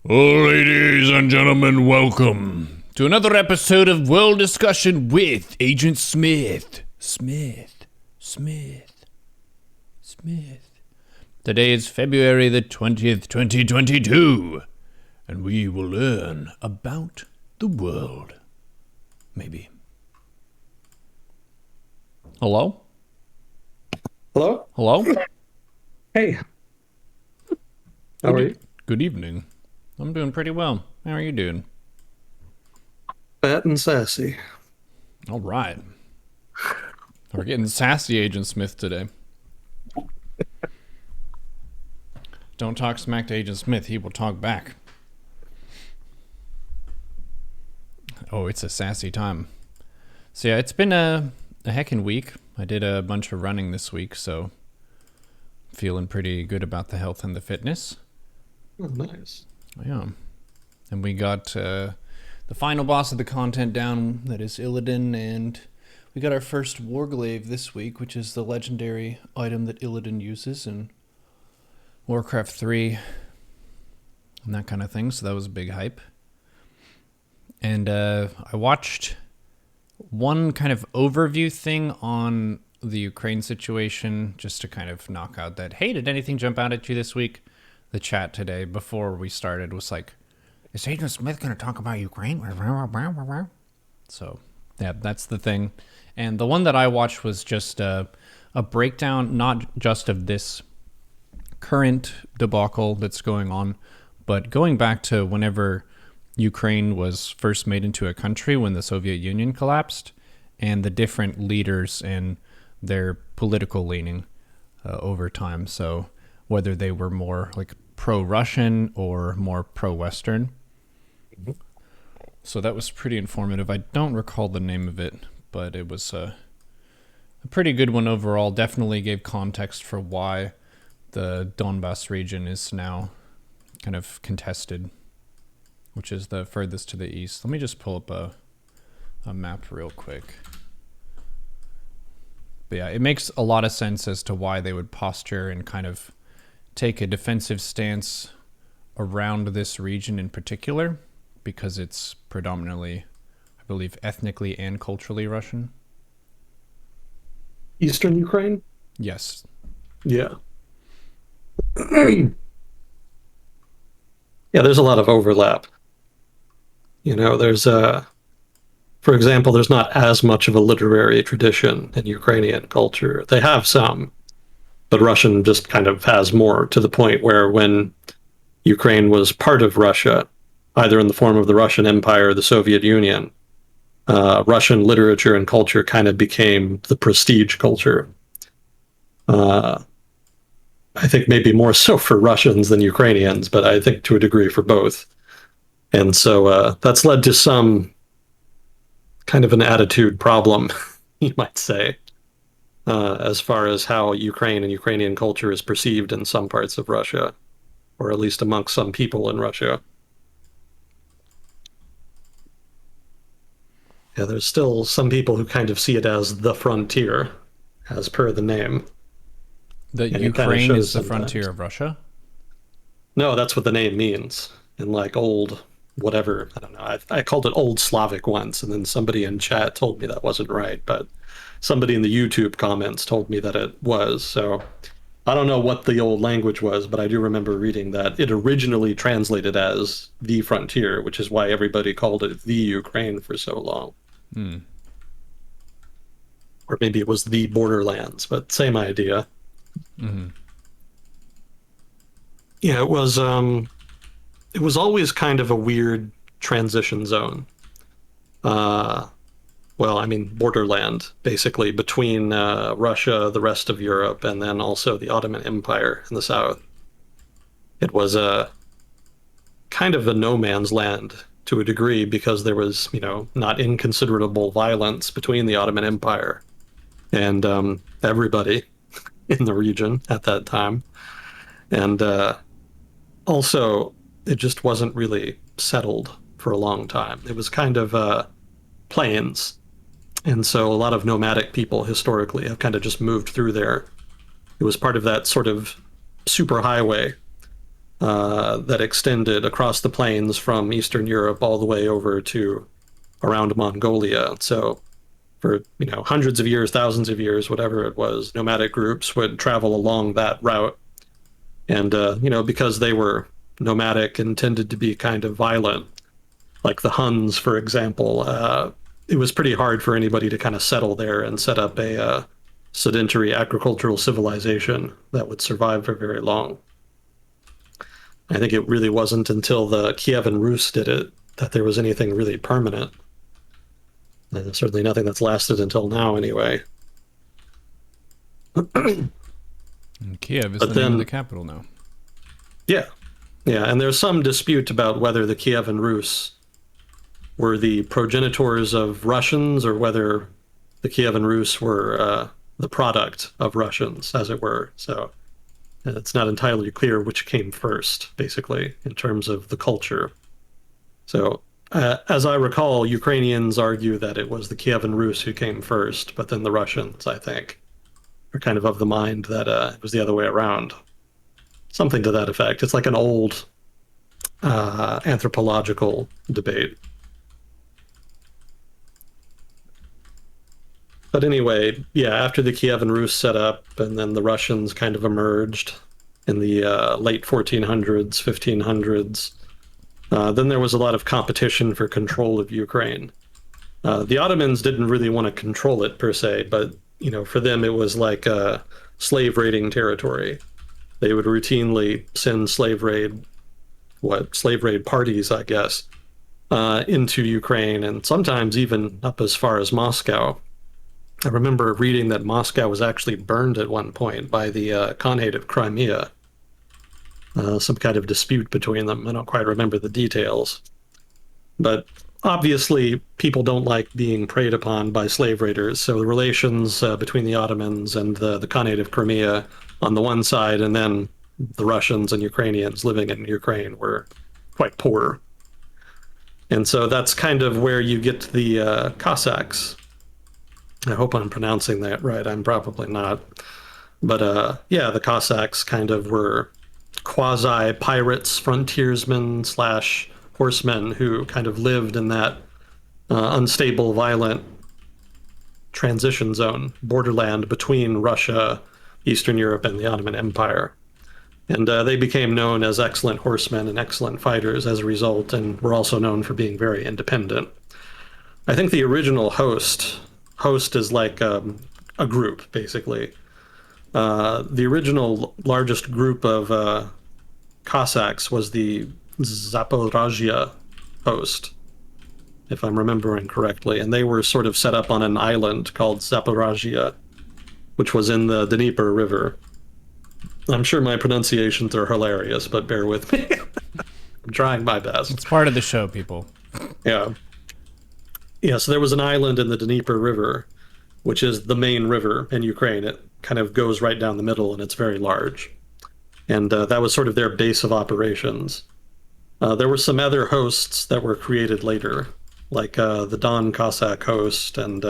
Ladies and gentlemen, welcome to another episode of World Discussion with Agent Smith. Smith. Today is February the 20th, 2022, and we will learn about the world. Maybe. Hello? Hello? Hello? Hey. How are you? Good evening. I'm doing pretty well. How are you doing? Fat and sassy. All right. We're getting sassy, Agent Smith, today. Don't talk smack to Agent Smith. He will talk back. Oh, it's a sassy time. So yeah, it's been a heckin' week. I did a bunch of running this week, so feeling pretty good about the health and the fitness. Oh, nice. Yeah. And we got the final boss of the content down, that is Illidan, and we got our first Warglaive this week, which is the legendary item that Illidan uses in Warcraft 3 and that kind of thing, so that was a big hype. And I watched one kind of overview thing on the Ukraine situation, just to kind of knock out that, hey, did anything jump out at you this week? The chat today, before we started, was like, is Agent Smith going to talk about Ukraine? So, yeah, that's the thing. And the one that I watched was just a breakdown, not just of this current debacle that's going on, but going back to whenever Ukraine was first made into a country when the Soviet Union collapsed, and the different leaders and their political leaning over time. So whether they were more like pro-Russian or more pro-Western. Mm-hmm. So that was pretty informative. I don't recall the name of it, but it was a pretty good one overall. Definitely gave context for why the Donbass region is now kind of contested, which is the furthest to the east. Let me just pull up a map real quick. But yeah, it makes a lot of sense as to why they would posture and kind of take a defensive stance around this region in particular, because it's predominantly, I believe, ethnically and culturally Russian. Eastern Ukraine? Yes. Yeah. Yeah, there's a lot of overlap. You know, there's for example, there's not as much of a literary tradition in Ukrainian culture. They have some, but Russian just kind of has more, to the point where when Ukraine was part of Russia, either in the form of the Russian Empire or the Soviet Union, Russian literature and culture kind of became the prestige culture. I think maybe more so for Russians than Ukrainians, but I think to a degree for both. And so that's led to some kind of an attitude problem, you might say, as far as how Ukraine and Ukrainian culture is perceived in some parts of Russia, or at least amongst some people in Russia. Yeah, there's still some people who kind of see it as the frontier, as per the name. That Ukraine is the frontier of Russia? No, that's what the name means. In like old, whatever, I don't know. I called it Old Slavic once, and then somebody in chat told me that wasn't right, but somebody in the YouTube comments told me that it was. So I don't know what the old language was, but I do remember reading that it originally translated as the frontier, which is why everybody called it the Ukraine for so long. Or maybe it was the borderlands, but same idea. Mm-hmm. Yeah, it was always kind of a weird transition zone. Well, I mean, borderland, basically, between Russia, the rest of Europe, and then also the Ottoman Empire in the south. It was a kind of a no man's land to a degree, because there was, you know, not inconsiderable violence between the Ottoman Empire and everybody in the region at that time. And also, it just wasn't really settled for a long time. It was kind of plains. And so a lot of nomadic people historically have kind of just moved through there. It was part of that sort of superhighway that extended across the plains from Eastern Europe all the way over to around Mongolia. So for hundreds of years, thousands of years, whatever it was, nomadic groups would travel along that route. And because they were nomadic and tended to be kind of violent, like the Huns, for example, it was pretty hard for anybody to kind of settle there and set up a sedentary agricultural civilization that would survive for very long. I think it really wasn't until the Kievan Rus did it that there was anything really permanent. And certainly nothing that's lasted until now, anyway. And Kiev is the name of the capital now. Yeah. Yeah, and there's some dispute about whether the Kievan Rus were the progenitors of Russians or whether the Kievan Rus were the product of Russians, as it were. So it's not entirely clear which came first, basically, in terms of the culture. So as I recall, Ukrainians argue that it was the Kievan Rus who came first, but then the Russians, I think, are kind of the mind that it was the other way around. Something to that effect. It's like an old anthropological debate. But anyway, yeah, after the Kievan Rus set up, and then the Russians kind of emerged in the late 1400s, 1500s, then there was a lot of competition for control of Ukraine. The Ottomans didn't really want to control it per se, but for them it was like slave raiding territory. They would routinely send slave raid parties, I guess, into Ukraine, and sometimes even up as far as Moscow. I remember reading that Moscow was actually burned at one point by the Khanate of Crimea. Some kind of dispute between them. I don't quite remember the details. But obviously, people don't like being preyed upon by slave raiders, so the relations between the Ottomans and the Khanate of Crimea on the one side, and then the Russians and Ukrainians living in Ukraine were quite poor. And so that's kind of where you get the Cossacks. I hope I'm pronouncing that right. I'm probably not. But yeah, the Cossacks kind of were quasi-pirates, frontiersmen / horsemen who kind of lived in that unstable, violent transition zone, borderland between Russia, Eastern Europe, and the Ottoman Empire. And they became known as excellent horsemen and excellent fighters as a result, and were also known for being very independent. I think the original host is like a group, basically. The original largest group of Cossacks was the Zaporozhye host, if I'm remembering correctly, and they were sort of set up on an island called Zaporozhye, which was in the Dnieper River. I'm sure my pronunciations are hilarious, but bear with me. I'm trying my best. It's part of the show, people. Yeah. Yeah, so there was an island in the Dnieper River, which is the main river in Ukraine. It kind of goes right down the middle, and it's very large. And that was sort of their base of operations. There were some other hosts that were created later, like the Don Cossack host and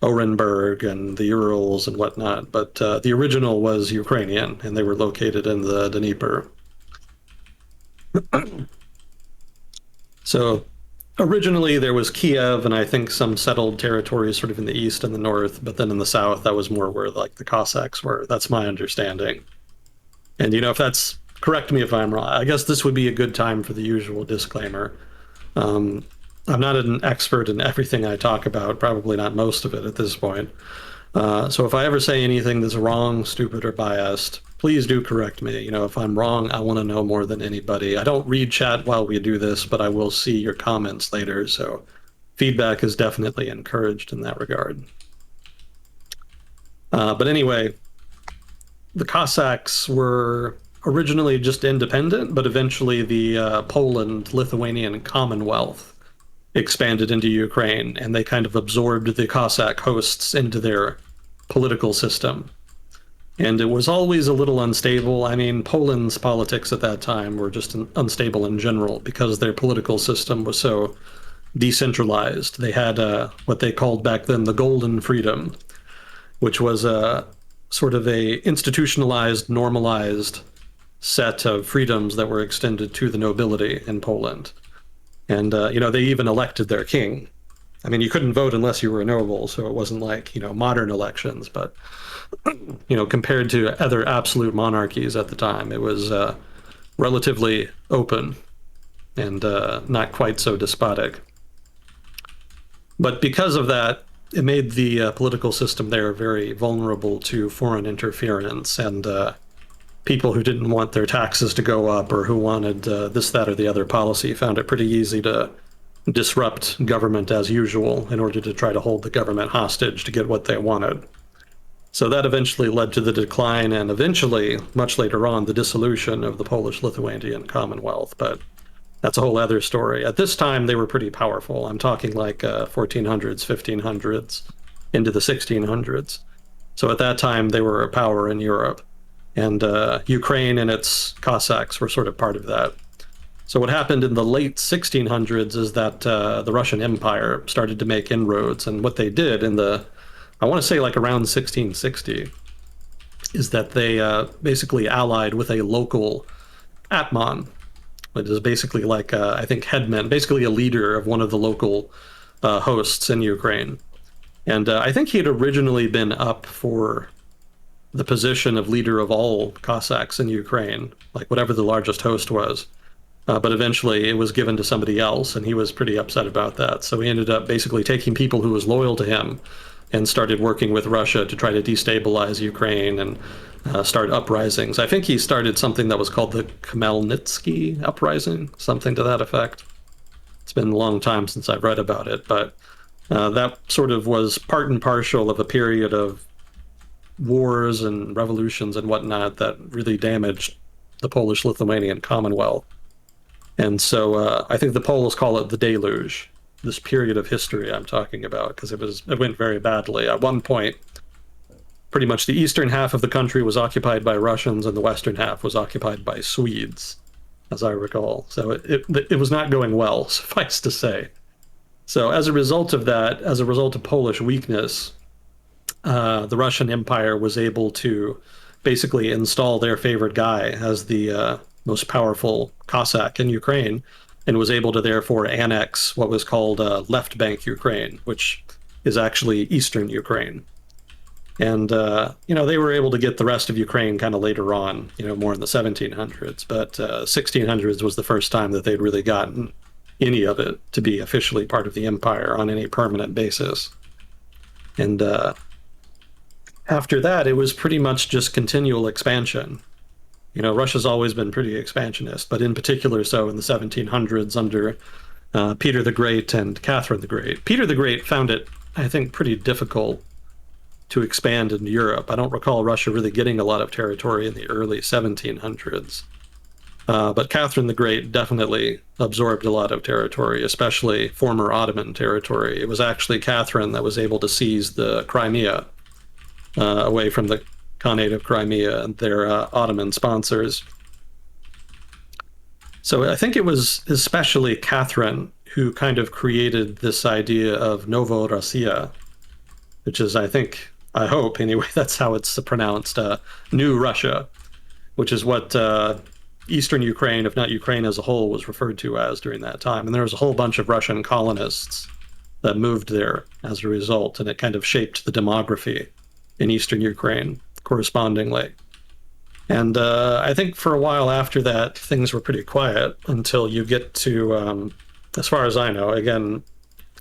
Orenburg and the Urals and whatnot. But the original was Ukrainian, and they were located in the Dnieper. So originally there was Kiev and I think some settled territories sort of in the east and the north, but then in the south that was more where like the Cossacks were. That's my understanding. And if that's, correct me if I'm wrong, I guess this would be a good time for the usual disclaimer. I'm not an expert in everything I talk about, probably not most of it at this point. So if I ever say anything that's wrong, stupid, or biased, please do correct me. If I'm wrong, I want to know more than anybody. I don't read chat while we do this, but I will see your comments later, so feedback is definitely encouraged in that regard. But anyway, the Cossacks were originally just independent, but eventually the Poland-Lithuanian Commonwealth expanded into Ukraine, and they kind of absorbed the Cossack hosts into their political system. And it was always a little unstable. I mean, Poland's politics at that time were just unstable in general because their political system was so decentralized. They had what they called back then the Golden Freedom, which was a sort of a institutionalized, normalized set of freedoms that were extended to the nobility in Poland. And, they even elected their king. I mean, you couldn't vote unless you were a noble, so it wasn't like, modern elections, but, compared to other absolute monarchies at the time, it was relatively open and not quite so despotic. But because of that, it made the political system there very vulnerable to foreign interference, and people who didn't want their taxes to go up or who wanted this, that, or the other policy found it pretty easy to disrupt government as usual in order to try to hold the government hostage to get what they wanted. So that eventually led to the decline and eventually, much later on, the dissolution of the Polish-Lithuanian Commonwealth. But that's a whole other story. At this time, they were pretty powerful. I'm talking like 1400s, 1500s, into the 1600s. So at that time, they were a power in Europe. And Ukraine and its Cossacks were sort of part of that. So what happened in the late 1600s is that the Russian Empire started to make inroads. And what they did I want to say like around 1660, is that they basically allied with a local atman, which is basically like, I think, headman, basically a leader of one of the local hosts in Ukraine. And I think he had originally been up for the position of leader of all Cossacks in Ukraine, like whatever the largest host was. But eventually it was given to somebody else, and he was pretty upset about that. So he ended up basically taking people who was loyal to him and started working with Russia to try to destabilize Ukraine and start uprisings. I think he started something that was called the Khmelnytsky uprising, something to that effect. It's been a long time since I've read about it, but that sort of was part and parcel of a period of wars and revolutions and whatnot that really damaged the Polish-Lithuanian Commonwealth. And so I think the Poles call it the deluge, this period of history I'm talking about, because it went very badly. At one point, pretty much the eastern half of the country was occupied by Russians and the western half was occupied by Swedes, as I recall. So it was not going well, suffice to say. So as a result of that, as a result of Polish weakness, the Russian Empire was able to basically install their favorite guy as the most powerful Cossack in Ukraine, and was able to therefore annex what was called Left Bank Ukraine, which is actually Eastern Ukraine. And, they were able to get the rest of Ukraine kind of later on, more in the 1700s, but 1600s was the first time that they'd really gotten any of it to be officially part of the empire on any permanent basis. And after that, it was pretty much just continual expansion. Russia's always been pretty expansionist, but in particular so in the 1700s under Peter the Great and Catherine the Great. Peter the Great found it, I think, pretty difficult to expand into Europe. I don't recall Russia really getting a lot of territory in the early 1700s. But Catherine the Great definitely absorbed a lot of territory, especially former Ottoman territory. It was actually Catherine that was able to seize the Crimea away from the Khanate of Crimea and their Ottoman sponsors. So I think it was especially Catherine who kind of created this idea of Novorossiya, which is, I hope anyway, that's how it's pronounced, New Russia, which is what Eastern Ukraine, if not Ukraine as a whole, was referred to as during that time. And there was a whole bunch of Russian colonists that moved there as a result, and it kind of shaped the demography in Eastern Ukraine correspondingly. And I think for a while after that, things were pretty quiet until you get to, as far as I know, again,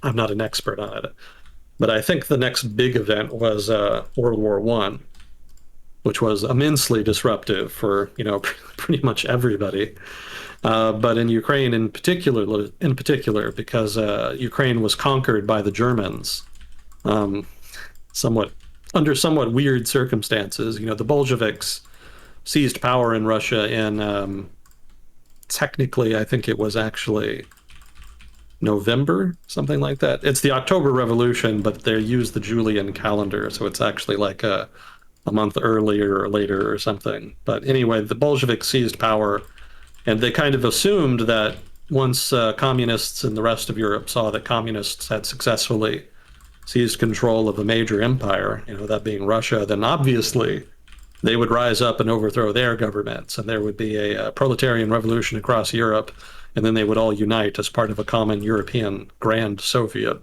I'm not an expert on it, but I think the next big event was World War I, which was immensely disruptive for, pretty much everybody. But in Ukraine in particular, because Ukraine was conquered by the Germans, under somewhat weird circumstances. The Bolsheviks seized power in Russia in, technically, I think it was actually November, something like that. It's the October Revolution, but they used the Julian calendar, so it's actually like a month earlier or later or something. But anyway, the Bolsheviks seized power, and they kind of assumed that once communists in the rest of Europe saw that communists had successfully seized control of a major empire, that being Russia, then obviously they would rise up and overthrow their governments, and there would be a proletarian revolution across Europe, and then they would all unite as part of a common European Grand Soviet.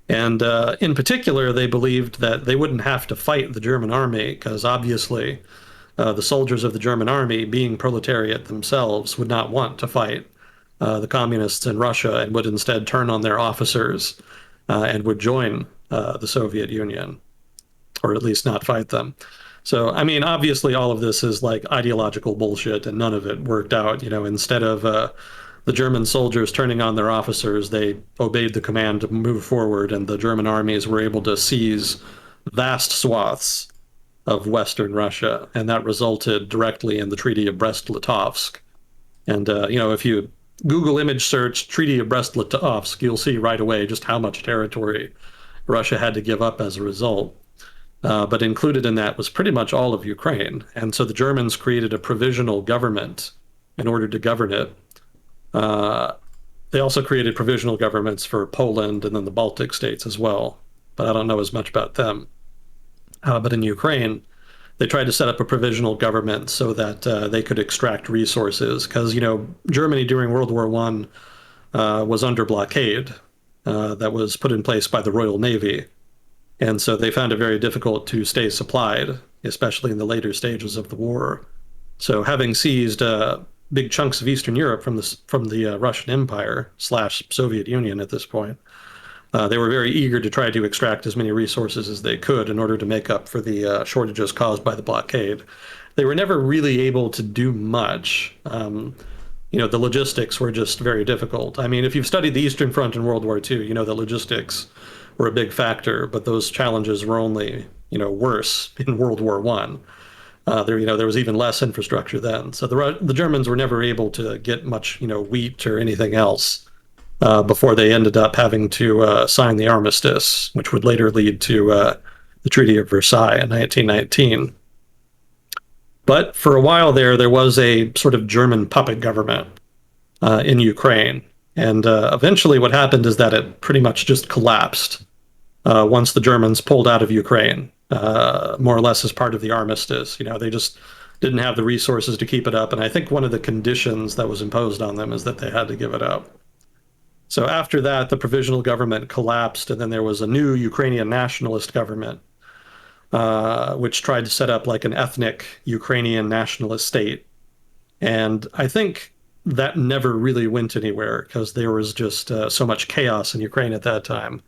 And in particular, they believed that they wouldn't have to fight the German army, because obviously the soldiers of the German army, being proletariat themselves, would not want to fight the communists in Russia, and would instead turn on their officers and would join the Soviet Union, or at least not fight them. So, I mean, obviously all of this is like ideological bullshit, and none of it worked out. You know, instead of the German soldiers turning on their officers, they obeyed the command to move forward, and the German armies were able to seize vast swaths of Western Russia, and that resulted directly in the Treaty of Brest-Litovsk. And, you know, if you Google image search Treaty of Brest-Litovsk, you'll see right away just how much territory Russia had to give up as a result. But included in that was pretty much all of Ukraine. And so the Germans created a provisional government in order to govern it. They also created provisional governments for Poland and then the Baltic states as well. But I don't know as much about them. But in Ukraine, they tried to set up a provisional government so that they could extract resources. Because, you know, Germany during World War I was under blockade that was put in place by the Royal Navy. And so they found it very difficult to stay supplied, especially in the later stages of the war. So having seized big chunks of Eastern Europe from the Russian Empire / Soviet Union at this point, they were very eager to try to extract as many resources as they could in order to make up for the shortages caused by the blockade. They were never really able to do much. You know, the logistics were just very difficult. I mean, if you've studied the Eastern Front in World War II, you know that logistics were a big factor, but those challenges were only, you know, worse in World War I. There was even less infrastructure then. So the Germans were never able to get much, you know, wheat or anything else before they ended up having to sign the armistice, which would later lead to the Treaty of Versailles in 1919. But for a while there was a sort of German puppet government in Ukraine. And eventually what happened is that it pretty much just collapsed once the Germans pulled out of Ukraine, more or less as part of the armistice. You know, they just didn't have the resources to keep it up. And I think one of the conditions that was imposed on them is that they had to give it up. So after that, the provisional government collapsed, and then there was a new Ukrainian nationalist government, which tried to set up like an ethnic Ukrainian nationalist state. And I think that never really went anywhere because there was just so much chaos in Ukraine at that time.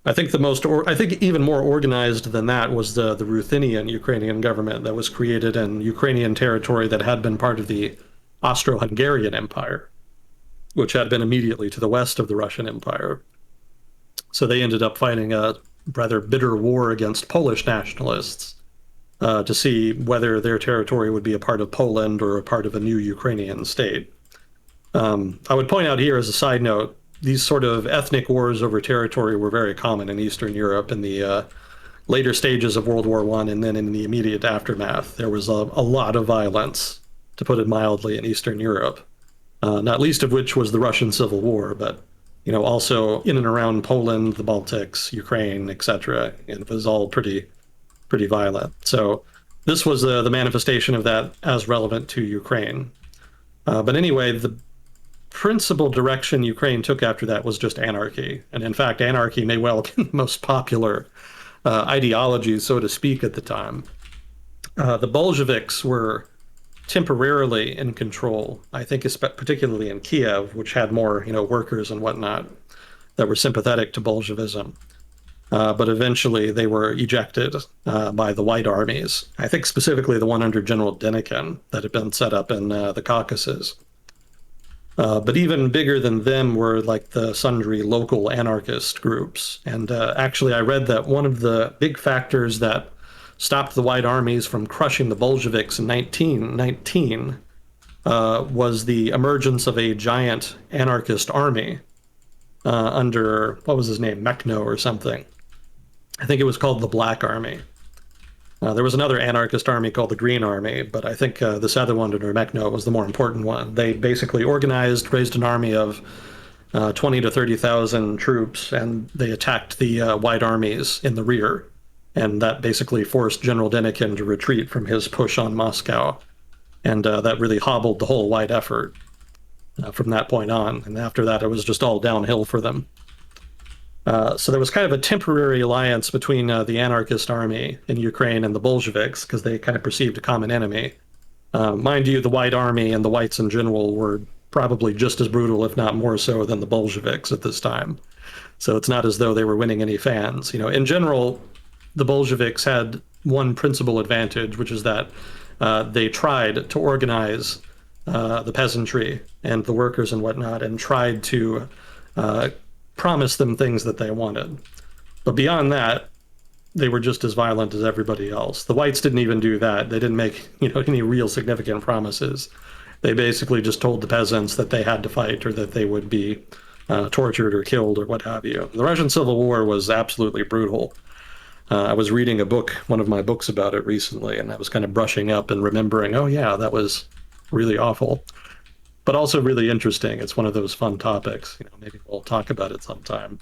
I think I think even more organized than that was the Ruthenian Ukrainian government that was created in Ukrainian territory that had been part of the Austro-Hungarian Empire, which had been immediately to the west of the Russian Empire. So they ended up fighting a rather bitter war against Polish nationalists to see whether their territory would be a part of Poland or a part of a new Ukrainian state. I would point out here as a side note, these sort of ethnic wars over territory were very common in Eastern Europe in the later stages of World War I, and then in the immediate aftermath. There was a lot of violence, to put it mildly, in Eastern Europe, not least of which was the Russian Civil War, but you know, also in and around Poland, the Baltics, Ukraine, etc. It was all pretty violent. So this was the manifestation of that as relevant to Ukraine. But anyway, the principal direction Ukraine took after that was just anarchy. And in fact, anarchy may well have been the most popular ideology, so to speak, at the time. The Bolsheviks were temporarily in control, I think particularly in Kiev, which had more, you know, workers and whatnot that were sympathetic to Bolshevism. But eventually they were ejected by the White armies. I think specifically the one under General Denikin that had been set up in the Caucasus. But even bigger than them were like the sundry local anarchist groups. And actually I read that one of the big factors that stopped the White armies from crushing the Bolsheviks in 1919 was the emergence of a giant anarchist army under, what was his name, Mekno or something. I think it was called the Black Army. There was another anarchist army called the Green Army, but I think this other one under Mekno was the more important one. They basically raised an army of 20 to 30,000 troops, and they attacked the White armies in the rear. and that basically forced General Denikin to retreat from his push on Moscow, and that really hobbled the whole White effort from that point on. And after that, it was just all downhill for them. So there was kind of a temporary alliance between the anarchist army in Ukraine and the Bolsheviks, because they kind of perceived a common enemy. Mind you, the White Army and the Whites in general were probably just as brutal, if not more so, than the Bolsheviks at this time. So it's not as though they were winning any fans. In general, the Bolsheviks had one principal advantage, which is that they tried to organize the peasantry and the workers and whatnot, and tried to promise them things that they wanted. But beyond that, they were just as violent as everybody else. The Whites didn't even do that. They didn't make any real significant promises. They basically just told the peasants that they had to fight, or that they would be tortured or killed or what have you. The Russian Civil War was absolutely brutal. I was reading a book, one of my books about it recently, and I was kind of brushing up and remembering, oh yeah, that was really awful, but also really interesting. It's one of those fun topics. Maybe we'll talk about it sometime.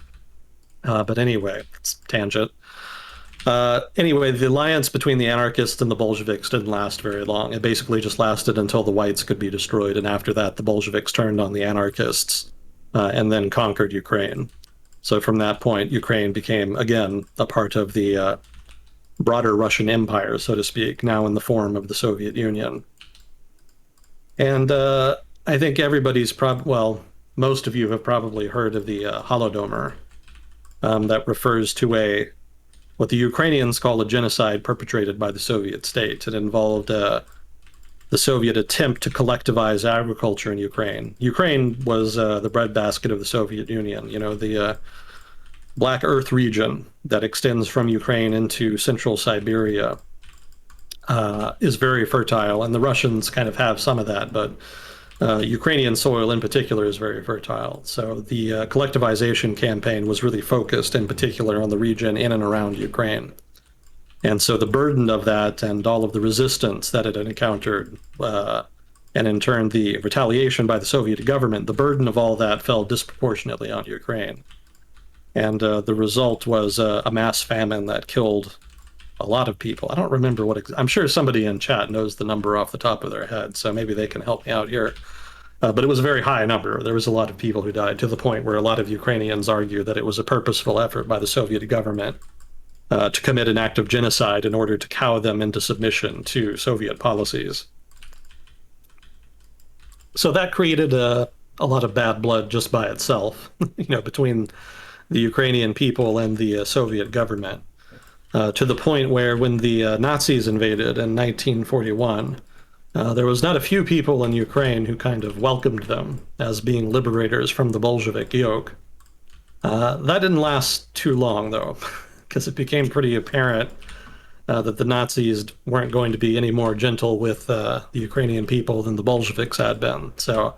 But anyway, it's tangent. Anyway, the alliance between the anarchists and the Bolsheviks didn't last very long. It basically just lasted until the Whites could be destroyed, and after that, the Bolsheviks turned on the anarchists and then conquered Ukraine. So from that point, Ukraine became, again, a part of the broader Russian Empire, so to speak, now in the form of the Soviet Union. And I think everybody's most of you have probably heard of the Holodomor. That refers to what the Ukrainians call a genocide perpetrated by the Soviet state. It involved the Soviet attempt to collectivize agriculture in Ukraine. Ukraine was the breadbasket of the Soviet Union. The Black Earth region that extends from Ukraine into central Siberia is very fertile, and the Russians kind of have some of that, but Ukrainian soil in particular is very fertile. So the collectivization campaign was really focused in particular on the region in and around Ukraine. And so the burden of that and all of the resistance that it had encountered, and in turn the retaliation by the Soviet government, the burden of all that fell disproportionately on Ukraine. And the result was a mass famine that killed a lot of people. I don't remember I'm sure somebody in chat knows the number off the top of their head, so maybe they can help me out here. But it was a very high number. There was a lot of people who died, to the point where a lot of Ukrainians argue that it was a purposeful effort by the Soviet government to commit an act of genocide in order to cow them into submission to Soviet policies. So that created a lot of bad blood just by itself, between the Ukrainian people and the Soviet government, to the point where when the Nazis invaded in 1941, there was not a few people in Ukraine who kind of welcomed them as being liberators from the Bolshevik yoke. That didn't last too long, though, because it became pretty apparent that the Nazis weren't going to be any more gentle with the Ukrainian people than the Bolsheviks had been. So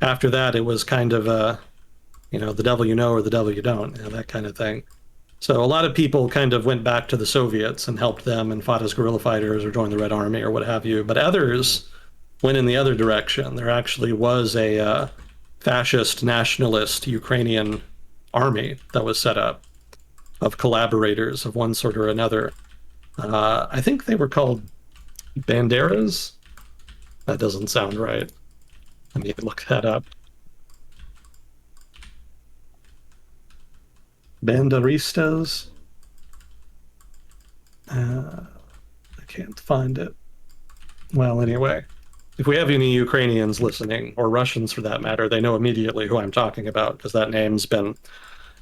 after that, it was kind of, the devil you know or the devil you don't, that kind of thing. So a lot of people kind of went back to the Soviets and helped them and fought as guerrilla fighters or joined the Red Army or what have you. But others went in the other direction. There actually was a fascist nationalist Ukrainian army that was set up of collaborators of one sort or another. I think they were called Banderas. That doesn't sound right. Let me look that up. Banderistas. I can't find it. Well, anyway, if we have any Ukrainians listening, or Russians for that matter, they know immediately who I'm talking about, because that name's been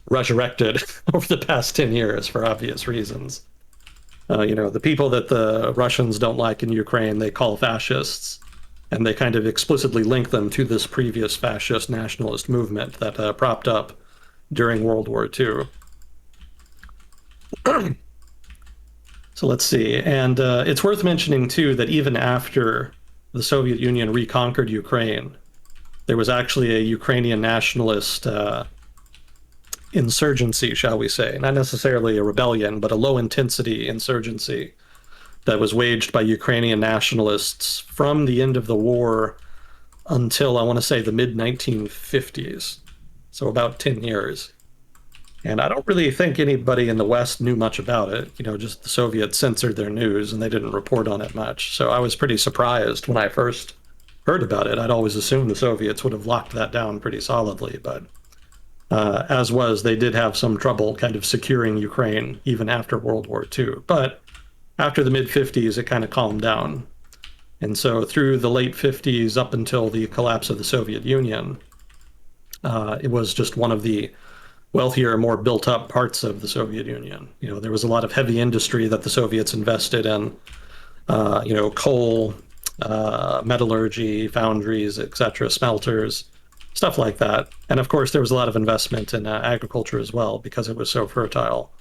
resurrected over the past 10 years for obvious reasons. The people that the Russians don't like in Ukraine, they call fascists, and they kind of explicitly link them to this previous fascist nationalist movement that propped up during World War II. So let's see. And it's worth mentioning, too, that even after the Soviet Union reconquered Ukraine, there was actually a Ukrainian nationalist insurgency, shall we say. Not necessarily a rebellion, but a low-intensity insurgency that was waged by Ukrainian nationalists from the end of the war until, I want to say, the mid-1950s. So about 10 years. And I don't really think anybody in the West knew much about it. Just the Soviets censored their news and they didn't report on it much. So I was pretty surprised when I first heard about it. I'd always assumed the Soviets would have locked that down pretty solidly, but as was, they did have some trouble kind of securing Ukraine even after World War II. But after the mid 50s, it kind of calmed down. And so through the late 50s up until the collapse of the Soviet Union, it was just one of the wealthier, more built up parts of the Soviet Union. There was a lot of heavy industry that the Soviets invested in, coal, metallurgy, foundries, etc., smelters, stuff like that. And of course, there was a lot of investment in agriculture as well because it was so fertile.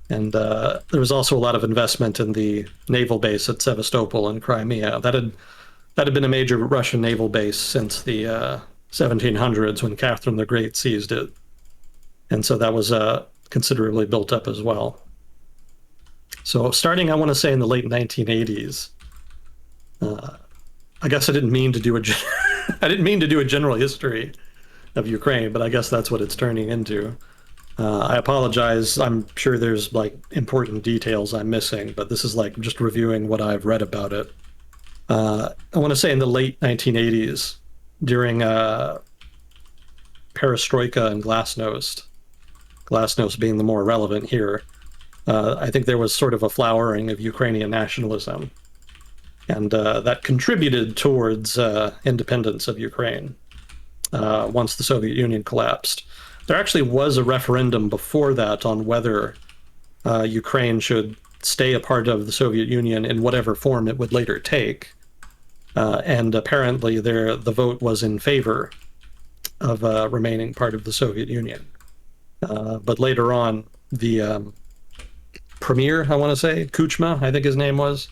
And there was also a lot of investment in the naval base at Sevastopol in Crimea. That had been a major Russian naval base since the 1700s when Catherine the Great seized it. And so that was considerably built up as well. So starting, I want to say, in the late 1980s, I guess I didn't mean to do a general history of Ukraine, but I guess that's what it's turning into. I apologize. I'm sure there's like important details I'm missing, but this is like just reviewing what I've read about it. I want to say in the late 1980s, during Perestroika and Glasnost being the more relevant here, I think there was sort of a flowering of Ukrainian nationalism. And that contributed towards independence of Ukraine once the Soviet Union collapsed. There actually was a referendum before that on whether Ukraine should stay a part of the Soviet Union in whatever form it would later take. And apparently the vote was in favor of remaining part of the Soviet Union. But later on, the premier, I want to say, Kuchma, I think his name was,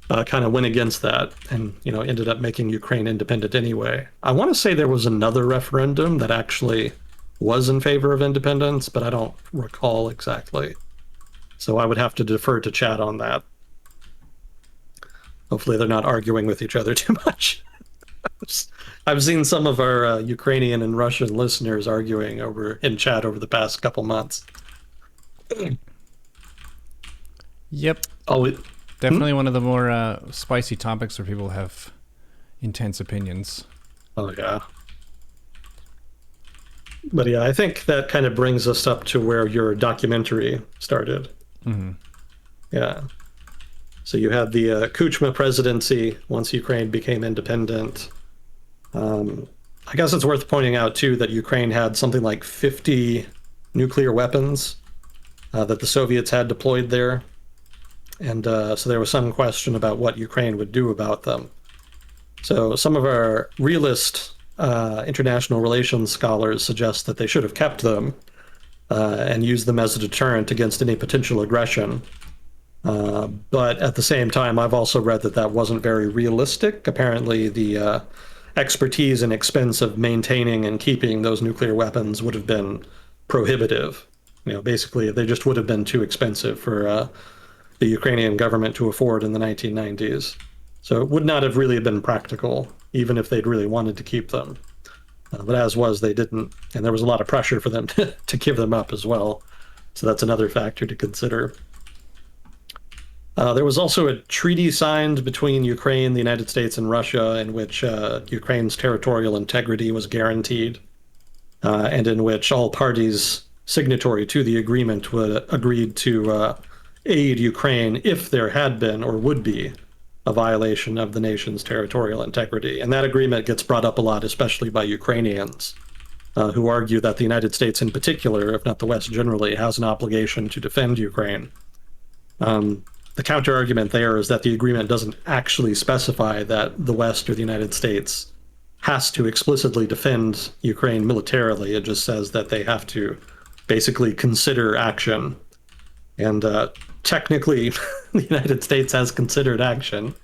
kind of went against that and, ended up making Ukraine independent anyway. I want to say there was another referendum that actually was in favor of independence, but I don't recall exactly. So I would have to defer to chat on that. Hopefully they're not arguing with each other too much. I've seen some of our Ukrainian and Russian listeners arguing in chat over the past couple months. Yep. Oh, Definitely one of the more spicy topics where people have intense opinions. Oh, yeah. But yeah, I think that kind of brings us up to where your documentary started. Mm-hmm. Yeah. So you had the Kuchma presidency once Ukraine became independent. I guess it's worth pointing out, too, that Ukraine had something like 50 nuclear weapons that the Soviets had deployed there. And so there was some question about what Ukraine would do about them. So some of our realist international relations scholars suggest that they should have kept them and used them as a deterrent against any potential aggression. But at the same time, I've also read that that wasn't very realistic. Apparently, the expertise and expense of maintaining and keeping those nuclear weapons would have been prohibitive. Basically, they just would have been too expensive for the Ukrainian government to afford in the 1990s. So it would not have really been practical, even if they'd really wanted to keep them. But as was, they didn't, and there was a lot of pressure for them to give them up as well. So that's another factor to consider. There was also a treaty signed between Ukraine, the United States, and Russia in which Ukraine's territorial integrity was guaranteed, and in which all parties signatory to the agreement agreed to aid Ukraine if there had been or would be a violation of the nation's territorial integrity. And that agreement gets brought up a lot, especially by Ukrainians, who argue that the United States in particular, if not the West generally, has an obligation to defend Ukraine. The counter-argument there is that the agreement doesn't actually specify that the West or the United States has to explicitly defend Ukraine militarily. It just says that they have to basically consider action. And technically, the United States has considered action.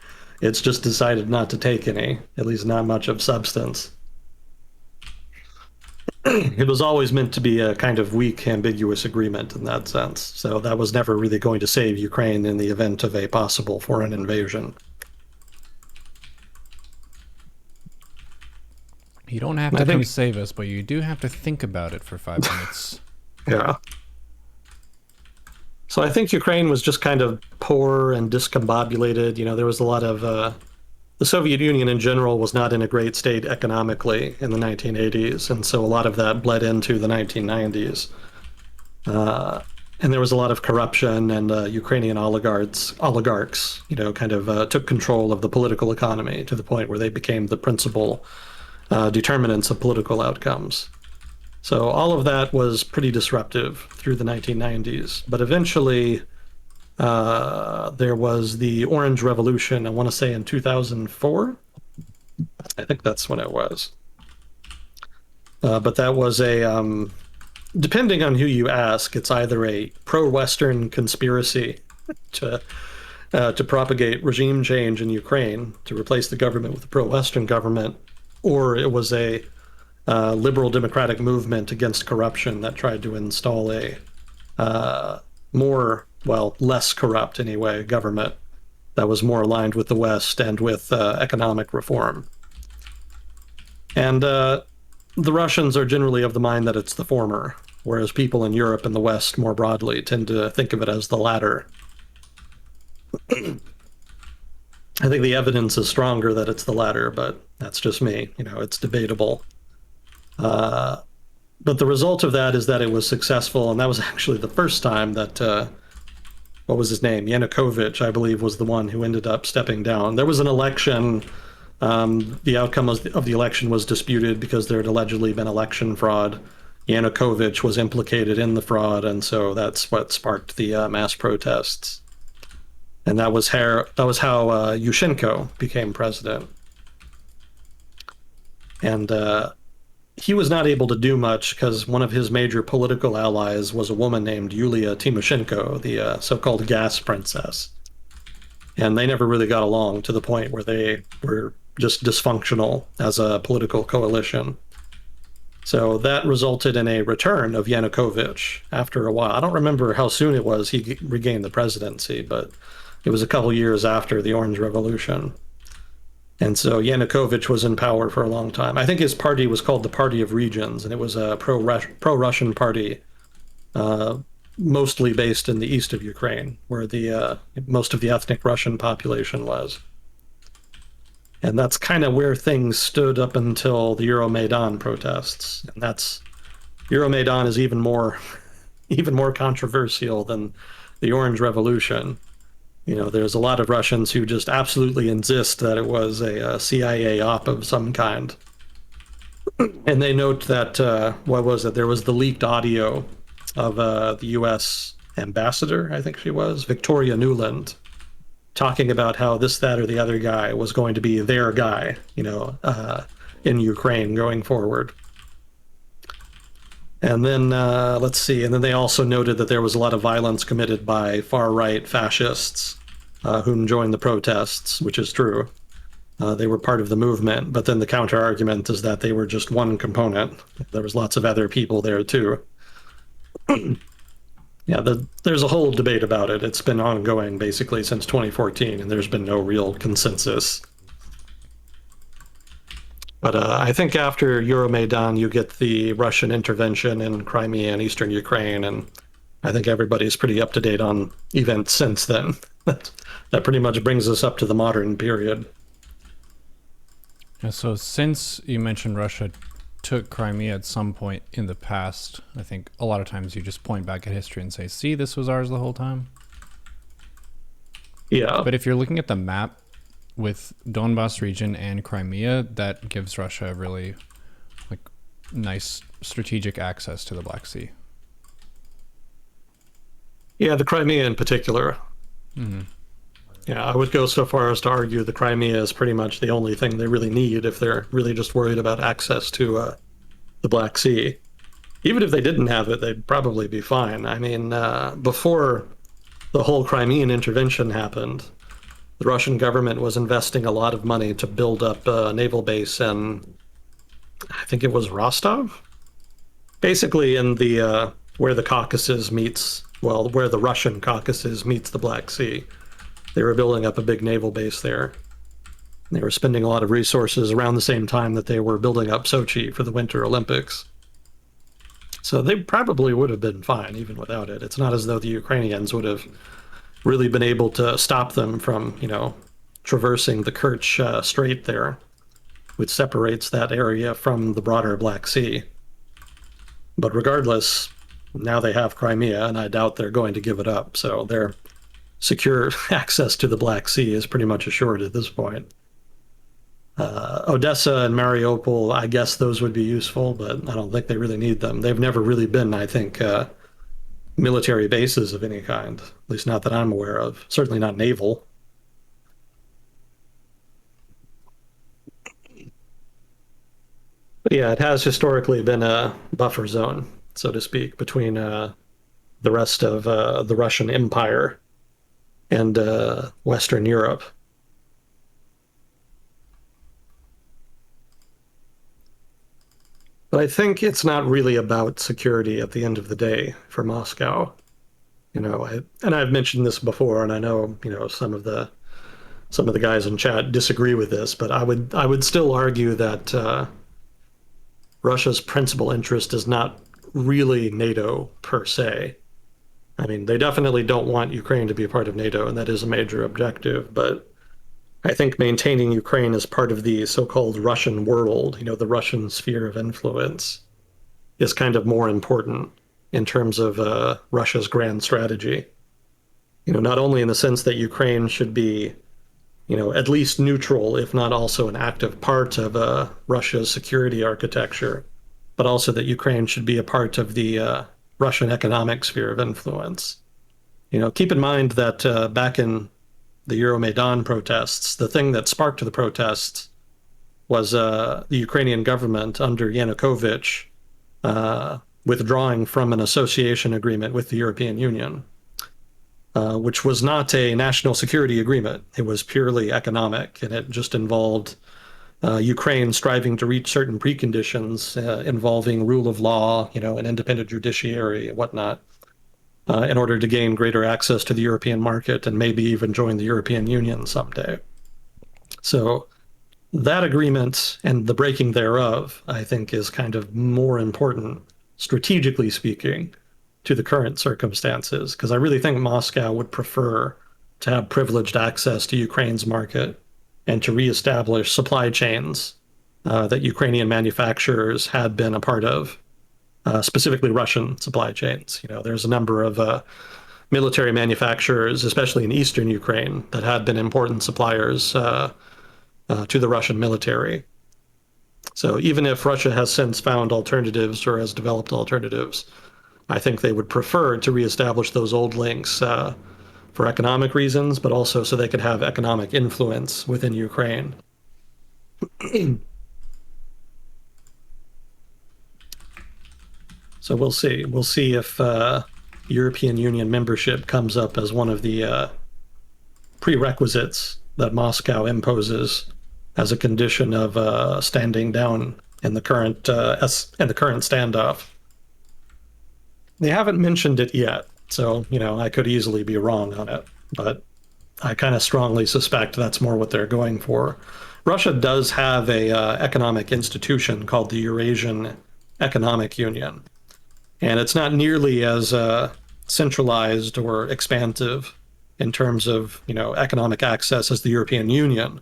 It's just decided not to take any, at least not much of substance. It was always meant to be a kind of weak, ambiguous agreement in that sense. So that was never really going to save Ukraine in the event of a possible foreign invasion. You don't have to come save us, but you do have to think about it for 5 minutes. Yeah. So I think Ukraine was just kind of poor and discombobulated. There was a lot of the Soviet Union in general was not in a great state economically in the 1980s, and so a lot of that bled into the 1990s. And there was a lot of corruption, and Ukrainian oligarchs, kind of took control of the political economy to the point where they became the principal determinants of political outcomes. So all of that was pretty disruptive through the 1990s. But eventually, there was the Orange Revolution, I want to say in 2004. I think that's when it was. But that was depending on who you ask, it's either a pro-Western conspiracy to propagate regime change in Ukraine, to replace the government with a pro-Western government, or it was a liberal democratic movement against corruption that tried to install a less corrupt anyway, government that was more aligned with the West and with economic reform. And the Russians are generally of the mind that it's the former, whereas people in Europe and the West more broadly tend to think of it as the latter. I think the evidence is stronger that it's the latter, but that's just me. It's debatable. But the result of that is that it was successful, and that was actually the first time that, what was his name? Yanukovych, I believe, was the one who ended up stepping down. There was an election. The outcome of the election was disputed because there had allegedly been election fraud. Yanukovych was implicated in the fraud, and so that's what sparked the mass protests. And that was how Yushchenko became president. And he was not able to do much because one of his major political allies was a woman named Yulia Tymoshenko, the so-called gas princess. And they never really got along to the point where they were just dysfunctional as a political coalition. So that resulted in a return of Yanukovych after a while. I don't remember how soon it was he regained the presidency, but it was a couple years after the Orange Revolution. And so Yanukovych was in power for a long time. I think his party was called the Party of Regions, and it was a pro-Russian party, mostly based in the east of Ukraine, where the most of the ethnic Russian population was. And that's kind of where things stood up until the Euromaidan protests. And Euromaidan is even more controversial than the Orange Revolution. There's a lot of Russians who just absolutely insist that it was a CIA op of some kind. And they note that, there was the leaked audio of the US ambassador, I think she was, Victoria Nuland, talking about how this, that, or the other guy was going to be their guy, in Ukraine going forward. And then, let's see, and then they also noted that there was a lot of violence committed by far-right fascists who joined the protests, which is true. They were part of the movement, but then the counter-argument is that they were just one component. There was lots of other people there, too. Yeah, there's a whole debate about it. It's been ongoing, basically, since 2014, and there's been no real consensus. But I think after Euromaidan, you get the Russian intervention in Crimea and eastern Ukraine, and I think everybody's pretty up to date on events since then. That pretty much brings us up to the modern period. Yeah, so since you mentioned Russia took Crimea at some point in the past, I think a lot of times you just point back at history and say, see, this was ours the whole time. Yeah. But if you're looking at the map with Donbas region and Crimea, that gives Russia a really nice strategic access to the Black Sea. Yeah, the Crimea in particular. Mm-hmm. Yeah, I would go so far as to argue the Crimea is pretty much the only thing they really need if they're really just worried about access to the Black Sea. Even if they didn't have it, they'd probably be fine. I mean, before the whole Crimean intervention happened, the Russian government was investing a lot of money to build up a naval base in, I think it was Rostov? Basically in the where the Caucasus meets, where the Russian Caucasus meets the Black Sea. They were building up a big naval base there. They were spending a lot of resources around the same time that they were building up Sochi for the Winter Olympics. So they probably would have been fine even without it. It's not as though the Ukrainians would have really been able to stop them from, traversing the Kerch Strait there, which separates that area from the broader Black Sea. But regardless, now they have Crimea, and I doubt they're going to give it up. So their secure access to the Black Sea is pretty much assured at this point. Odessa and Mariupol, I guess those would be useful, but I don't think they really need them. They've never really been, I think, military bases of any kind, at least not that I'm aware of. Certainly not naval. But yeah, it has historically been a buffer zone, so to speak, between the rest of the Russian Empire and Western Europe. But I think it's not really about security at the end of the day for Moscow. And I've mentioned this before, and I know some of the guys in chat disagree with this, but I would still argue that Russia's principal interest is not really NATO per se. I mean, they definitely don't want Ukraine to be a part of NATO, and that is a major objective, but I think maintaining Ukraine as part of the so-called Russian world, the Russian sphere of influence, is kind of more important in terms of Russia's grand strategy. Not only in the sense that Ukraine should be, at least neutral, if not also an active part of Russia's security architecture, but also that Ukraine should be a part of the Russian economic sphere of influence. Keep in mind that back in the Euromaidan protests, the thing that sparked the protests was the Ukrainian government under Yanukovych withdrawing from an association agreement with the European Union, which was not a national security agreement. It was purely economic, and it just involved Ukraine striving to reach certain preconditions involving rule of law, an independent judiciary and whatnot, in order to gain greater access to the European market and maybe even join the European Union someday. So that agreement and the breaking thereof, I think, is kind of more important, strategically speaking, to the current circumstances, because I really think Moscow would prefer to have privileged access to Ukraine's market and to reestablish supply chains that Ukrainian manufacturers had been a part of. Specifically Russian supply chains. There's a number of military manufacturers, especially in eastern Ukraine, that had been important suppliers to the Russian military. So even if Russia has since found alternatives or has developed alternatives, I think they would prefer to reestablish those old links for economic reasons, but also so they could have economic influence within Ukraine. So we'll see. We'll see if European Union membership comes up as one of the prerequisites that Moscow imposes as a condition of standing down in the current standoff. They haven't mentioned it yet, so I could easily be wrong on it, but I kind of strongly suspect that's more what they're going for. Russia does have a economic institution called the Eurasian Economic Union. And it's not nearly as centralized or expansive in terms of, economic access as the European Union.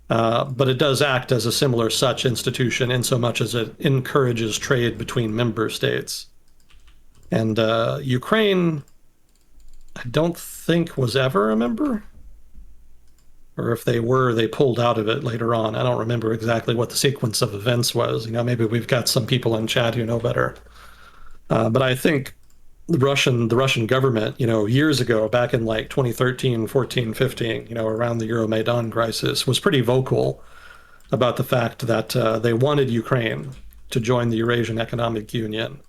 But it does act as a similar such institution in so much as it encourages trade between member states. And Ukraine, I don't think was ever a member. Or if they were, they pulled out of it later on. I don't remember exactly what the sequence of events was. Maybe we've got some people in chat who know better. But I think the Russian government, years ago, back in like 2013, 14, 15, around the Euromaidan crisis, was pretty vocal about the fact that they wanted Ukraine to join the Eurasian Economic Union.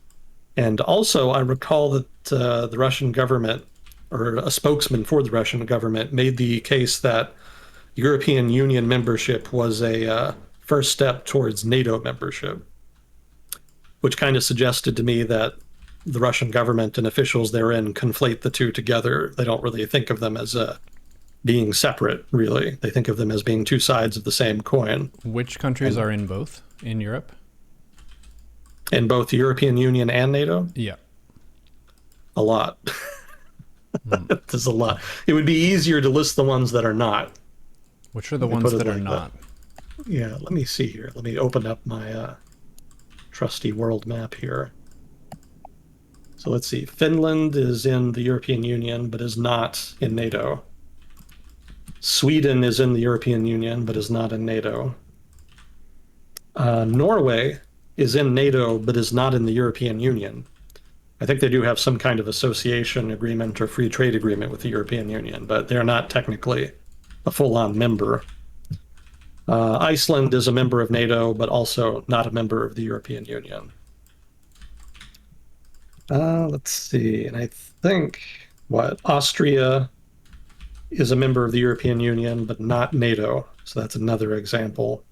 And also, I recall that the Russian government, or a spokesman for the Russian government, made the case that European Union membership was a first step towards NATO membership, which kind of suggested to me that the Russian government and officials therein conflate the two together. They don't really think of them as being separate, really. They think of them as being two sides of the same coin. Which countries are in both in Europe? In both the European Union and NATO? Yeah. A lot. Hmm. There's a lot. It would be easier to list the ones that are not. Which are the Let me ones put it that are like that. not? Yeah, let me see here. Let me open up my trusty world map here. So let's see. Finland is in the European Union, but is not in NATO. Sweden is in the European Union, but is not in NATO. Norway is in NATO, but is not in the European Union. I think they do have some kind of association agreement or free trade agreement with the European Union, but they're not technically a full-on member. Iceland is a member of NATO, but also not a member of the European Union. Let's see. And I think Austria is a member of the European Union, but not NATO. So that's another example.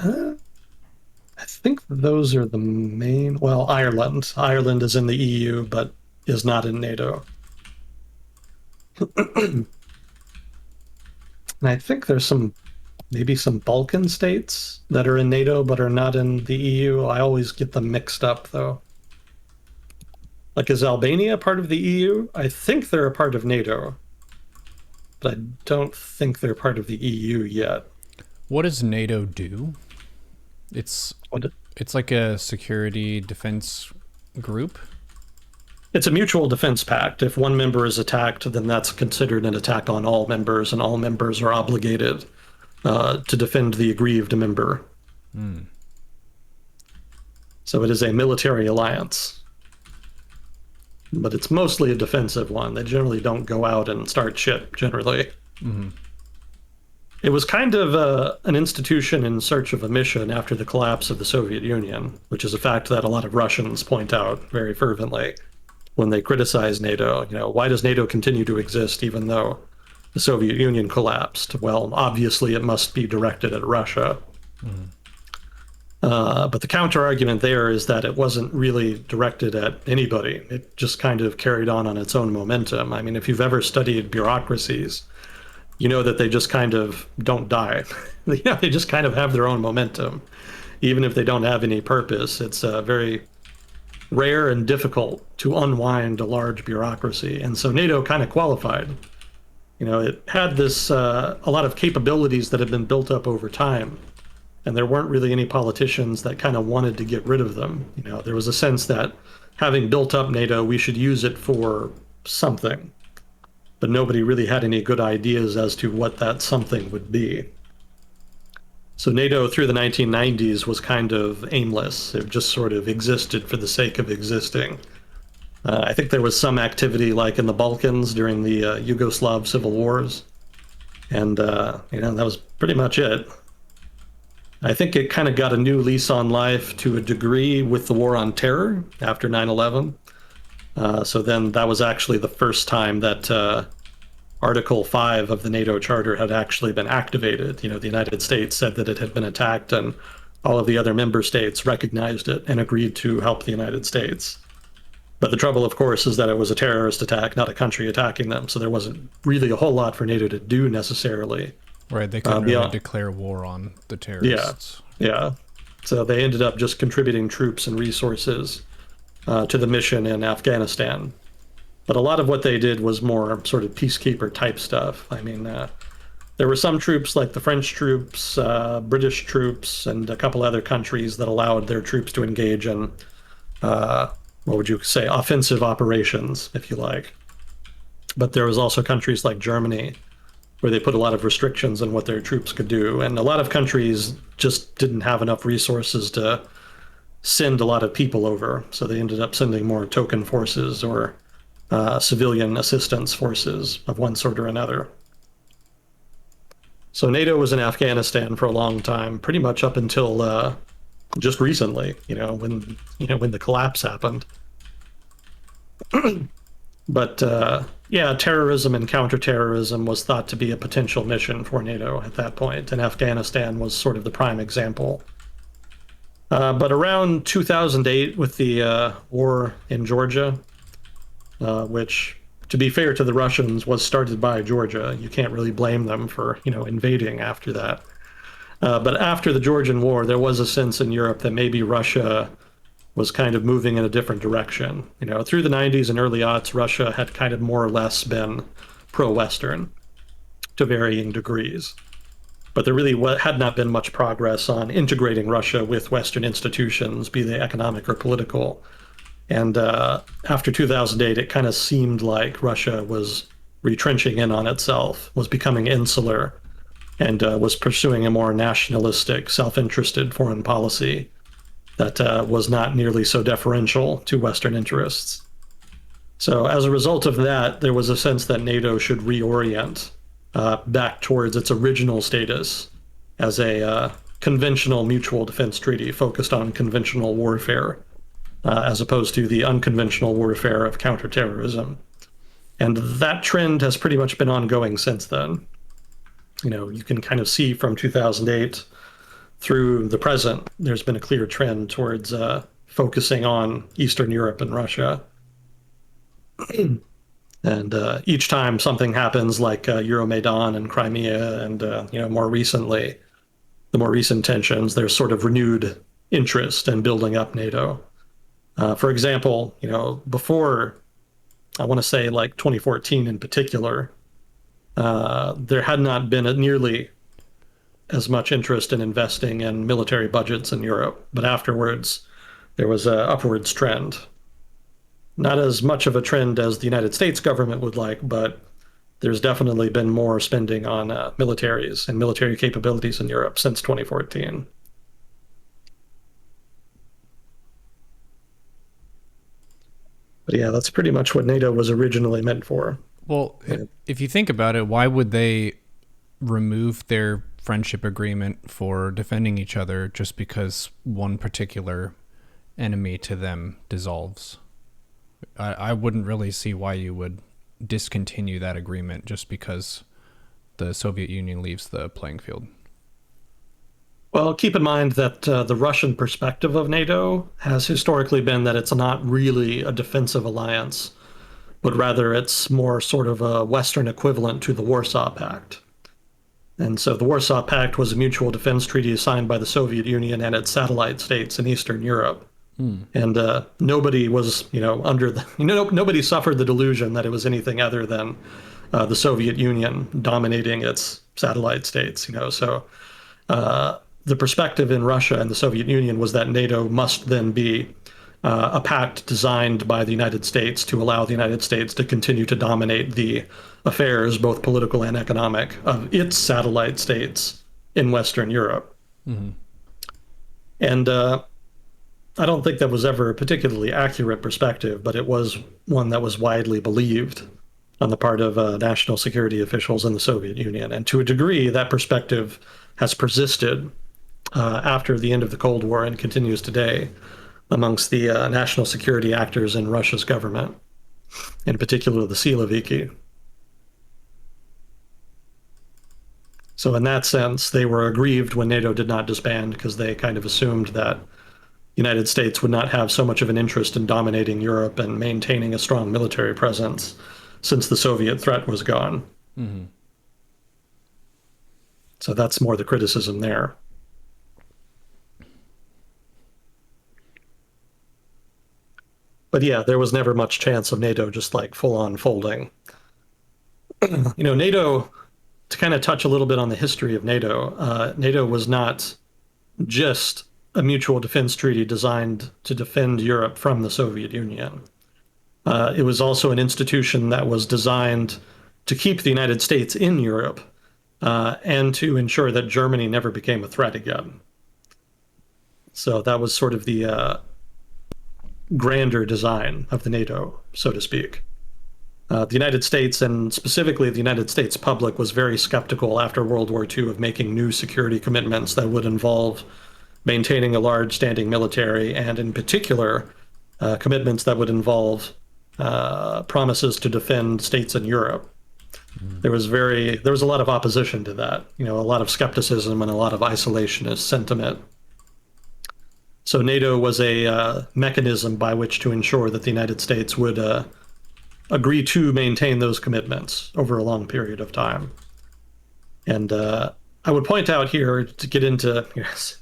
I think those are the main. Well, Ireland. Ireland is in the EU, but is not in NATO. And I think there's maybe some Balkan states that are in NATO but are not in the EU. I always get them mixed up, though. Like, is Albania part of the EU? I think they're a part of NATO, but I don't think they're part of the EU yet. What does NATO do? It's What? it's like a security defense group. It's a mutual defense pact. If one member is attacked, then that's considered an attack on all members, and all members are obligated to defend the aggrieved member. Hmm. So it is a military alliance, but it's mostly a defensive one. They generally don't go out and start shit, generally. Mm-hmm. It was kind of an institution in search of a mission after the collapse of the Soviet Union, which is a fact that a lot of Russians point out very fervently when they criticize NATO. You know, why does NATO continue to exist even though the Soviet Union collapsed? Well, obviously it must be directed at Russia. Mm-hmm. But the counter argument there is that it wasn't really directed at anybody. It just kind of carried on its own momentum. I mean, if you've ever studied bureaucracies, you know that they just kind of don't die. They just kind of have their own momentum, even if they don't have any purpose. It's very rare and difficult to unwind a large bureaucracy. And so NATO kind of qualified. You know, it had this a lot of capabilities that had been built up over time. And there weren't really any politicians that kind of wanted to get rid of them. You know, there was a sense that having built up NATO, we should use it for something. But nobody really had any good ideas as to what that something would be. So NATO through the 1990s was kind of aimless. It just sort of existed for the sake of existing. I think there was some activity like in the Balkans during the Yugoslav civil wars. And, that was pretty much it. I think it kind of got a new lease on life to a degree with the war on terror after 9/11. So then that was actually the first time that Article 5 of the NATO Charter had actually been activated. You know, the United States said that it had been attacked, and all of the other member states recognized it and agreed to help the United States. But the trouble, of course, is that it was a terrorist attack, not a country attacking them. So there wasn't really a whole lot for NATO to do necessarily. Right, they couldn't really declare war on the terrorists. Yeah. So they ended up just contributing troops and resources to the mission in Afghanistan. But a lot of what they did was more sort of peacekeeper type stuff. I mean, there were some troops like the French troops, British troops, and a couple other countries that allowed their troops to engage in, what would you say, offensive operations, if you like. But there was also countries like Germany, where they put a lot of restrictions on what their troops could do. And a lot of countries just didn't have enough resources to send a lot of people over. So they ended up sending more token forces or civilian assistance forces of one sort or another. So NATO was in Afghanistan for a long time, pretty much up until just recently, when the collapse happened. But terrorism and counterterrorism was thought to be a potential mission for NATO at that point, and Afghanistan was sort of the prime example. But around 2008, with the war in Georgia, which, to be fair to the Russians, was started by Georgia, you can't really blame them for, invading after that. But after the Georgian War, there was a sense in Europe that maybe Russia was kind of moving in a different direction. Through the 90s and early aughts, Russia had kind of more or less been pro-Western to varying degrees. But there really had not been much progress on integrating Russia with Western institutions, be they economic or political. And after 2008, it kind of seemed like Russia was retrenching in on itself, was becoming insular, and was pursuing a more nationalistic, self-interested foreign policy that was not nearly so deferential to Western interests. So as a result of that, there was a sense that NATO should reorient back towards its original status as a conventional mutual defense treaty focused on conventional warfare, as opposed to the unconventional warfare of counterterrorism. And that trend has pretty much been ongoing since then. You can kind of see from 2008 through the present, there's been a clear trend towards focusing on Eastern Europe and Russia. And each time something happens, like Euromaidan and Crimea, and more recently, the more recent tensions, there's sort of renewed interest in building up NATO. For example, before, I want to say like 2014 in particular, there had not been nearly as much interest in investing in military budgets in Europe, but afterwards there was an upwards trend. Not as much of a trend as the United States government would like, but there's definitely been more spending on militaries and military capabilities in Europe since 2014. But yeah, that's pretty much what NATO was originally meant for. Well, if you think about it, why would they remove their friendship agreement for defending each other just because one particular enemy to them dissolves? I wouldn't really see why you would discontinue that agreement just because the Soviet Union leaves the playing field. Well, keep in mind that the Russian perspective of NATO has historically been that it's not really a defensive alliance, but rather it's more sort of a Western equivalent to the Warsaw Pact. And so the Warsaw Pact was a mutual defense treaty signed by the Soviet Union and its satellite states in Eastern Europe. And nobody was, nobody suffered the delusion that it was anything other than the Soviet Union dominating its satellite states. So the perspective in Russia and the Soviet Union was that NATO must then be a pact designed by the United States to allow the United States to continue to dominate the affairs, both political and economic, of its satellite states in Western Europe. Mm-hmm. And I don't think that was ever a particularly accurate perspective, but it was one that was widely believed on the part of national security officials in the Soviet Union. And to a degree, that perspective has persisted after the end of the Cold War and continues today amongst the national security actors in Russia's government, in particular the Siloviki. So in that sense, they were aggrieved when NATO did not disband because they kind of assumed that the United States would not have so much of an interest in dominating Europe and maintaining a strong military presence since the Soviet threat was gone. Mm-hmm. So that's more the criticism there. But yeah, there was never much chance of NATO just like full on folding. NATO, to kind of touch a little bit on the history of NATO, NATO was not just a mutual defense treaty designed to defend Europe from the Soviet Union. It was also an institution that was designed to keep the United States in Europe and to ensure that Germany never became a threat again. So that was sort of the grander design of the NATO, so to speak. The United States, and specifically the United States public, was very skeptical after World War II of making new security commitments that would involve maintaining a large standing military, and in particular, commitments that would involve promises to defend states in Europe. There was a lot of opposition to that, a lot of skepticism and a lot of isolationist sentiment. So NATO was a mechanism by which to ensure that the United States would agree to maintain those commitments over a long period of time. And I would point out here to get into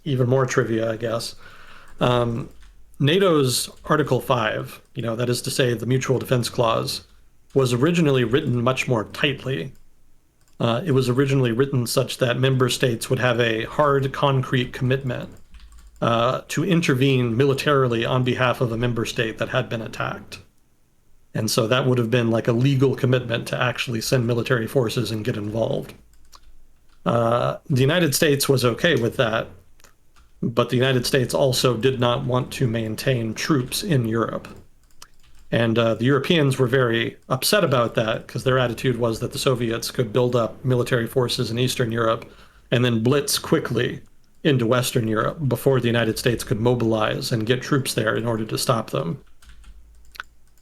even more trivia, I guess. Um, NATO's Article 5, that is to say, the Mutual Defense Clause, was originally written much more tightly. It was originally written such that member states would have a hard, concrete commitment to intervene militarily on behalf of a member state that had been attacked. And so that would have been like a legal commitment to actually send military forces and get involved. The United States was okay with that, but the United States also did not want to maintain troops in Europe. And the Europeans were very upset about that because their attitude was that the Soviets could build up military forces in Eastern Europe and then blitz quickly into Western Europe before the United States could mobilize and get troops there in order to stop them.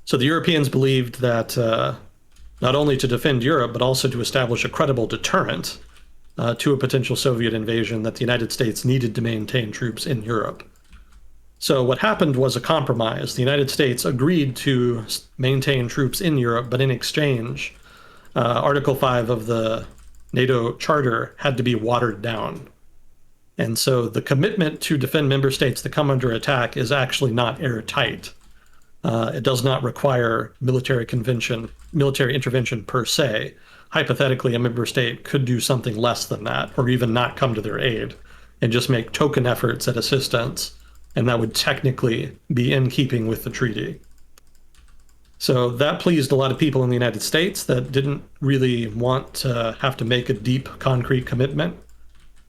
So the Europeans believed that not only to defend Europe, but also to establish a credible deterrent to a potential Soviet invasion, that the United States needed to maintain troops in Europe. So what happened was a compromise. The United States agreed to maintain troops in Europe, but in exchange, Article 5 of the NATO Charter had to be watered down. And so the commitment to defend member states that come under attack is actually not airtight. It does not require military intervention per se. Hypothetically, a member state could do something less than that, or even not come to their aid, and just make token efforts at assistance, and that would technically be in keeping with the treaty. So that pleased a lot of people in the United States that didn't really want to have to make a deep, concrete commitment.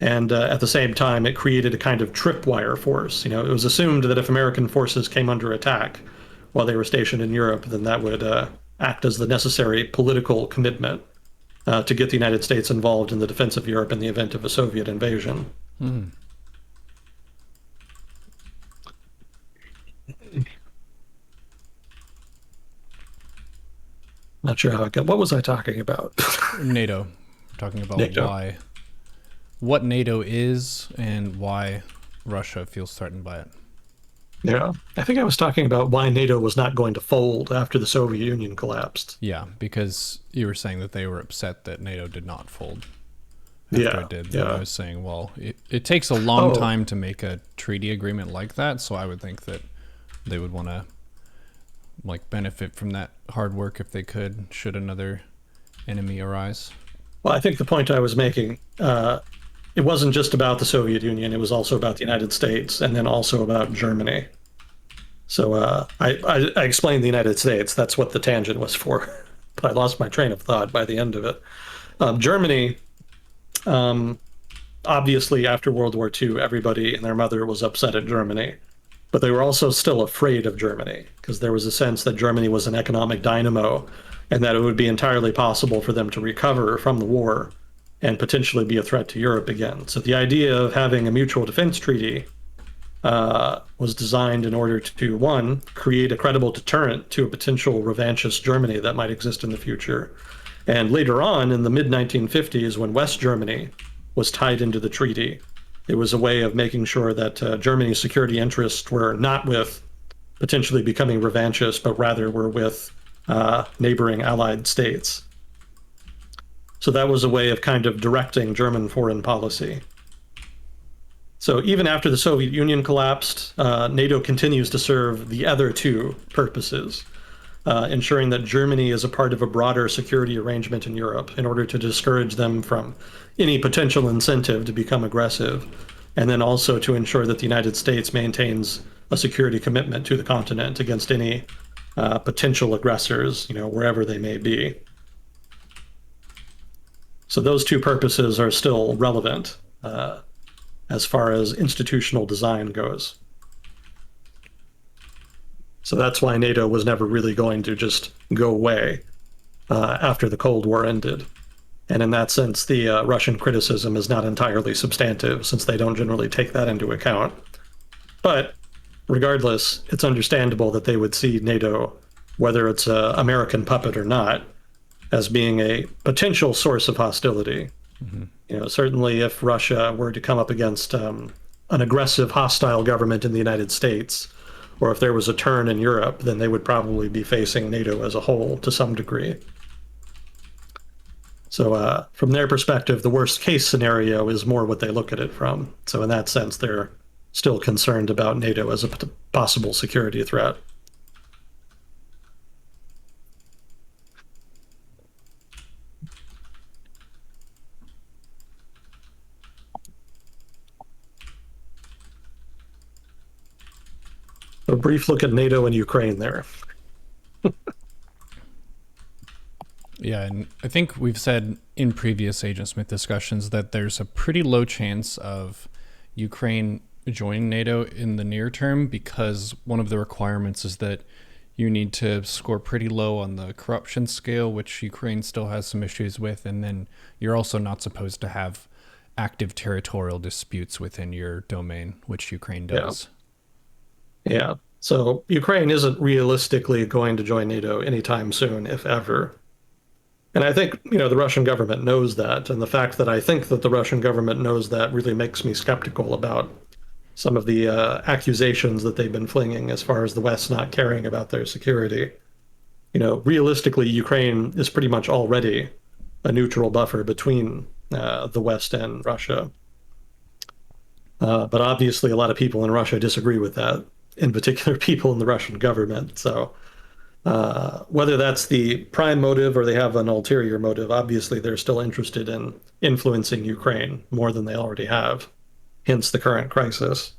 And at the same time, it created a kind of tripwire force. It was assumed that if American forces came under attack while they were stationed in Europe, then that would act as the necessary political commitment to get the United States involved in the defense of Europe in the event of a Soviet invasion. Mm. Not sure how it got. What was I talking about? NATO. We're talking about NATO. what NATO is and why Russia feels threatened by it. Yeah, I think I was talking about why NATO was not going to fold after the Soviet Union collapsed. Yeah, because you were saying that they were upset that NATO did not fold after it did. Yeah. I was saying, well, it takes a long time to make a treaty agreement like that, so I would think that they would want to benefit from that hard work if they could, should another enemy arise. Well, I think the point I was making, it wasn't just about the Soviet Union, it was also about the United States, and then also about Germany. So I explained the United States, that's what the tangent was for, but I lost my train of thought by the end of it. Germany, obviously after World War II, everybody and their mother was upset at Germany, but they were also still afraid of Germany, because there was a sense that Germany was an economic dynamo, and that it would be entirely possible for them to recover from the war and potentially be a threat to Europe again. So the idea of having a mutual defense treaty was designed in order to, one, create a credible deterrent to a potential revanchist Germany that might exist in the future. And later on, in the mid-1950s, when West Germany was tied into the treaty, it was a way of making sure that Germany's security interests were not with potentially becoming revanchist, but rather were with neighboring allied states. So that was a way of kind of directing German foreign policy. So even after the Soviet Union collapsed, NATO continues to serve the other two purposes, ensuring that Germany is a part of a broader security arrangement in Europe in order to discourage them from any potential incentive to become aggressive, and then also to ensure that the United States maintains a security commitment to the continent against any potential aggressors, wherever they may be. So those two purposes are still relevant as far as institutional design goes. So that's why NATO was never really going to just go away after the Cold War ended. And in that sense, the Russian criticism is not entirely substantive, since they don't generally take that into account. But regardless, it's understandable that they would see NATO, whether it's an American puppet or not, as being a potential source of hostility. Mm-hmm. Certainly if Russia were to come up against an aggressive, hostile government in the United States, or if there was a turn in Europe, then they would probably be facing NATO as a whole to some degree. So from their perspective, the worst case scenario is more what they look at it from. So in that sense, they're still concerned about NATO as a possible security threat. A brief look at NATO and Ukraine there. Yeah, and I think we've said in previous Agent Smith discussions that there's a pretty low chance of Ukraine joining NATO in the near term, because one of the requirements is that you need to score pretty low on the corruption scale, which Ukraine still has some issues with, and then you're also not supposed to have active territorial disputes within your domain, which Ukraine does. Yeah. So Ukraine isn't realistically going to join NATO anytime soon, if ever. And I think, the Russian government knows that. And the fact that I think that the Russian government knows that really makes me skeptical about some of the accusations that they've been flinging as far as the West not caring about their security. Realistically, Ukraine is pretty much already a neutral buffer between the West and Russia. But obviously, a lot of people in Russia disagree with that, in particular, people in the Russian government. So whether that's the prime motive or they have an ulterior motive, obviously they're still interested in influencing Ukraine more than they already have, hence the current crisis.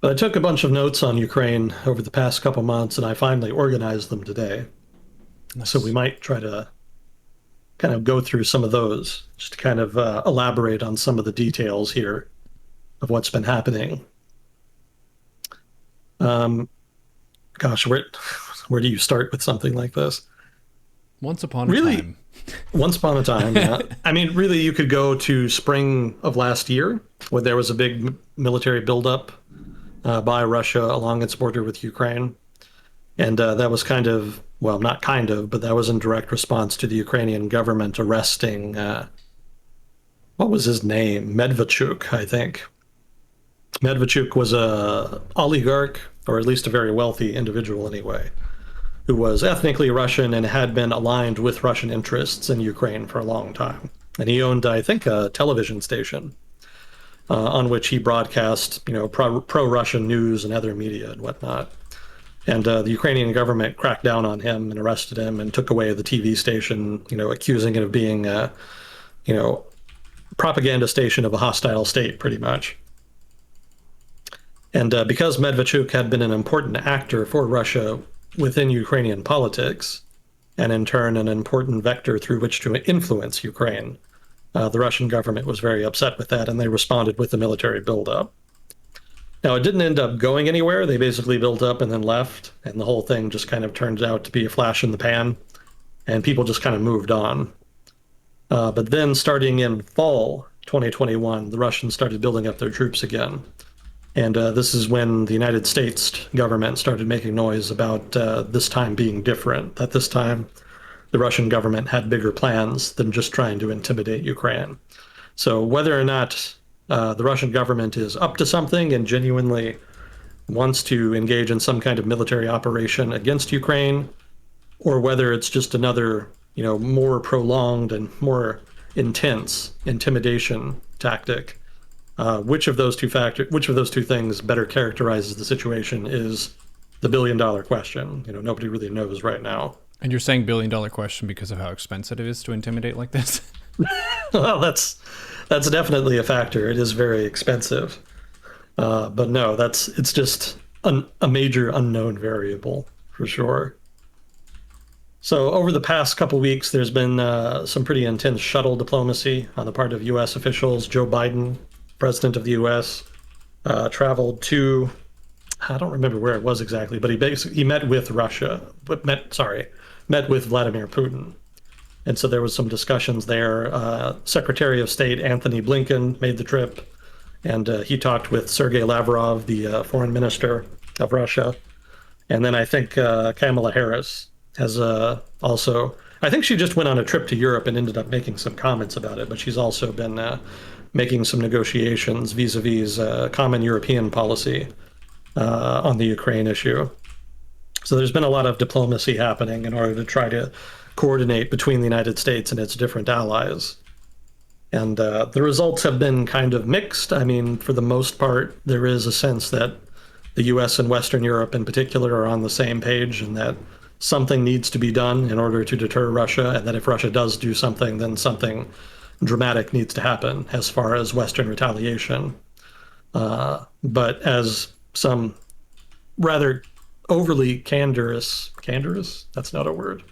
But I took a bunch of notes on Ukraine over the past couple months, and I finally organized them today. Nice. So we might try to kind of go through some of those, just to kind of elaborate on some of the details here of what's been happening. Gosh, where do you start with something like this? Once upon a time. Once upon a time, yeah. I mean, really, you could go to spring of last year, where there was a big military buildup by Russia along its border with Ukraine. And that was kind of, well, not kind of, but that was in direct response to the Ukrainian government arresting, what was his name? Medvedchuk, I think. Medvedchuk was a oligarch, or at least a very wealthy individual anyway, who was ethnically Russian and had been aligned with Russian interests in Ukraine for a long time. And he owned, I think, a television station on which he broadcast, pro-Russian news and other media and whatnot. And the Ukrainian government cracked down on him and arrested him and took away the TV station, accusing it of being a, propaganda station of a hostile state, pretty much. And because Medvedchuk had been an important actor for Russia within Ukrainian politics, and in turn an important vector through which to influence Ukraine, the Russian government was very upset with that, and they responded with the military buildup. Now, it didn't end up going anywhere. They basically built up and then left, and the whole thing just kind of turned out to be a flash in the pan, and people just kind of moved on. But then starting in fall 2021, the Russians started building up their troops again. And this is when the United States government started making noise about this time being different, that this time the Russian government had bigger plans than just trying to intimidate Ukraine. So whether or not the Russian government is up to something and genuinely wants to engage in some kind of military operation against Ukraine, or whether it's just another, more prolonged and more intense intimidation tactic, which of those two things better characterizes the situation is the billion-dollar question. Nobody really knows right now. And you're saying billion-dollar question because of how expensive it is to intimidate like this? Well, that's definitely a factor. It is very expensive. But no, it's just a major unknown variable for sure. So over the past couple weeks, there's been some pretty intense shuttle diplomacy on the part of U.S. officials. Joe Biden, president of the U.S., traveled to, I don't remember where it was exactly, but he met with met with Vladimir Putin. And so there was some discussions there. Secretary of State Anthony Blinken made the trip, and he talked with Sergei Lavrov, the foreign minister of Russia. And then I think Kamala Harris has also, I think she just went on a trip to Europe and ended up making some comments about it, but she's also been making some negotiations vis-a-vis common European policy on the Ukraine issue. So there's been a lot of diplomacy happening in order to try to coordinate between the United States and its different allies. And the results have been kind of mixed. I mean, for the most part, there is a sense that the US and Western Europe in particular are on the same page, and that something needs to be done in order to deter Russia, and that if Russia does do something, then something dramatic needs to happen as far as Western retaliation. But as some rather overly candorous, that's not a word.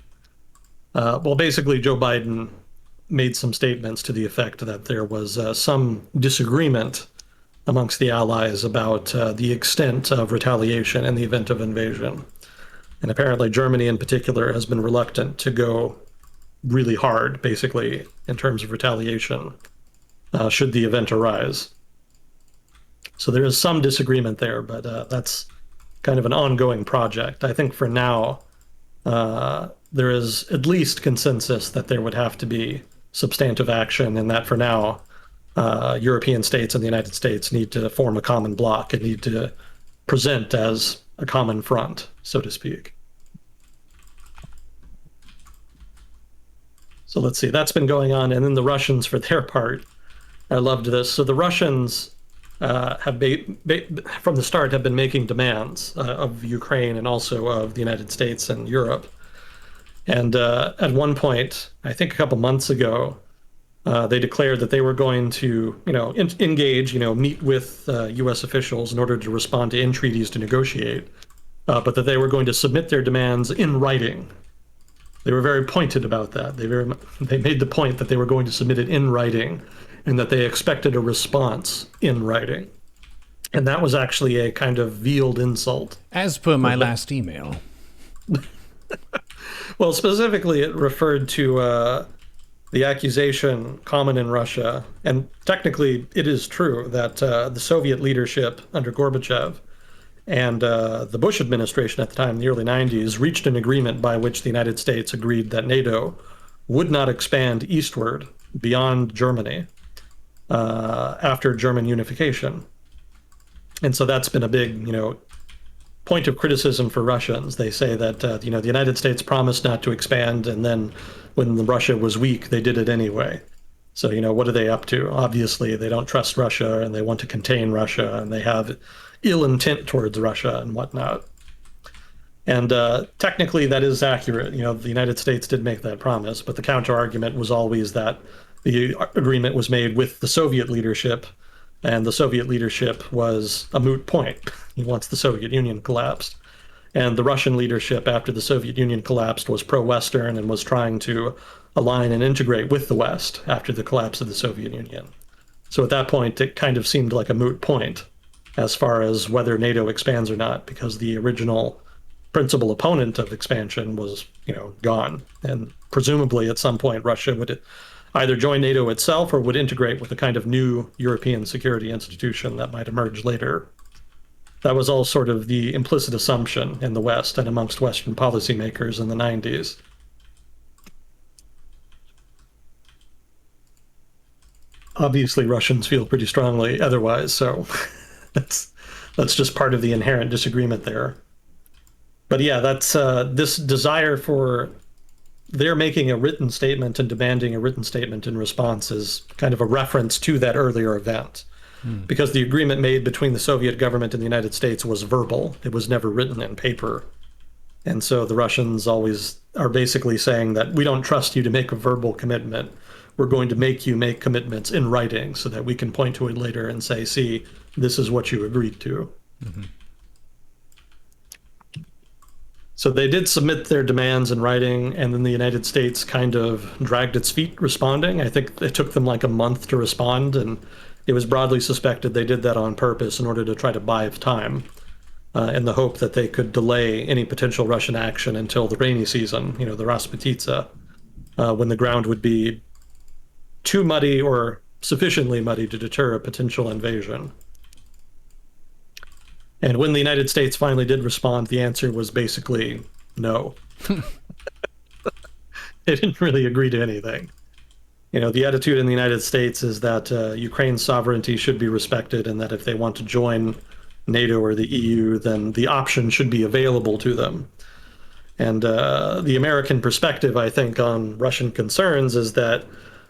Well, basically, Joe Biden made some statements to the effect that there was some disagreement amongst the allies about the extent of retaliation in the event of invasion. And apparently Germany in particular has been reluctant to go really hard, basically, in terms of retaliation, should the event arise. So there is some disagreement there, but that's kind of an ongoing project. I think for now, there is at least consensus that there would have to be substantive action, and that for now, European states and the United States need to form a common bloc and need to present as a common front, so to speak. So let's see, that's been going on. And then the Russians, for their part, I loved this. So the Russians have from the start have been making demands of Ukraine and also of the United States and Europe. And at one point, I think a couple months ago, they declared that they were going to, engage, meet with U.S. officials in order to respond to entreaties to negotiate, but that they were going to submit their demands in writing. They were very pointed about that. They made the point that they were going to submit it in writing, and that they expected a response in writing. And that was actually a kind of veiled insult. As per my last email. Well, specifically, it referred to the accusation common in Russia, and technically it is true, that the Soviet leadership under Gorbachev and the Bush administration at the time, in the early 90s, reached an agreement by which the United States agreed that NATO would not expand eastward beyond Germany after German unification. And so that's been a big, point of criticism for Russians. They say that, the United States promised not to expand, and then when Russia was weak, they did it anyway. So, what are they up to? Obviously, they don't trust Russia, and they want to contain Russia, and they have ill intent towards Russia and whatnot. And technically, that is accurate. The United States did make that promise, but the counter argument was always that the agreement was made with the Soviet leadership, and the Soviet leadership was a moot point once the Soviet Union collapsed. And the Russian leadership, after the Soviet Union collapsed, was pro-Western and was trying to align and integrate with the West after the collapse of the Soviet Union. So at that point, it kind of seemed like a moot point as far as whether NATO expands or not, because the original principal opponent of expansion was, gone. And presumably at some point, Russia would either join NATO itself or would integrate with a kind of new European security institution that might emerge later. That was all sort of the implicit assumption in the West and amongst Western policymakers in the 90s. Obviously, Russians feel pretty strongly otherwise, so that's just part of the inherent disagreement there. But yeah, that's this desire for... They're making a written statement and demanding a written statement in response is kind of a reference to that earlier event. Because the agreement made between the Soviet government and the United States was verbal. It was never written in paper. And so the Russians always are basically saying that we don't trust you to make a verbal commitment. We're going to make you make commitments in writing so that we can point to it later and say, see, this is what you agreed to. Mm-hmm. So they did submit their demands in writing, and then the United States kind of dragged its feet responding. I think it took them like a month to respond, and it was broadly suspected they did that on purpose in order to try to buy time, in the hope that they could delay any potential Russian action until the rainy season, the Rasputitsa, when the ground would be too muddy or sufficiently muddy to deter a potential invasion. And when the United States finally did respond, the answer was basically no. They didn't really agree to anything. The attitude in the United States is that Ukraine's sovereignty should be respected, and that if they want to join NATO or the EU, then the option should be available to them. And the American perspective, I think, on Russian concerns is that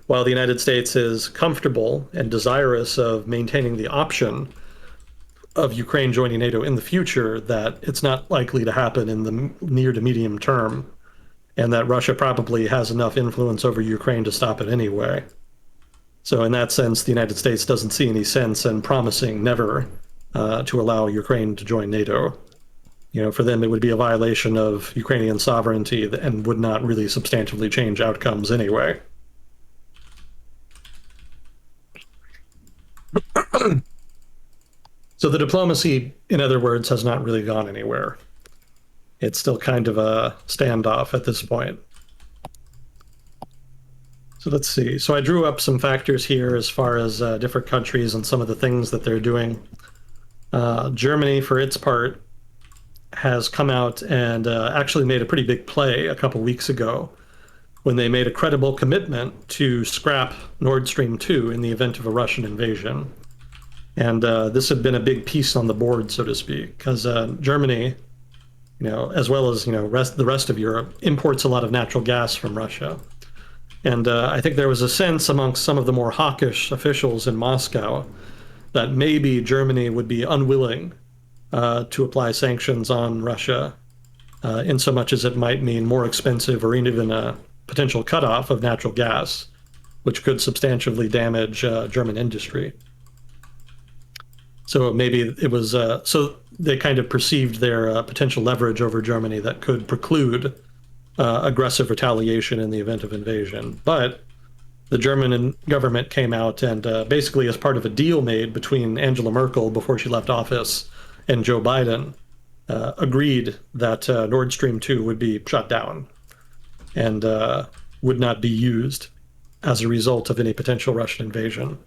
while the United States is comfortable and desirous of maintaining the option of Ukraine joining NATO in the future, that it's not likely to happen in the near to medium term, and that Russia probably has enough influence over Ukraine to stop it anyway. So in that sense, the United States doesn't see any sense in promising never to allow Ukraine to join NATO. For them, it would be a violation of Ukrainian sovereignty and would not really substantially change outcomes anyway. So the diplomacy, in other words, has not really gone anywhere. It's still kind of a standoff at this point. So let's see. So I drew up some factors here as far as different countries and some of the things that they're doing. Germany, for its part, has come out and actually made a pretty big play a couple weeks ago when they made a credible commitment to scrap Nord Stream 2 in the event of a Russian invasion. And this had been a big piece on the board, so to speak, because Germany, as well as the rest of Europe, imports a lot of natural gas from Russia. And I think there was a sense amongst some of the more hawkish officials in Moscow that maybe Germany would be unwilling to apply sanctions on Russia, in so much as it might mean more expensive or even a potential cutoff of natural gas, which could substantially damage German industry. So maybe it was, so they kind of perceived their potential leverage over Germany that could preclude aggressive retaliation in the event of invasion. But the German government came out and basically, as part of a deal made between Angela Merkel before she left office and Joe Biden, agreed that Nord Stream 2 would be shut down and would not be used as a result of any potential Russian invasion.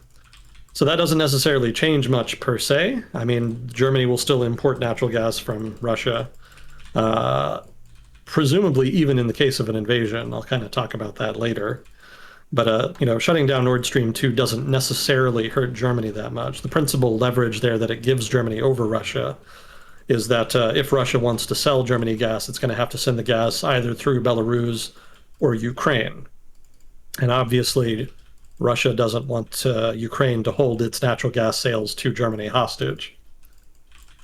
So that doesn't necessarily change much per se. I mean, Germany will still import natural gas from Russia, presumably even in the case of an invasion. I'll kind of talk about that later. But, shutting down Nord Stream 2 doesn't necessarily hurt Germany that much. The principal leverage there that it gives Germany over Russia is that if Russia wants to sell Germany gas, it's going to have to send the gas either through Belarus or Ukraine. And obviously, Russia doesn't want Ukraine to hold its natural gas sales to Germany hostage.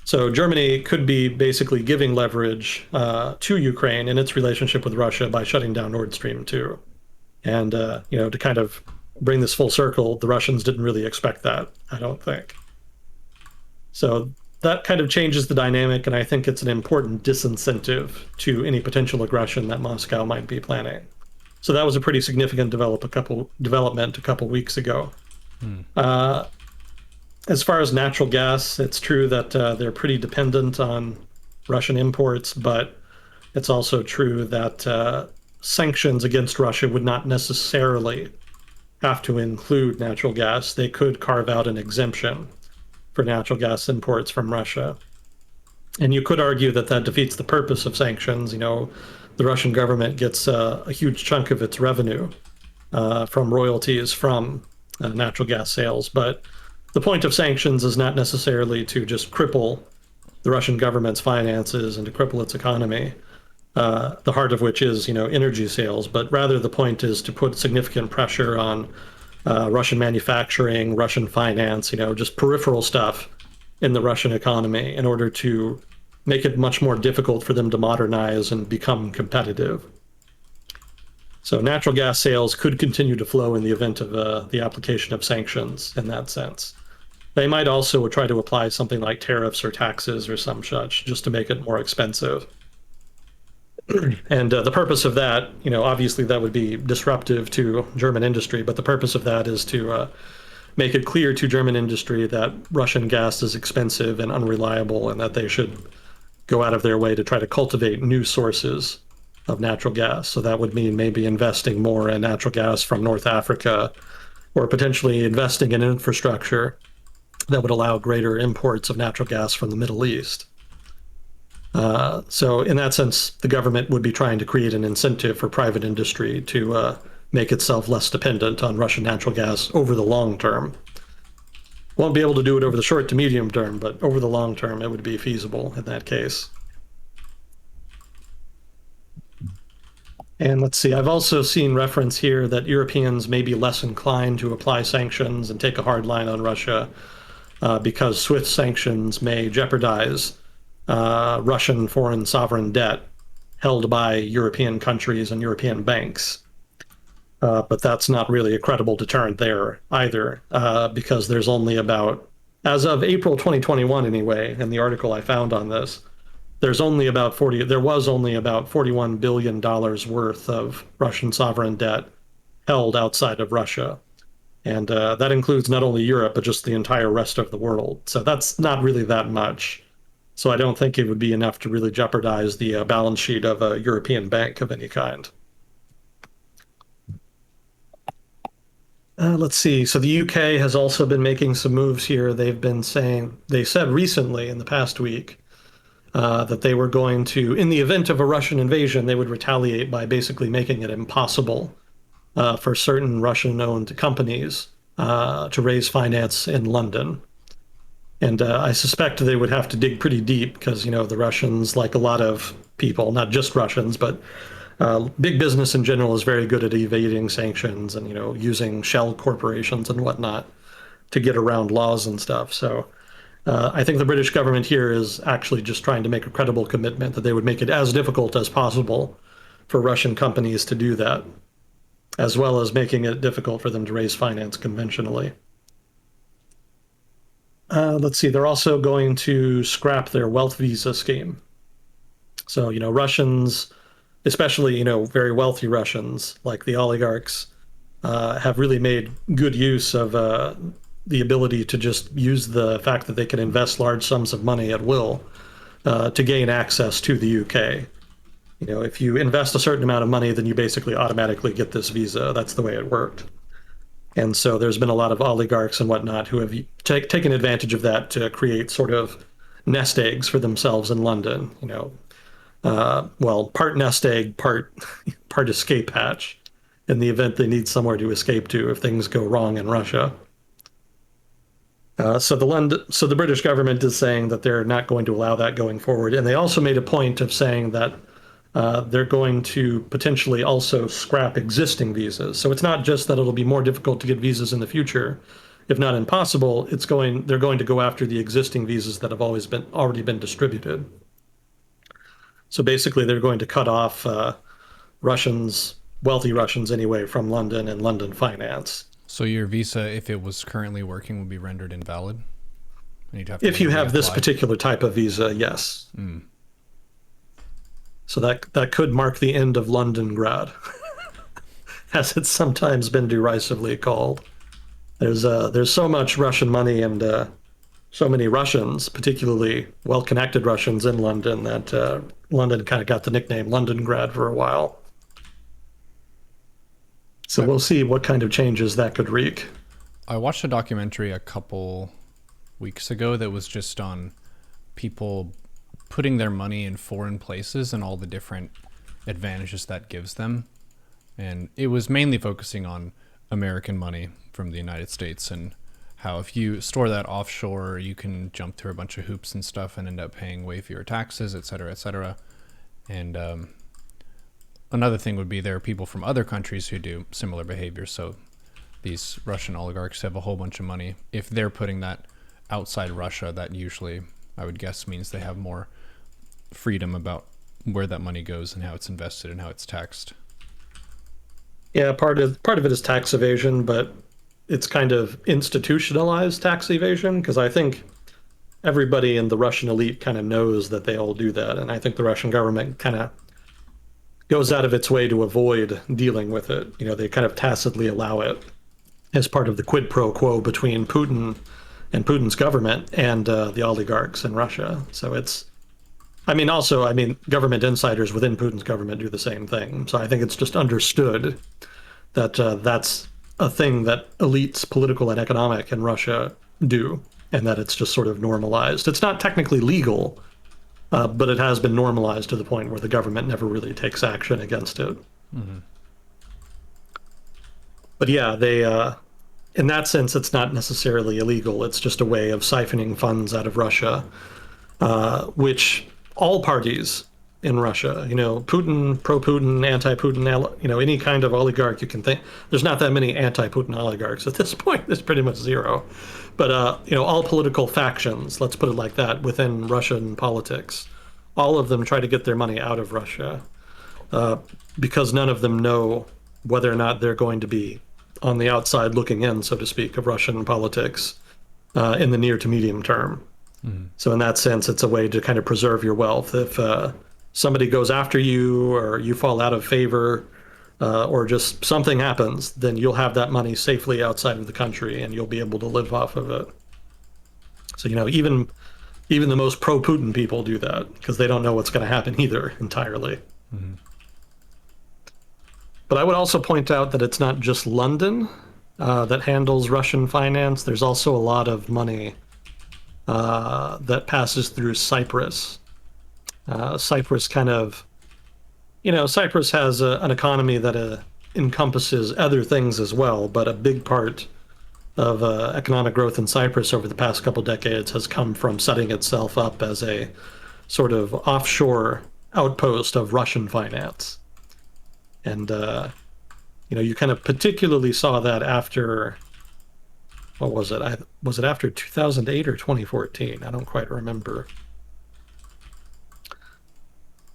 So Germany could be basically giving leverage to Ukraine in its relationship with Russia by shutting down Nord Stream 2. And, to kind of bring this full circle, the Russians didn't really expect that, I don't think. So that kind of changes the dynamic, and I think it's an important disincentive to any potential aggression that Moscow might be planning. So that was a pretty significant development a couple weeks ago. As far as natural gas, it's true that they're pretty dependent on Russian imports, but it's also true that sanctions against Russia would not necessarily have to include natural gas. They could carve out an exemption for natural gas imports from Russia. And you could argue that that defeats the purpose of sanctions. The Russian government gets a huge chunk of its revenue from royalties from natural gas sales. But the point of sanctions is not necessarily to just cripple the Russian government's finances and to cripple its economy, the heart of which is, energy sales. But rather the point is to put significant pressure on Russian manufacturing, Russian finance, just peripheral stuff in the Russian economy in order to make it much more difficult for them to modernize and become competitive. So natural gas sales could continue to flow in the event of the application of sanctions in that sense. They might also try to apply something like tariffs or taxes or some such just to make it more expensive. And the purpose of that, obviously that would be disruptive to German industry, but the purpose of that is to make it clear to German industry that Russian gas is expensive and unreliable and that they should go out of their way to try to cultivate new sources of natural gas. So that would mean maybe investing more in natural gas from North Africa, or potentially investing in infrastructure that would allow greater imports of natural gas from the Middle East. So in that sense, the government would be trying to create an incentive for private industry to make itself less dependent on Russian natural gas over the long term. Won't be able to do it over the short to medium term, but over the long term, it would be feasible in that case. And let's see, I've also seen reference here that Europeans may be less inclined to apply sanctions and take a hard line on Russia because swift sanctions may jeopardize Russian foreign sovereign debt held by European countries and European banks. But that's not really a credible deterrent there either, because there's only about, as of April 2021 anyway, in the article I found on this, there was only about $41 billion worth of Russian sovereign debt held outside of Russia. And that includes not only Europe, but just the entire rest of the world. So that's not really that much. So I don't think it would be enough to really jeopardize the balance sheet of a European bank of any kind. Let's see. So the UK has also been making some moves here. They said recently in the past week that they were going to, in the event of a Russian invasion, they would retaliate by basically making it impossible for certain Russian-owned companies to raise finance in London. And I suspect they would have to dig pretty deep because, the Russians, like a lot of people, not just Russians, but big business in general is very good at evading sanctions and, using shell corporations and whatnot to get around laws and stuff. So I think the British government here is actually just trying to make a credible commitment that they would make it as difficult as possible for Russian companies to do that, as well as making it difficult for them to raise finance conventionally. Let's see, they're also going to scrap their wealth visa scheme. So, Russians, especially, very wealthy Russians, like the oligarchs, have really made good use of the ability to just use the fact that they can invest large sums of money at will to gain access to the UK. If you invest a certain amount of money, then you basically automatically get this visa. That's the way it worked. And so there's been a lot of oligarchs and whatnot who have taken advantage of that to create sort of nest eggs for themselves in London. Part nest egg, part escape hatch, in the event they need somewhere to escape to if things go wrong in Russia. So the British government is saying that they're not going to allow that going forward, and they also made a point of saying that they're going to potentially also scrap existing visas. So it's not just that it'll be more difficult to get visas in the future, if not impossible. They're going to go after the existing visas that have already been distributed. So basically, they're going to cut off wealthy Russians anyway, from London and London finance. So your visa, if it was currently working, would be rendered invalid? And you'd have if you have this particular type of visa, yes. Mm. So that could mark the end of Londongrad, as it's sometimes been derisively called. There's so much Russian money and so many Russians, particularly well-connected Russians in London, that London kind of got the nickname Londongrad for a while. So we'll see what kind of changes that could wreak. I watched a documentary a couple weeks ago that was just on people putting their money in foreign places and all the different advantages that gives them. And it was mainly focusing on American money from the United States and how if you store that offshore, you can jump through a bunch of hoops and stuff and end up paying way fewer taxes, et cetera, et cetera. And another thing would be there are people from other countries who do similar behavior. So these Russian oligarchs have a whole bunch of money. If they're putting that outside Russia, that usually, I would guess, means they have more freedom about where that money goes and how it's invested and how it's taxed. Yeah, part of it is tax evasion, but it's kind of institutionalized tax evasion, because I think everybody in the Russian elite kind of knows that they all do that, and I think the Russian government kind of goes out of its way to avoid dealing with it. They kind of tacitly allow it as part of the quid pro quo between Putin and Putin's government and the oligarchs in Russia. So government insiders within Putin's government do the same thing. So I think it's just understood that that's a thing that elites, political and economic, in Russia do, and that it's just sort of normalized. It's not technically legal, but it has been normalized to the point where the government never really takes action against it. Mm-hmm. But yeah, they, in that sense, it's not necessarily illegal. It's just a way of siphoning funds out of Russia, which all parties in Russia. Putin, pro-Putin, anti-Putin, any kind of oligarch you can think. There's not that many anti-Putin oligarchs at this point. There's pretty much zero. But, all political factions, let's put it like that, within Russian politics, all of them try to get their money out of Russia because none of them know whether or not they're going to be on the outside looking in, so to speak, of Russian politics in the near to medium term. Mm-hmm. So in that sense, it's a way to kind of preserve your wealth. If somebody goes after you or you fall out of favor or just something happens, then you'll have that money safely outside of the country and you'll be able to live off of it. So, even the most pro-Putin people do that because they don't know what's going to happen either entirely. Mm-hmm. But I would also point out that it's not just London that handles Russian finance. There's also a lot of money that passes through Cyprus. Cyprus Cyprus has an economy that encompasses other things as well, but a big part of economic growth in Cyprus over the past couple decades has come from setting itself up as a sort of offshore outpost of Russian finance. And, you kind of particularly saw that after, what was it? Was it after 2008 or 2014? I don't quite remember.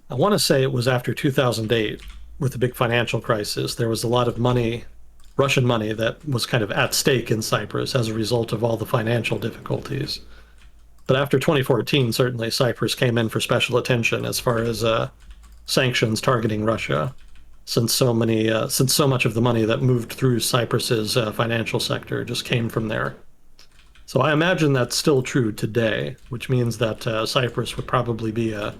I want to say it was after 2008 with the big financial crisis. There was a lot of money, Russian money, that was kind of at stake in Cyprus as a result of all the financial difficulties. But after 2014, certainly Cyprus came in for special attention as far as sanctions targeting Russia, since so much of the money that moved through Cyprus's financial sector just came from there. So I imagine that's still true today, which means that Cyprus would probably be a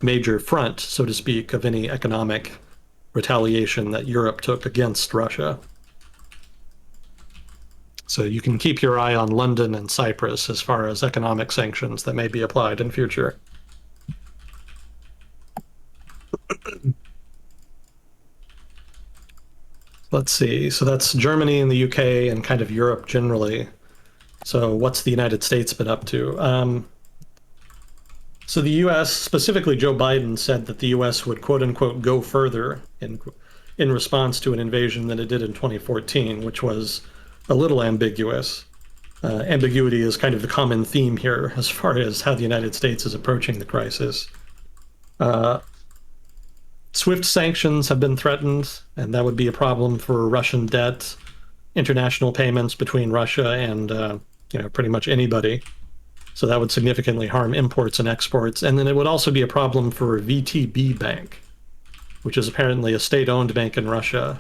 major front, so to speak, of any economic retaliation that Europe took against Russia. So you can keep your eye on London and Cyprus as far as economic sanctions that may be applied in future. Let's see. So that's Germany and the UK and kind of Europe generally. So what's the United States been up to? So the U.S., specifically Joe Biden, said that the U.S. would quote unquote go further in response to an invasion than it did in 2014, which was a little ambiguous. Ambiguity is kind of the common theme here as far as how the United States is approaching the crisis. SWIFT sanctions have been threatened, and that would be a problem for Russian debt, international payments between Russia and pretty much anybody. So that would significantly harm imports and exports. And then it would also be a problem for VTB Bank, which is apparently a state-owned bank in Russia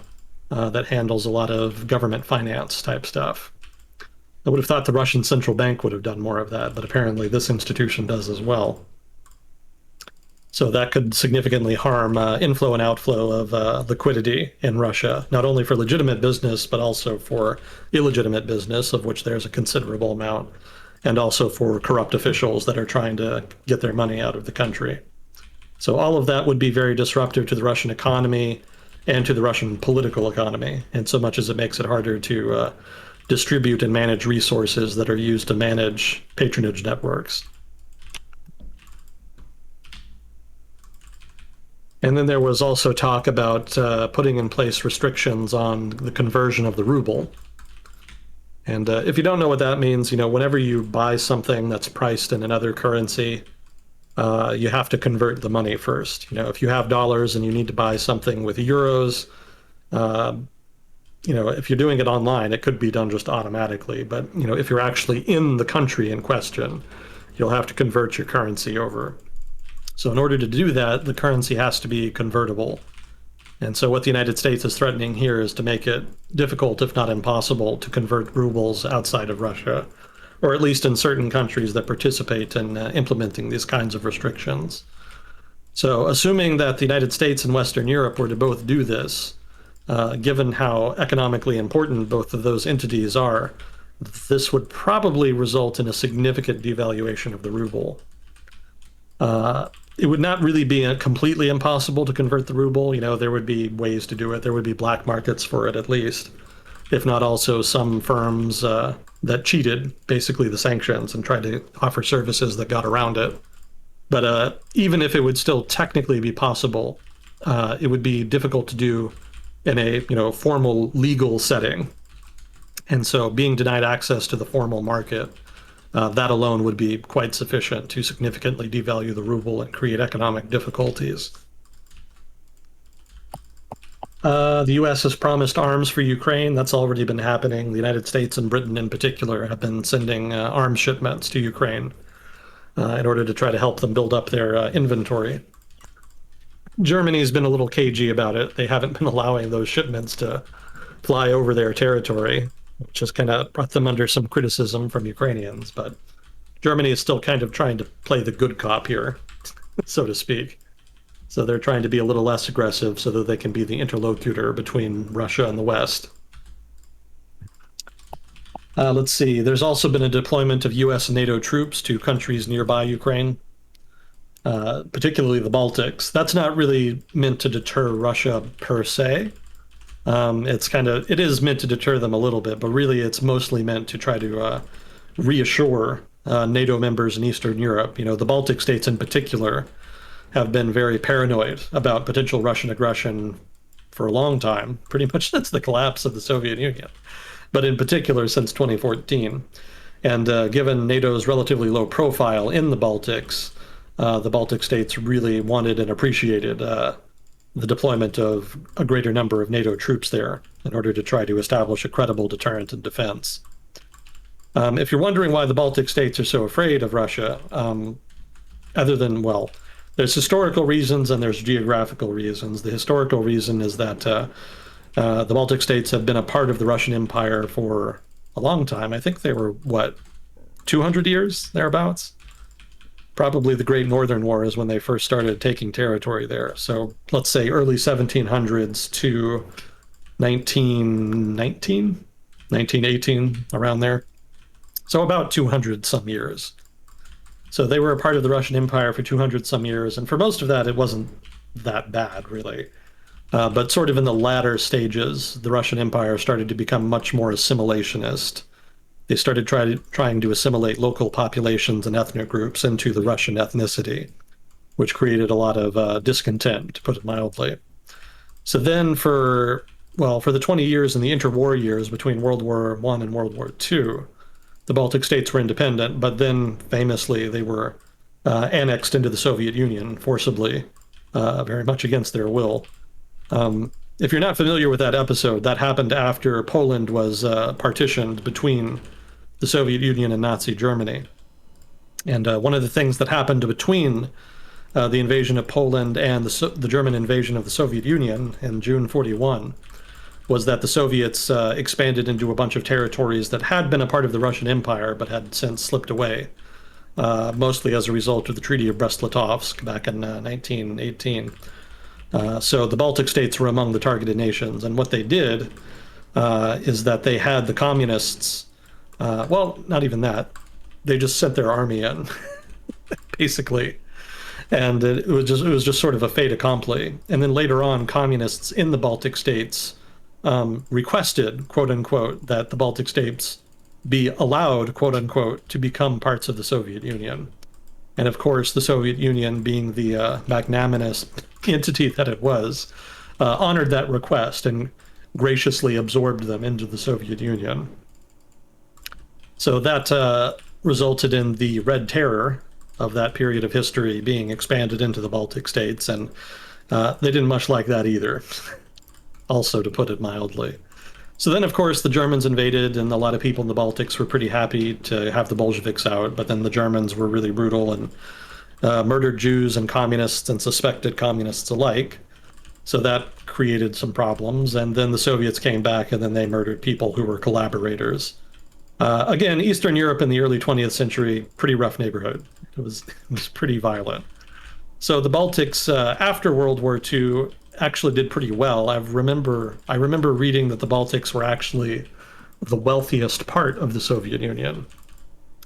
that handles a lot of government finance type stuff. I would have thought the Russian central bank would have done more of that, but apparently this institution does as well. So that could significantly harm inflow and outflow of liquidity in Russia, not only for legitimate business, but also for illegitimate business, of which there's a considerable amount, and also for corrupt officials that are trying to get their money out of the country. So all of that would be very disruptive to the Russian economy and to the Russian political economy, in so much as it makes it harder to distribute and manage resources that are used to manage patronage networks. And then there was also talk about putting in place restrictions on the conversion of the ruble. And if you don't know what that means, whenever you buy something that's priced in another currency, you have to convert the money first. If you have dollars and you need to buy something with euros, if you're doing it online, it could be done just automatically. But, if you're actually in the country in question, you'll have to convert your currency over. So in order to do that, the currency has to be convertible. And so what the United States is threatening here is to make it difficult, if not impossible, to convert rubles outside of Russia, or at least in certain countries that participate in implementing these kinds of restrictions. So assuming that the United States and Western Europe were to both do this, given how economically important both of those entities are, this would probably result in a significant devaluation of the ruble. It would not really be completely impossible to convert the ruble. There would be ways to do it. There would be black markets for it, at least, if not also some firms that cheated basically the sanctions and tried to offer services that got around it. But even if it would still technically be possible, it would be difficult to do in a formal legal setting. And so being denied access to the formal market, that alone would be quite sufficient to significantly devalue the ruble and create economic difficulties. The U.S. has promised arms for Ukraine. That's already been happening. The United States and Britain in particular have been sending arms shipments to Ukraine in order to try to help them build up their inventory. Germany's been a little cagey about it. They haven't been allowing those shipments to fly over their territory, which has kind of brought them under some criticism from Ukrainians. But Germany is still kind of trying to play the good cop here, so to speak. So they're trying to be a little less aggressive so that they can be the interlocutor between Russia and the West. Let's see. There's also been a deployment of U.S. and NATO troops to countries nearby Ukraine, particularly the Baltics. That's not really meant to deter Russia per se. It is meant to deter them a little bit, but really it's mostly meant to try to reassure NATO members in Eastern Europe. The Baltic states in particular have been very paranoid about potential Russian aggression for a long time, pretty much since the collapse of the Soviet Union, but in particular since 2014. And given NATO's relatively low profile in the Baltic states really wanted and appreciated the deployment of a greater number of NATO troops there in order to try to establish a credible deterrent and defense. If you're wondering why the Baltic states are so afraid of Russia, other than, well, there's historical reasons and there's geographical reasons. The historical reason is that the Baltic states have been a part of the Russian Empire for a long time. I think they were, 200 years, thereabouts? Probably the Great Northern War is when they first started taking territory there. So let's say early 1700s to 1919, 1918, around there. So about 200 some years. So they were a part of the Russian Empire for 200 some years, and for most of that, it wasn't that bad, really. But sort of in the latter stages, the Russian Empire started to become much more assimilationist. They started trying to assimilate local populations and ethnic groups into the Russian ethnicity, which created a lot of discontent, to put it mildly. So then for the 20 years in the interwar years between World War I and World War II, the Baltic states were independent, but then famously they were annexed into the Soviet Union forcibly, very much against their will. If you're not familiar with that episode, that happened after Poland was partitioned between the Soviet Union and Nazi Germany. And one of the things that happened between the invasion of Poland and the German invasion of the Soviet Union in June 41 was that the Soviets expanded into a bunch of territories that had been a part of the Russian Empire but had since slipped away, mostly as a result of the Treaty of Brest-Litovsk back in 1918. So the Baltic states were among the targeted nations, and what they did is that they had the communists, not even that, they just sent their army in, basically. And it was just sort of a fait accompli. And then later on, communists in the Baltic states requested, quote unquote, that the Baltic states be allowed, quote unquote, to become parts of the Soviet Union. And of course, the Soviet Union, being the magnanimous entity that it was, honored that request and graciously absorbed them into the Soviet Union. So that resulted in the Red Terror of that period of history being expanded into the Baltic states, and they didn't much like that either, also, to put it mildly. So then, of course, the Germans invaded, and a lot of people in the Baltics were pretty happy to have the Bolsheviks out, but then the Germans were really brutal and murdered Jews and communists and suspected communists alike. So that created some problems, and then the Soviets came back, and then they murdered people who were collaborators. Again, Eastern Europe in the early 20th century, pretty rough neighborhood. It was pretty violent. So the Baltics, after World War II, actually did pretty well. I remember reading that the Baltics were actually the wealthiest part of the Soviet Union,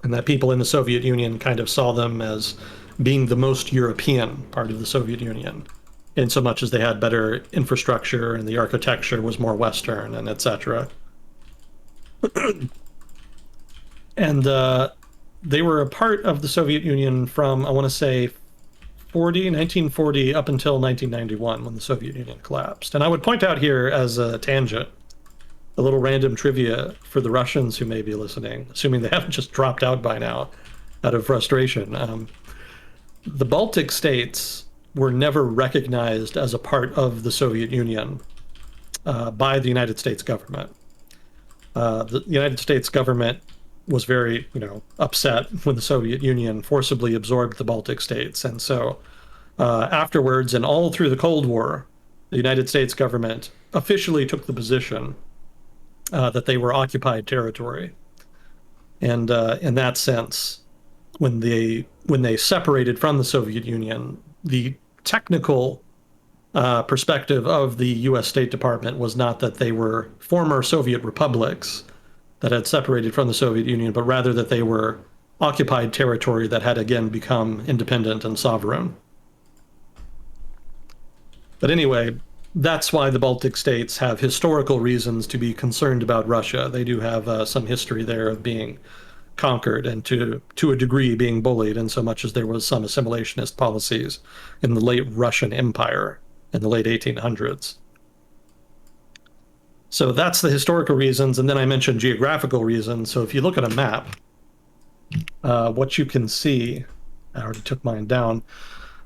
and that people in the Soviet Union kind of saw them as being the most European part of the Soviet Union, in so much as they had better infrastructure and the architecture was more Western and etc. And they were a part of the Soviet Union from, I want to say, 1940 up until 1991 when the Soviet Union collapsed. And I would point out here as a tangent, a little random trivia for the Russians who may be listening, assuming they haven't just dropped out by now out of frustration. The Baltic states were never recognized as a part of the Soviet Union by the United States government. The United States government was very, upset when the Soviet Union forcibly absorbed the Baltic states. And so afterwards, and all through the Cold War, the United States government officially took the position that they were occupied territory. And in that sense, when they separated from the Soviet Union, the technical perspective of the U.S. State Department was not that they were former Soviet republics that had separated from the Soviet Union, but rather that they were occupied territory that had again become independent and sovereign. But anyway, that's why the Baltic states have historical reasons to be concerned about Russia. They do have some history there of being conquered and to a degree being bullied, in so much as there was some assimilationist policies in the late Russian Empire in the late 1800s. So that's the historical reasons, and then I mentioned geographical reasons. So if you look at a map, what you can see, I already took mine down,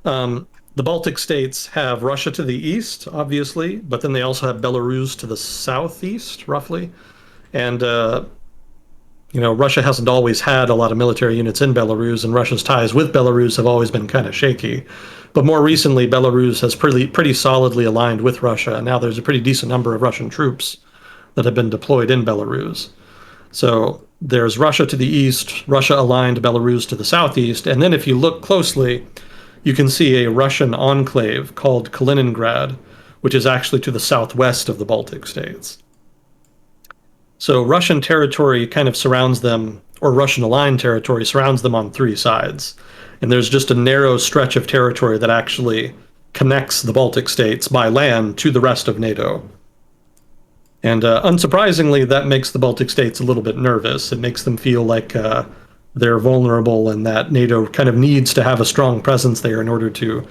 the Baltic states have Russia to the east, obviously, but then they also have Belarus to the southeast, roughly. And Russia hasn't always had a lot of military units in Belarus, and Russia's ties with Belarus have always been kind of shaky. But more recently, Belarus has pretty solidly aligned with Russia, and now there's a pretty decent number of Russian troops that have been deployed in Belarus. So there's Russia to the east, Russia aligned Belarus to the southeast, and then if you look closely, you can see a Russian enclave called Kaliningrad, which is actually to the southwest of the Baltic states. So Russian territory kind of surrounds them, or Russian aligned territory surrounds them on three sides. And there's just a narrow stretch of territory that actually connects the Baltic states by land to the rest of NATO. And unsurprisingly, that makes the Baltic states a little bit nervous. It makes them feel like they're vulnerable and that NATO kind of needs to have a strong presence there in order to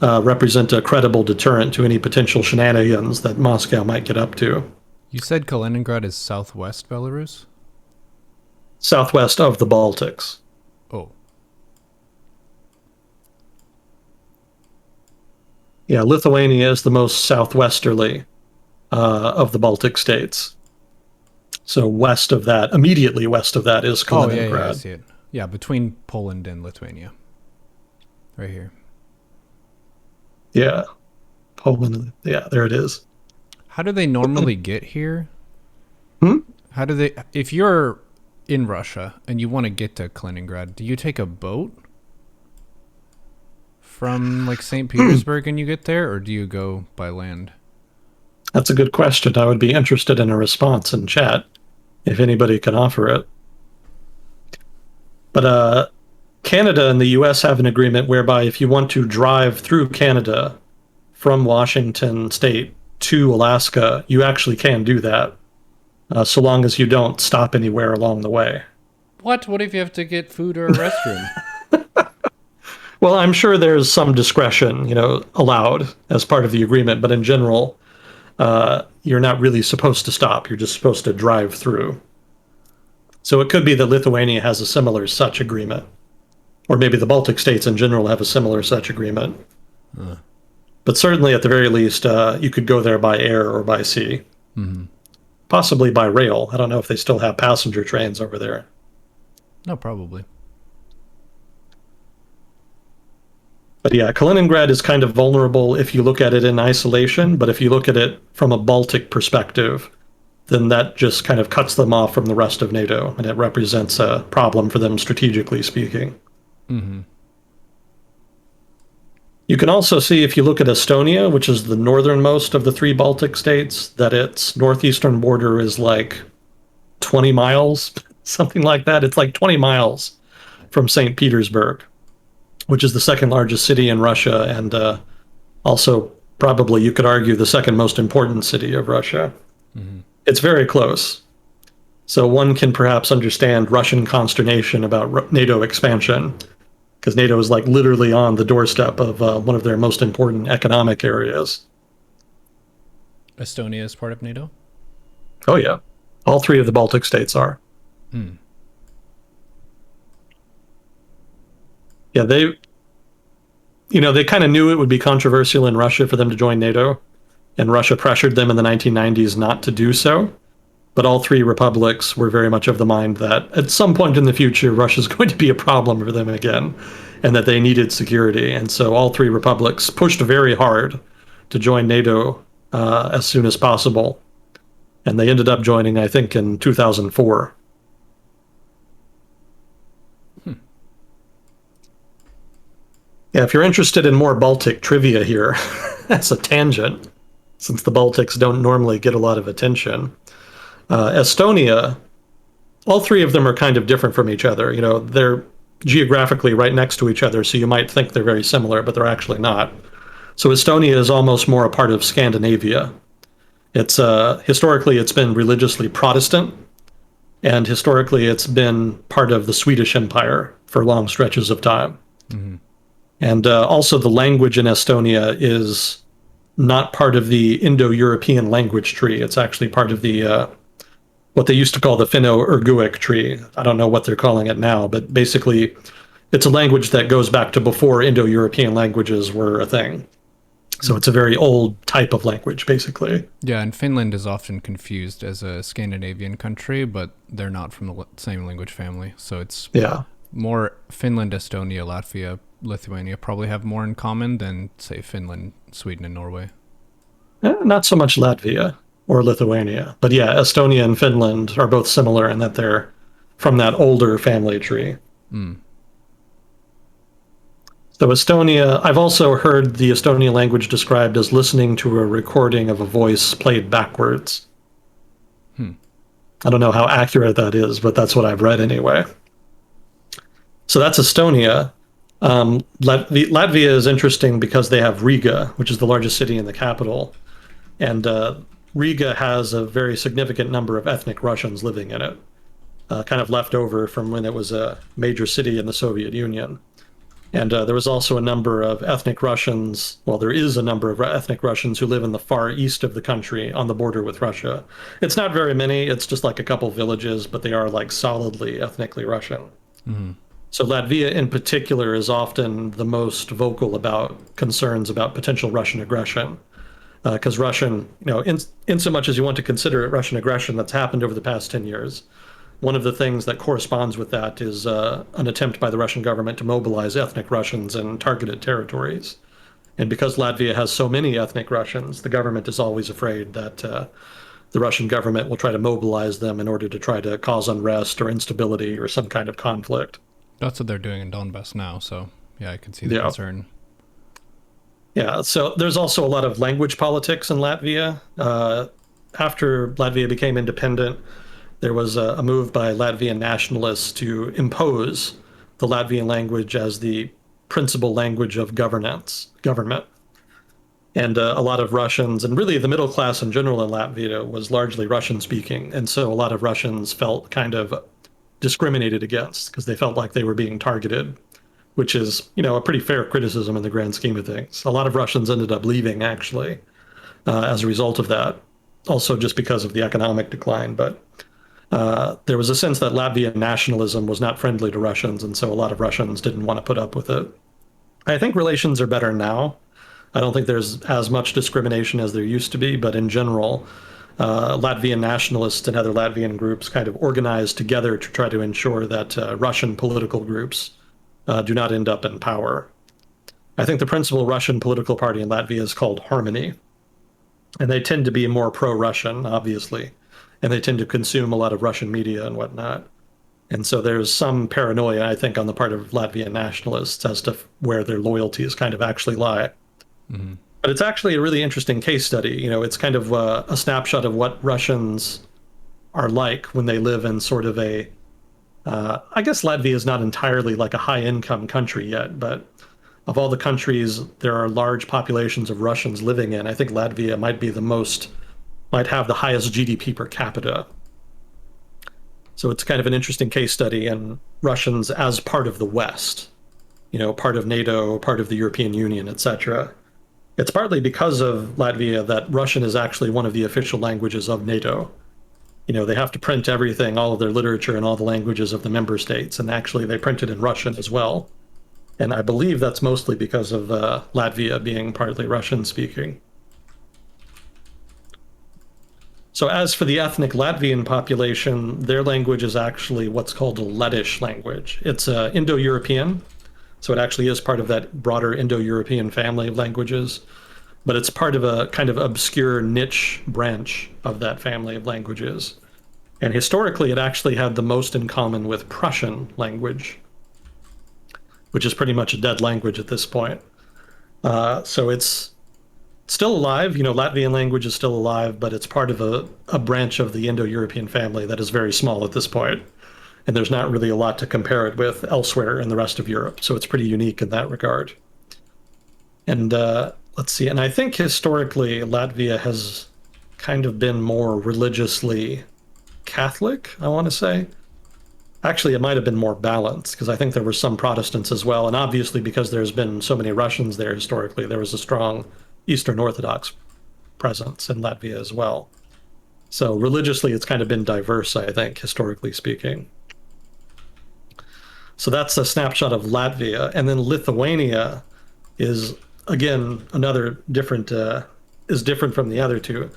represent a credible deterrent to any potential shenanigans that Moscow might get up to. You said Kaliningrad is southwest Belarus? Southwest of the Baltics. Oh. Yeah, Lithuania is the most southwesterly of the Baltic states. So west of that, immediately west of that, is Kaliningrad. Oh, yeah, I see it. Yeah, between Poland and Lithuania. Right here. Yeah. Poland, yeah, there it is. How do they normally get here? How do they, if you're in Russia and you want to get to Kaliningrad, do you take a boat from like St. Petersburg and you get there, or do you go by land? That's a good question. I would be interested in a response in chat if anybody can offer it. But Canada and the US have an agreement whereby if you want to drive through Canada from Washington State to Alaska, you actually can do that, so long as you don't stop anywhere along the way. What? What if you have to get food or a restroom? Well, I'm sure there's some discretion, allowed as part of the agreement, but in general, you're not really supposed to stop. You're just supposed to drive through. So it could be that Lithuania has a similar such agreement, or maybe the Baltic states in general have a similar such agreement. But certainly, at the very least, you could go there by air or by sea. Mm-hmm. Possibly by rail. I don't know if they still have passenger trains over there. No, probably. But yeah, Kaliningrad is kind of vulnerable if you look at it in isolation, but if you look at it from a Baltic perspective, then that just kind of cuts them off from the rest of NATO, and it represents a problem for them strategically speaking. Mm-hmm. You can also see, if you look at Estonia, which is the northernmost of the three Baltic states, that its northeastern border is like 20 miles, something like that. It's like 20 miles from St. Petersburg, which is the second largest city in Russia, and also probably, you could argue, the second most important city of Russia. Mm-hmm. It's very close. So one can perhaps understand Russian consternation about NATO expansion because NATO is like literally on the doorstep of one of their most important economic areas. Estonia is part of NATO? Oh, yeah. All three of the Baltic states are. Hmm. Yeah, they kind of knew it would be controversial in Russia for them to join NATO, and Russia pressured them in the 1990s not to do so. But all three republics were very much of the mind that at some point in the future, Russia's going to be a problem for them again, and that they needed security. And so all three republics pushed very hard to join NATO as soon as possible. And they ended up joining, I think, in 2004. Yeah, if you're interested in more Baltic trivia here, that's a tangent, since the Baltics don't normally get a lot of attention. Estonia, all three of them are kind of different from each other. They're geographically right next to each other, so you might think they're very similar, but they're actually not. So Estonia is almost more a part of Scandinavia. It's historically it's been religiously Protestant, and historically it's been part of the Swedish Empire for long stretches of time. Mm-hmm. And also the language in Estonia is not part of the Indo-European language tree. It's actually part of the what they used to call the Finno-Ugric tree. I don't know what they're calling it now, but basically it's a language that goes back to before Indo-European languages were a thing. So it's a very old type of language, basically. Yeah, and Finland is often confused as a Scandinavian country, but they're not from the same language family. So it's more Finland, Estonia, Latvia, Lithuania probably have more in common than, say, Finland, Sweden, and Norway. Not so much Latvia or Lithuania. But yeah, Estonia and Finland are both similar in that they're from that older family tree. Mm. So Estonia, I've also heard the Estonian language described as listening to a recording of a voice played backwards. I don't know how accurate that is, but that's what I've read anyway. So that's Estonia. Latvia is interesting because they have Riga, which is the largest city in the capital. And Riga has a very significant number of ethnic Russians living in it, kind of left over from when it was a major city in the Soviet Union. And there was also a number of ethnic Russians, well, there is a number of ethnic Russians who live in the far east of the country on the border with Russia. It's not very many, it's just like a couple villages, but they are like solidly ethnically Russian. Mm-hmm. So Latvia in particular is often the most vocal about concerns about potential Russian aggression. Because Russian, in so much as you want to consider it Russian aggression that's happened over the past 10 years, one of the things that corresponds with that is an attempt by the Russian government to mobilize ethnic Russians in targeted territories. And because Latvia has so many ethnic Russians, the government is always afraid that the Russian government will try to mobilize them in order to try to cause unrest or instability or some kind of conflict. That's what they're doing in Donbass now, so yeah, I can see the concern. Yeah, so there's also a lot of language politics in Latvia. After Latvia became independent, there was a move by Latvian nationalists to impose the Latvian language as the principal language of government. And a lot of Russians, and really the middle class in general in Latvia, was largely Russian speaking. And so a lot of Russians felt kind of discriminated against because they felt like they were being targeted, which is, a pretty fair criticism in the grand scheme of things. A lot of Russians ended up leaving, actually, as a result of that. Also just because of the economic decline, but there was a sense that Latvian nationalism was not friendly to Russians, and so a lot of Russians didn't want to put up with it. I think relations are better now. I don't think there's as much discrimination as there used to be, but in general, Latvian nationalists and other Latvian groups kind of organized together to try to ensure that Russian political groups do not end up in power. I think the principal Russian political party in Latvia is called Harmony, and they tend to be more pro-Russian, obviously. And they tend to consume a lot of Russian media and whatnot. And so there's some paranoia, I think, on the part of Latvian nationalists as to where their loyalties kind of actually lie. Mm-hmm. But it's actually a really interesting case study. It's kind of a snapshot of what Russians are like when they live in sort of I guess Latvia is not entirely like a high-income country yet, but of all the countries there are large populations of Russians living in, I think Latvia might have the highest GDP per capita. So it's kind of an interesting case study in Russians as part of the West. part of NATO, part of the European Union, etc. It's partly because of Latvia that Russian is actually one of the official languages of NATO. They have to print everything, all of their literature and all the languages of the member states, and actually they print it in Russian as well. And I believe that's mostly because of Latvia being partly Russian speaking. So as for the ethnic Latvian population, their language is actually what's called a Lettish language. It's Indo-European, so it actually is part of that broader Indo-European family of languages, but it's part of a kind of obscure niche branch of that family of languages. And historically, it actually had the most in common with Prussian language, which is pretty much a dead language at this point. So it's still alive. Latvian language is still alive, but it's part of a branch of the Indo-European family that is very small at this point. And there's not really a lot to compare it with elsewhere in the rest of Europe. So it's pretty unique in that regard. And let's see. And I think historically, Latvia has kind of been more religiously Catholic, I want to say. Actually, it might have been more balanced because I think there were some Protestants as well. And obviously, because there's been so many Russians there historically, there was a strong Eastern Orthodox presence in Latvia as well. So religiously, it's kind of been diverse, I think, historically speaking. So that's a snapshot of Latvia. And then Lithuania is, again, another different, is different from the other two.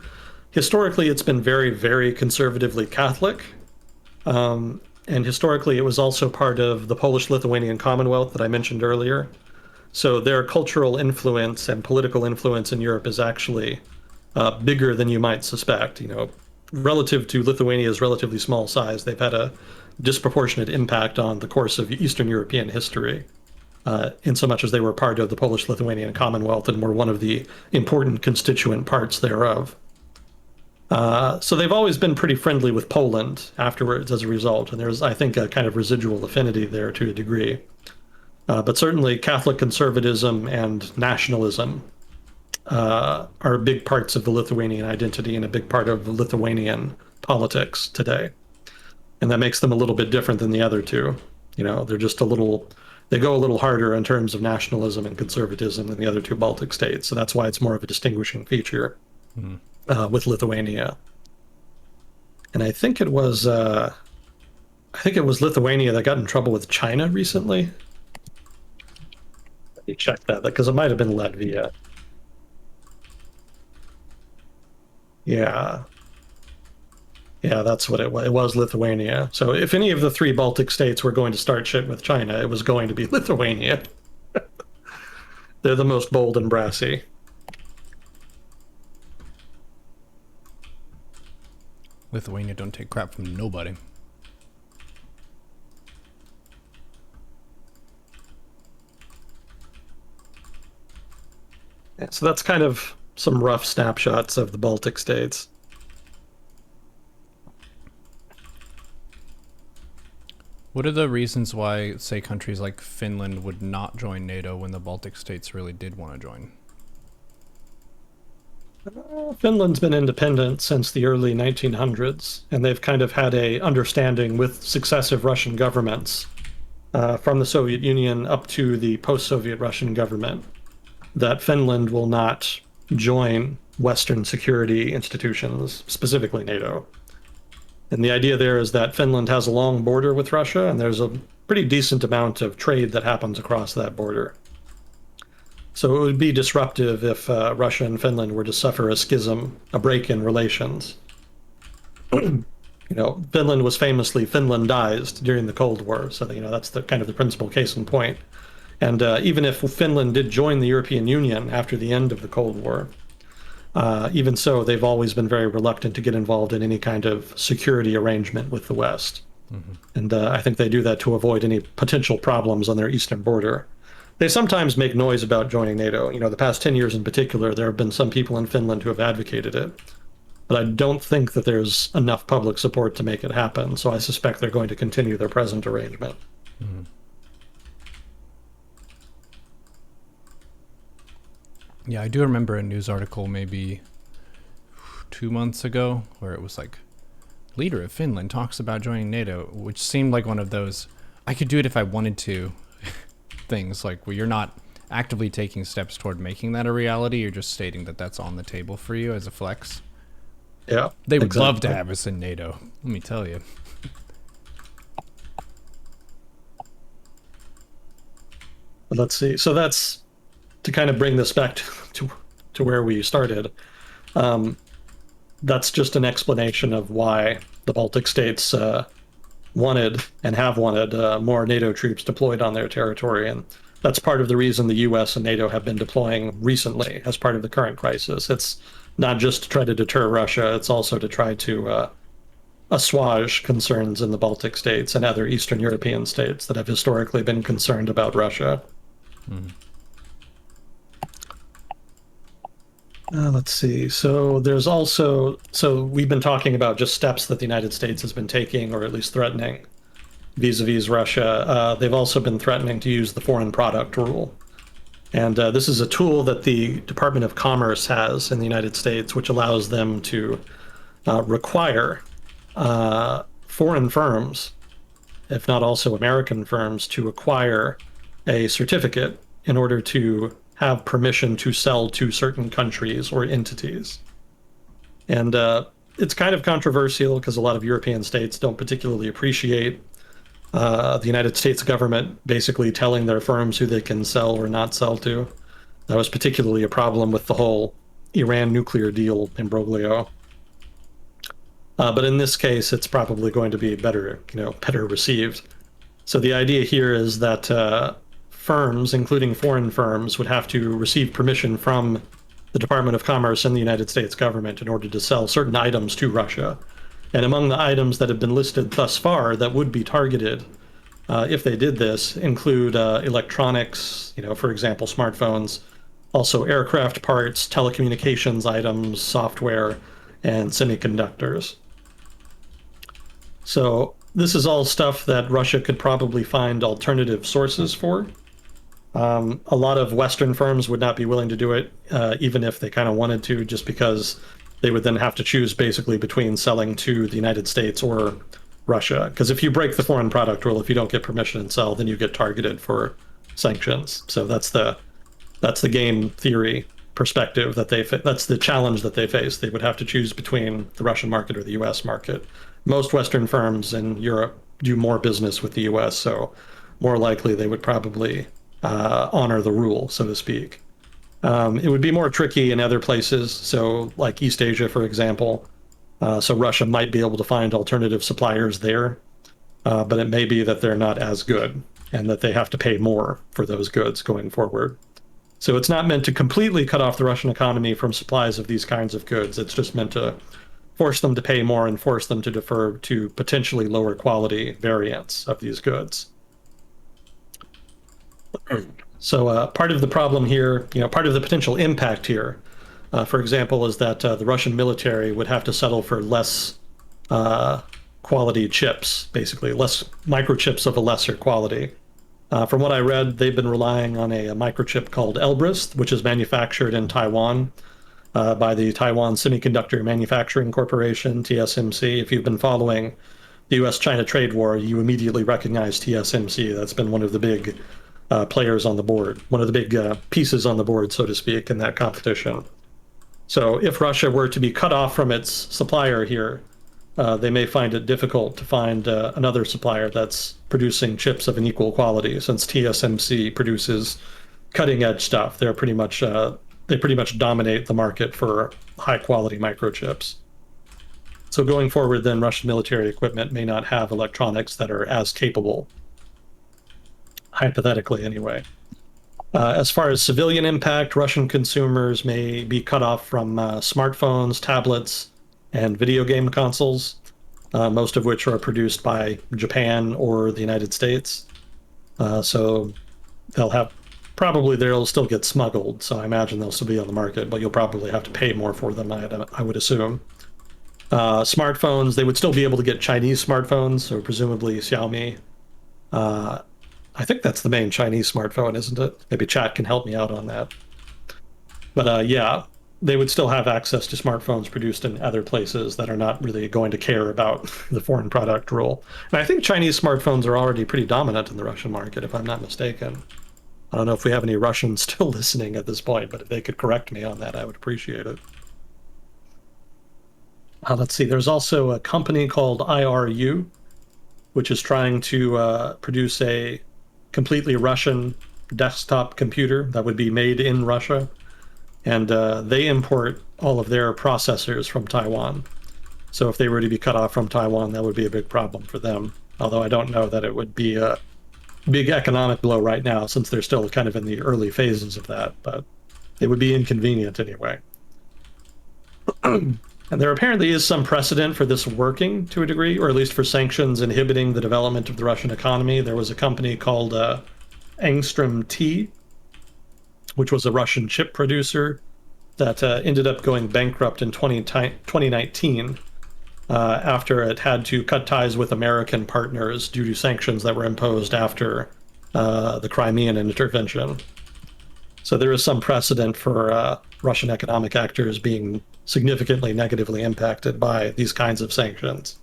Historically, it's been very, very conservatively Catholic. And historically, it was also part of the Polish-Lithuanian Commonwealth that I mentioned earlier. So their cultural influence and political influence in Europe is actually bigger than you might suspect. Relative to Lithuania's relatively small size, they've had a disproportionate impact on the course of Eastern European history, in so much as they were part of the Polish-Lithuanian Commonwealth and were one of the important constituent parts thereof. So they've always been pretty friendly with Poland afterwards as a result, and there's, I think, a kind of residual affinity there to a degree. But certainly Catholic conservatism and nationalism are big parts of the Lithuanian identity and a big part of Lithuanian politics today. And that makes them a little bit different than the other two. They're just they go a little harder in terms of nationalism and conservatism than the other two Baltic states. So that's why it's more of a distinguishing feature with Lithuania. And I think it was Lithuania that got in trouble with China recently. Let me check that because it might have been Latvia. Yeah. Yeah, that's what it was. It was Lithuania. So if any of the three Baltic states were going to start shit with China, it was going to be Lithuania. They're the most bold and brassy. Lithuania don't take crap from nobody. Yeah, so that's kind of some rough snapshots of the Baltic states. What are the reasons why, say, countries like Finland would not join NATO when the Baltic states really did want to join? Finland's been independent since the early 1900s, and they've kind of had a understanding with successive Russian governments from the Soviet Union up to the post-Soviet Russian government that Finland will not join Western security institutions, specifically NATO. And the idea there is that Finland has a long border with Russia, and there's a pretty decent amount of trade that happens across that border. So it would be disruptive if Russia and Finland were to suffer a schism, a break in relations. Finland was famously Finlandized during the Cold War, so that's the kind of the principal case in point. And even if Finland did join the European Union after the end of the Cold War, even so, they've always been very reluctant to get involved in any kind of security arrangement with the West. Mm-hmm. And I think they do that to avoid any potential problems on their eastern border. They sometimes make noise about joining NATO. The past 10 years in particular, there have been some people in Finland who have advocated it. But I don't think that there's enough public support to make it happen, so I suspect they're going to continue their present arrangement. Mm-hmm. Yeah, I do remember a news article maybe 2 months ago where it was like, leader of Finland talks about joining NATO, which seemed like one of those, I could do it if I wanted to things like where you're not actively taking steps toward making that a reality. You're just stating that that's on the table for you as a flex. Yeah, They would love to have us in NATO, let me tell you. But let's see. So that's to kind of bring this back to where we started. That's just an explanation of why the Baltic states wanted and have wanted more NATO troops deployed on their territory. And that's part of the reason the US and NATO have been deploying recently as part of the current crisis. It's not just to try to deter Russia, it's also to try to assuage concerns in the Baltic states and other Eastern European states that have historically been concerned about Russia. Let's see. So there's also, so we've been talking about just steps that the United States has been taking, or at least threatening, vis-a-vis Russia. They've also been threatening to use the foreign product rule. And this is a tool that the Department of Commerce has in the United States, which allows them to require foreign firms, if not also American firms, to acquire a certificate in order to have permission to sell to certain countries or entities. And it's kind of controversial because a lot of European states don't particularly appreciate the United States government basically telling their firms who they can sell or not sell to. That was particularly a problem with the whole Iran nuclear deal imbroglio. But in this case, it's probably going to be better received. So the idea here is that firms, including foreign firms, would have to receive permission from the Department of Commerce and the United States government in order to sell certain items to Russia. And among the items that have been listed thus far that would be targeted if they did this include electronics, for example, smartphones, also aircraft parts, telecommunications items, software, and semiconductors. So this is all stuff that Russia could probably find alternative sources for. A lot of Western firms would not be willing to do it, even if they kind of wanted to, just because they would then have to choose basically between selling to the United States or Russia. Because if you break the foreign product rule, if you don't get permission and sell, then you get targeted for sanctions. So that's the game theory perspective that that's the challenge that they face. They would have to choose between the Russian market or the US market. Most Western firms in Europe do more business with the US, so more likely they would probably honor the rule, so to speak. It would be more tricky in other places, so like East Asia, for example. So Russia might be able to find alternative suppliers there, but it may be that they're not as good and that they have to pay more for those goods going forward. So it's not meant to completely cut off the Russian economy from supplies of these kinds of goods. It's just meant to force them to pay more and force them to defer to potentially lower quality variants of these goods. So part of the problem here, part of the potential impact here, for example, is that the Russian military would have to settle for less quality chips, basically, less microchips of a lesser quality. From what I read, they've been relying on a microchip called Elbrus, which is manufactured in Taiwan by the Taiwan Semiconductor Manufacturing Corporation, TSMC. If you've been following the US-China trade war, you immediately recognize TSMC. That's been one of the big players on the board, one of the big pieces on the board, so to speak, in that competition. So if Russia were to be cut off from its supplier here, they may find it difficult to find another supplier that's producing chips of an equal quality, since TSMC produces cutting-edge stuff. They pretty much dominate the market for high-quality microchips. So going forward, then, Russian military equipment may not have electronics that are as capable, hypothetically anyway. As far as civilian impact, Russian consumers may be cut off from smartphones, tablets, and video game consoles, most of which are produced by Japan or the United States. So they'll still get smuggled, so I imagine they'll still be on the market, but you'll probably have to pay more for them, I would assume. Smartphones, they would still be able to get Chinese smartphones, so presumably Xiaomi. I think that's the main Chinese smartphone, isn't it? Maybe chat can help me out on that. But yeah, they would still have access to smartphones produced in other places that are not really going to care about the foreign product rule. And I think Chinese smartphones are already pretty dominant in the Russian market, if I'm not mistaken. I don't know if we have any Russians still listening at this point, but if they could correct me on that, I would appreciate it. Let's see. There's also a company called IRU, which is trying to produce a completely Russian desktop computer that would be made in Russia. And they import all of their processors from Taiwan. So if they were to be cut off from Taiwan, that would be a big problem for them. Although I don't know that it would be a big economic blow right now, since they're still kind of in the early phases of that. But it would be inconvenient anyway. And there apparently is some precedent for this working to a degree, or at least for sanctions inhibiting the development of the Russian economy. There was a company called Angstrom T, which was a Russian chip producer that ended up going bankrupt in 2019 after it had to cut ties with American partners due to sanctions that were imposed after the Crimean intervention. So there is some precedent for Russian economic actors being significantly negatively impacted by these kinds of sanctions.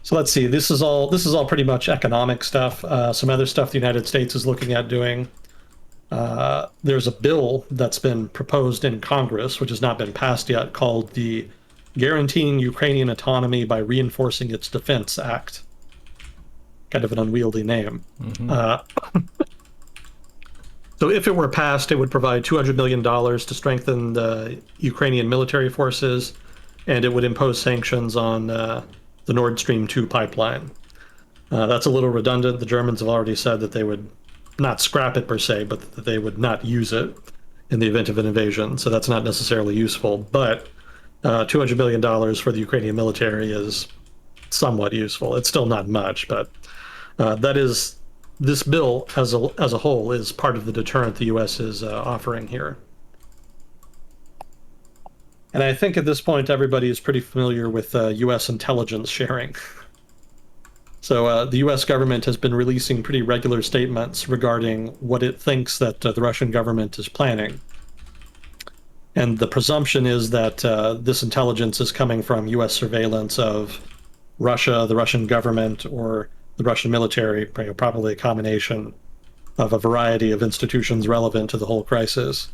So let's see. This is all pretty much economic stuff. Some other stuff the United States is looking at doing. There's a bill that's been proposed in Congress, which has not been passed yet, called the Guaranteeing Ukrainian Autonomy by Reinforcing Its Defense Act. Kind of an unwieldy name. Mm-hmm. So if it were passed, it would provide $200 million to strengthen the Ukrainian military forces, and it would impose sanctions on the Nord Stream 2 pipeline. That's a little redundant. The Germans have already said that they would not scrap it per se, but that they would not use it in the event of an invasion. So that's not necessarily useful. But $200 million for the Ukrainian military is somewhat useful. It's still not much, but this bill as a whole is part of the deterrent the U.S. is offering here. And I think at this point, everybody is pretty familiar with U.S. intelligence sharing. So the U.S. government has been releasing pretty regular statements regarding what it thinks that the Russian government is planning. And the presumption is that this intelligence is coming from U.S. surveillance of Russia, the Russian government, or the Russian military, probably a combination of a variety of institutions relevant to the whole crisis.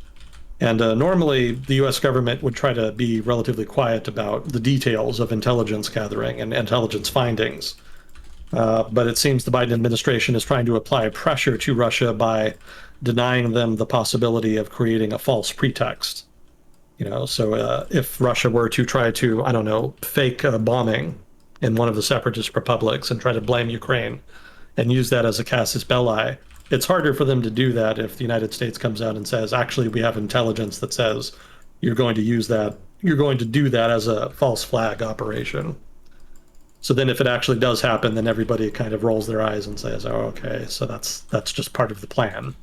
And normally, the U.S. government would try to be relatively quiet about the details of intelligence gathering and intelligence findings. But it seems the Biden administration is trying to apply pressure to Russia by denying them the possibility of creating a false pretext. So if Russia were to try to, I don't know, fake a bombing in one of the separatist republics and try to blame Ukraine and use that as a casus belli, it's harder for them to do that if the United States comes out and says, actually, we have intelligence that says you're going to use that, you're going to do that as a false flag operation. So then if it actually does happen, then everybody kind of rolls their eyes and says, oh, okay, so that's just part of the plan.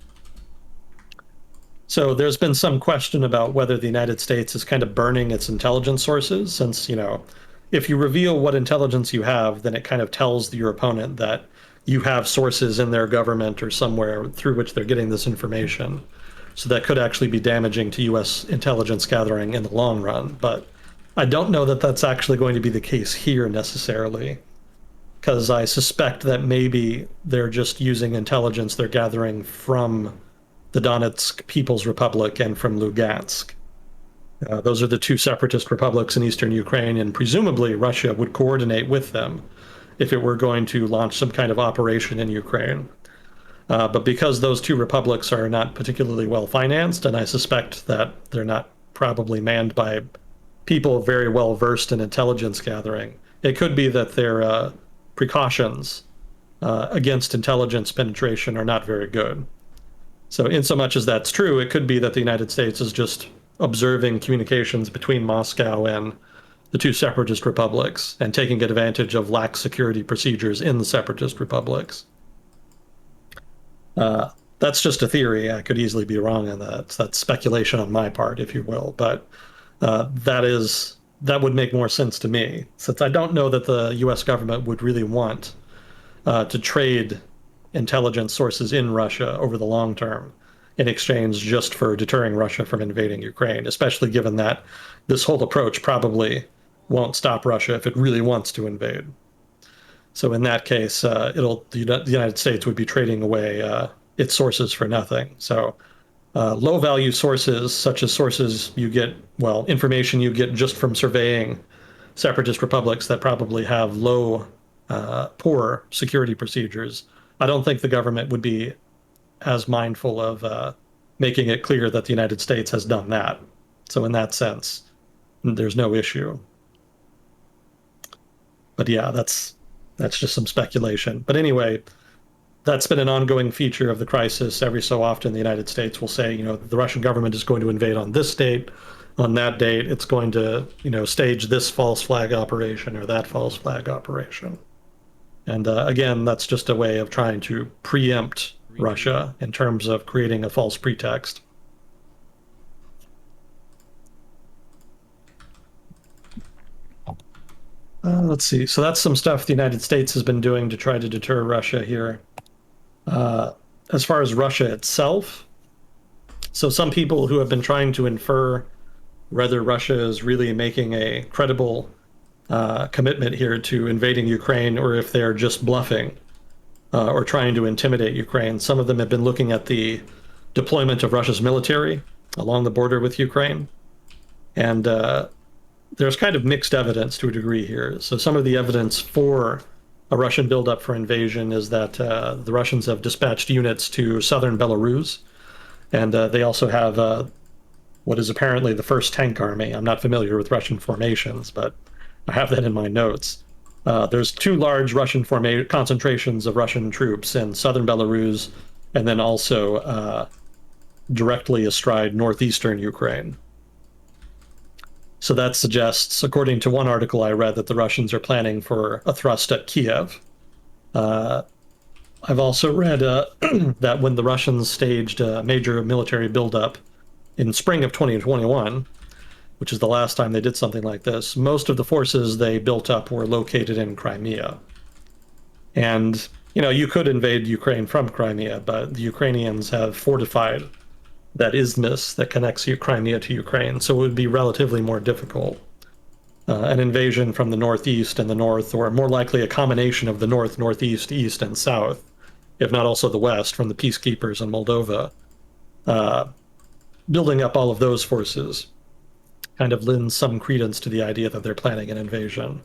So there's been some question about whether the United States is kind of burning its intelligence sources, since, if you reveal what intelligence you have, then it kind of tells your opponent that you have sources in their government or somewhere through which they're getting this information. So that could actually be damaging to U.S. intelligence gathering in the long run. But I don't know that that's actually going to be the case here necessarily, because I suspect that maybe they're just using intelligence they're gathering from the Donetsk People's Republic and from Lugansk. Those are the two separatist republics in eastern Ukraine, and presumably Russia would coordinate with them if it were going to launch some kind of operation in Ukraine. But because those two republics are not particularly well financed, and I suspect that they're not probably manned by people very well versed in intelligence gathering, it could be that their precautions against intelligence penetration are not very good. So in so much as that's true, it could be that the United States is just observing communications between Moscow and the two separatist republics and taking advantage of lax security procedures in the separatist republics. That's just a theory. I could easily be wrong on that. That's speculation on my part, if you will. But that would make more sense to me, since I don't know that the U.S. government would really want to trade intelligence sources in Russia over the long term in exchange just for deterring Russia from invading Ukraine, especially given that this whole approach probably won't stop Russia if it really wants to invade. So in that case, the United States would be trading away its sources for nothing. So low value sources, such as sources you get, well, information you get just from surveying separatist republics that probably have poor security procedures. I don't think the government would be as mindful of making it clear that the United States has done that. So in that sense, there's no issue. But yeah, that's just some speculation. But anyway, that's been an ongoing feature of the crisis. Every so often, the United States will say, the Russian government is going to invade on this date, on that date. It's going to, stage this false flag operation or that false flag operation. And again, that's just a way of trying to preempt Russia in terms of creating a false pretext. Let's see. So that's some stuff the United States has been doing to try to deter Russia here. As far as Russia itself, so some people who have been trying to infer whether Russia is really making a credible commitment here to invading Ukraine or if they're just bluffing or trying to intimidate Ukraine. Some of them have been looking at the deployment of Russia's military along the border with Ukraine. And there's kind of mixed evidence to a degree here. So some of the evidence for a Russian buildup for invasion is that the Russians have dispatched units to southern Belarus, and they also have what is apparently the first tank army. I'm not familiar with Russian formations, but I have that in my notes. There's two large Russian concentrations of Russian troops in southern Belarus, and then also directly astride northeastern Ukraine. So that suggests, according to one article I read, that the Russians are planning for a thrust at Kiev. I've also read that when the Russians staged a major military buildup in spring of 2021, which is the last time they did something like this, most of the forces they built up were located in Crimea. And, you could invade Ukraine from Crimea, but the Ukrainians have fortified that isthmus that connects Crimea to Ukraine, so it would be relatively more difficult. An invasion from the northeast and the north, or more likely a combination of the north, northeast, east, and south, if not also the west from the peacekeepers in Moldova, building up all of those forces kind of lends some credence to the idea that they're planning an invasion.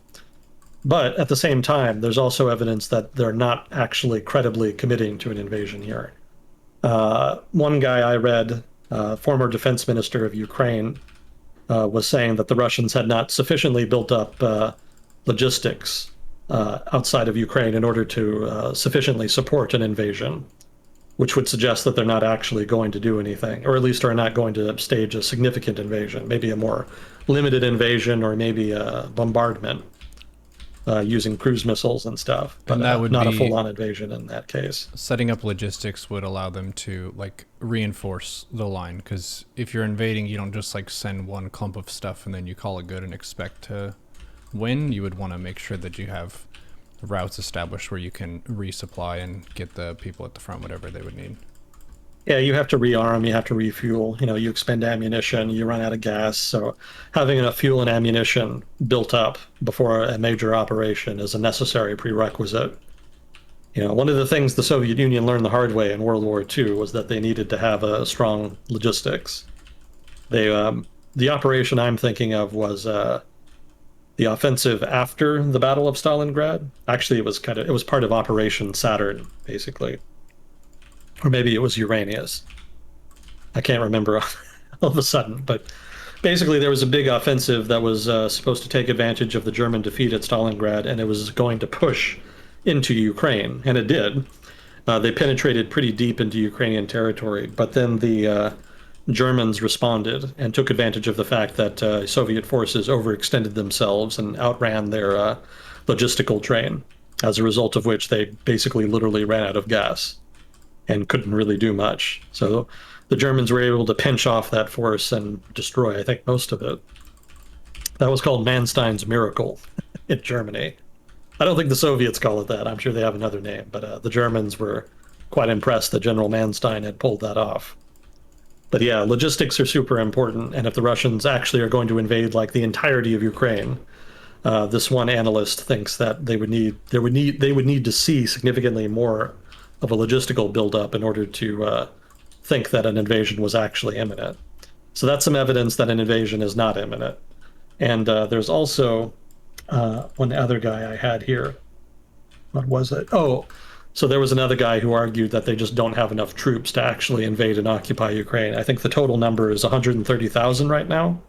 But at the same time, there's also evidence that they're not actually credibly committing to an invasion here. One guy I read, former defense minister of Ukraine, was saying that the Russians had not sufficiently built up logistics outside of Ukraine in order to sufficiently support an invasion, which would suggest that they're not actually going to do anything, or at least are not going to stage a significant invasion, maybe a more limited invasion or maybe a bombardment. Using cruise missiles and stuff, but that would not a full-on invasion in that case. Setting up logistics would allow them to reinforce the line, because if you're invading, you don't just send one clump of stuff and then you call it good and expect to win. You would want to make sure that you have routes established where you can resupply and get the people at the front whatever they would need. Yeah, you have to rearm, you have to refuel, you expend ammunition, you run out of gas. So having enough fuel and ammunition built up before a major operation is a necessary prerequisite. One of the things the Soviet Union learned the hard way in World War II was that they needed to have a strong logistics. The operation I'm thinking of was the offensive after the Battle of Stalingrad. Actually, it was part of Operation Saturn, basically. Or maybe it was Uranus. I can't remember all of a sudden, but basically there was a big offensive that was supposed to take advantage of the German defeat at Stalingrad, and it was going to push into Ukraine, and it did. They penetrated pretty deep into Ukrainian territory, but then the Germans responded and took advantage of the fact that Soviet forces overextended themselves and outran their logistical train, as a result of which they basically literally ran out of gas and couldn't really do much. So the Germans were able to pinch off that force and destroy, I think, most of it. That was called Manstein's Miracle in Germany. I don't think the Soviets call it that. I'm sure they have another name, but the Germans were quite impressed that General Manstein had pulled that off. But yeah, logistics are super important, and if the Russians actually are going to invade the entirety of Ukraine, This one analyst thinks that they would need to see significantly more of a logistical buildup in order to think that an invasion was actually imminent. So that's some evidence that an invasion is not imminent. And there's also one other guy I had here. What was it? Oh, so there was another guy who argued that they just don't have enough troops to actually invade and occupy Ukraine. I think the total number is 130,000 right now.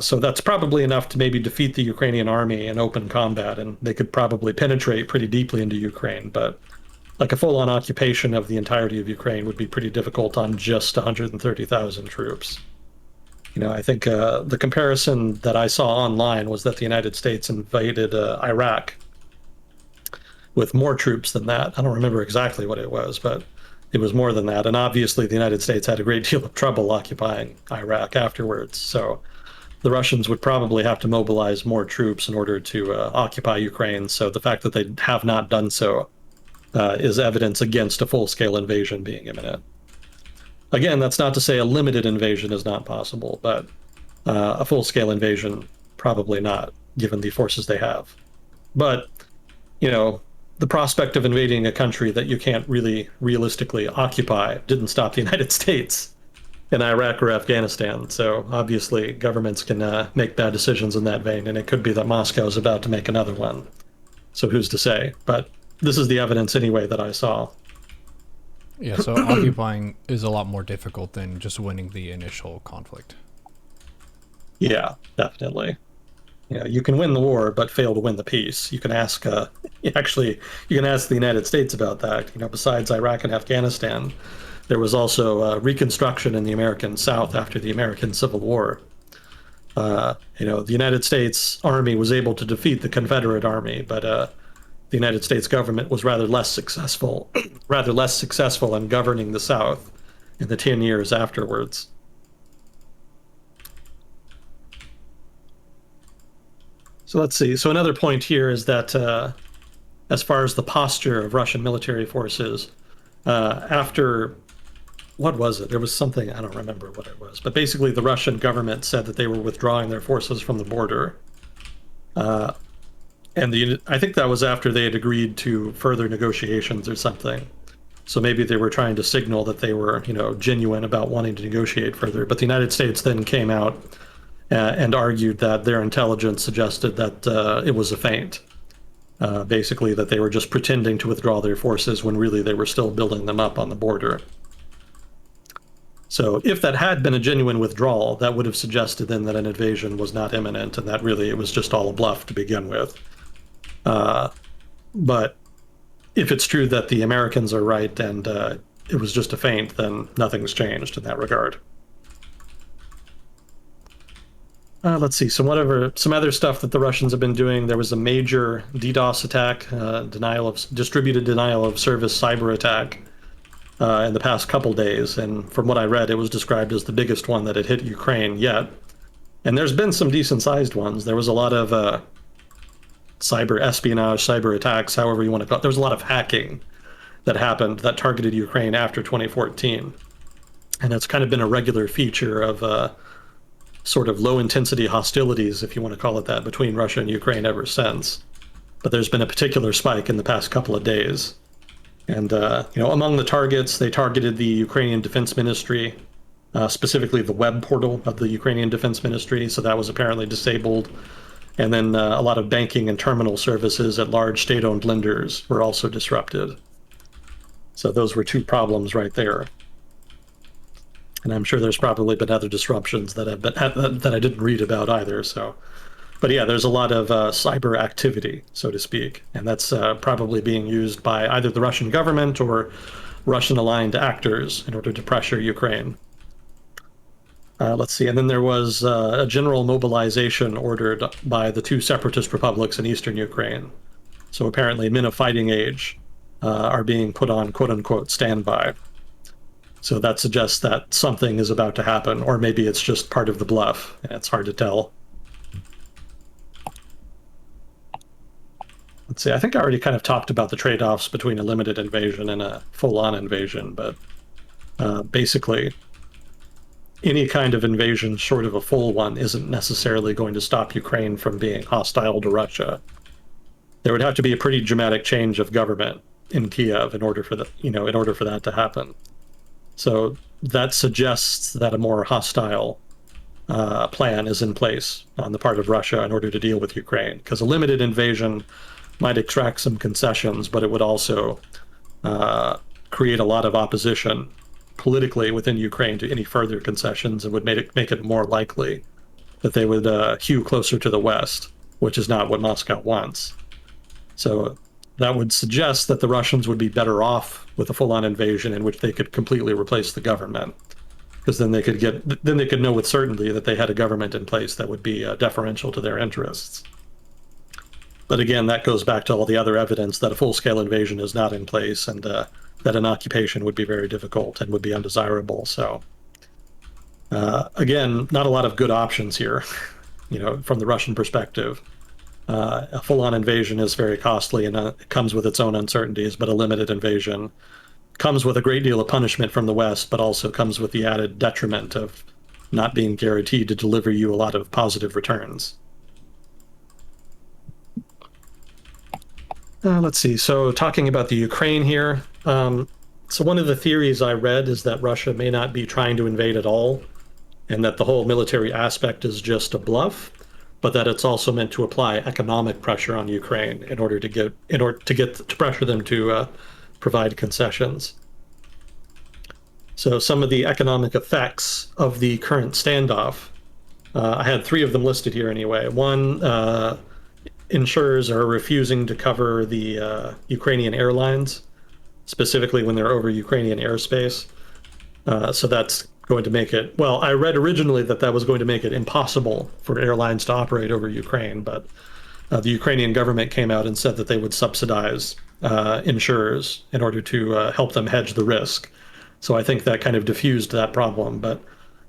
So that's probably enough to maybe defeat the Ukrainian army in open combat, and they could probably penetrate pretty deeply into Ukraine. But like a full-on occupation of the entirety of Ukraine would be pretty difficult on just 130,000 troops. You know, I think the comparison that I saw online was that the United States invaded Iraq with more troops than that. I don't remember exactly what it was, but it was more than that. And obviously, the United States had a great deal of trouble occupying Iraq afterwards. So the Russians would probably have to mobilize more troops in order to occupy Ukraine. So the fact that they have not done so is evidence against a full-scale invasion being imminent. Again, that's not to say a limited invasion is not possible, but a full-scale invasion, probably not, given the forces they have. But, you know, the prospect of invading a country that you can't really realistically occupy didn't stop the United States in Iraq or Afghanistan. So obviously governments can make bad decisions in that vein, and it could be that Moscow is about to make another one. So who's to say? But this is the evidence anyway that I saw. Yeah, so occupying is a lot more difficult than just winning the initial conflict. Yeah, definitely. You know, you can win the war but fail to win the peace. You can ask you can ask the United States about that. You know, besides Iraq and Afghanistan, there was also reconstruction in the American South after the American Civil War. You know, the United States Army was able to defeat the Confederate Army, but the United States government was rather less successful in governing the South in the 10 years afterwards. So let's see. So another point here is that as far as the posture of Russian military forces, after, what was it? There was something, I don't remember what it was, but basically the Russian government said that they were withdrawing their forces from the border. And I think that was after they had agreed to further negotiations or something. So maybe they were trying to signal that they were, you know, genuine about wanting to negotiate further. But the United States then came out and argued that their intelligence suggested that it was a feint. Basically, that they were just pretending to withdraw their forces when really they were still building them up on the border. So if that had been a genuine withdrawal, that would have suggested then that an invasion was not imminent and that really it was just all a bluff to begin with. But if it's true that the Americans are right and it was just a feint, then nothing's changed in that regard. Let's see, some other stuff that the Russians have been doing. There was a major DDoS attack, distributed denial of service cyber attack in the past couple days. And from what I read, it was described as the biggest one that had hit Ukraine yet. And there's been some decent-sized ones. There was a lot of cyber espionage, cyber attacks, however you want to call it. There was a lot of hacking that happened that targeted Ukraine after 2014. And it's kind of been a regular feature of sort of low-intensity hostilities, if you want to call it that, between Russia and Ukraine ever since. But there's been a particular spike in the past couple of days. And, you know, among the targets, they targeted the Ukrainian Defense Ministry, specifically the web portal of the Ukrainian Defense Ministry, so that was apparently disabled. And then a lot of banking and terminal services at large state-owned lenders were also disrupted. So those were two problems right there. And I'm sure there's probably been other disruptions that I didn't read about either. So, but yeah, there's a lot of cyber activity, so to speak, and that's probably being used by either the Russian government or Russian-aligned actors in order to pressure Ukraine. Let's see, and then there was a general mobilization ordered by the two separatist republics in eastern Ukraine. So apparently men of fighting age are being put on quote-unquote standby. So that suggests that something is about to happen, or maybe it's just part of the bluff, and it's hard to tell. Let's see, I think I already kind of talked about the trade-offs between a limited invasion and a full-on invasion, but basically, any kind of invasion short of a full one isn't necessarily going to stop Ukraine from being hostile to Russia. There would have to be a pretty dramatic change of government in Kiev in order for that to happen. So that suggests that a more hostile plan is in place on the part of Russia in order to deal with Ukraine, because a limited invasion might extract some concessions, but it would also create a lot of opposition politically within Ukraine to any further concessions, and would make it more likely that they would hew closer to the West, which is not what Moscow wants. So that would suggest that the Russians would be better off with a full-on invasion in which they could completely replace the government, because then they could know with certainty that they had a government in place that would be deferential to their interests. But again, that goes back to all the other evidence that a full-scale invasion is not in place, and that an occupation would be very difficult and would be undesirable. So again, not a lot of good options here, from the Russian perspective. A full-on invasion is very costly, and it comes with its own uncertainties, but a limited invasion comes with a great deal of punishment from the West, but also comes with the added detriment of not being guaranteed to deliver you a lot of positive returns. Let's see. So talking about the Ukraine here. So one of the theories I read is that Russia may not be trying to invade at all, and that the whole military aspect is just a bluff, but that it's also meant to apply economic pressure on Ukraine in order to pressure them to provide concessions. So some of the economic effects of the current standoff, I had 3 of them listed here anyway. One, insurers are refusing to cover the Ukrainian airlines, specifically when they're over Ukrainian airspace. So that's going to make it, well, I read originally that was going to make it impossible for airlines to operate over Ukraine, but the Ukrainian government came out and said that they would subsidize insurers in order to help them hedge the risk. So I think that kind of diffused that problem, but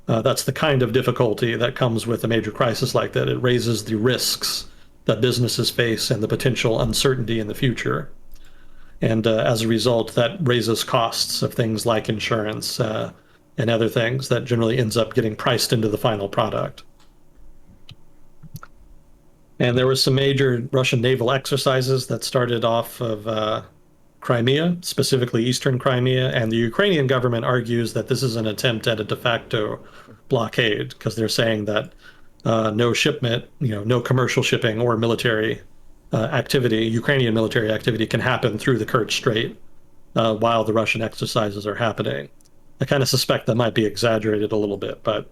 that's the kind of difficulty that comes with a major crisis like that. It raises the risks that businesses face and the potential uncertainty in the future. And as a result, that raises costs of things like insurance and other things that generally ends up getting priced into the final product. And there were some major Russian naval exercises that started off of Crimea, specifically eastern Crimea, and the Ukrainian government argues that this is an attempt at a de facto blockade, because they're saying that no shipment, no commercial shipping or military activity, Ukrainian military activity, can happen through the Kerch Strait while the Russian exercises are happening. I kind of suspect that might be exaggerated a little bit, but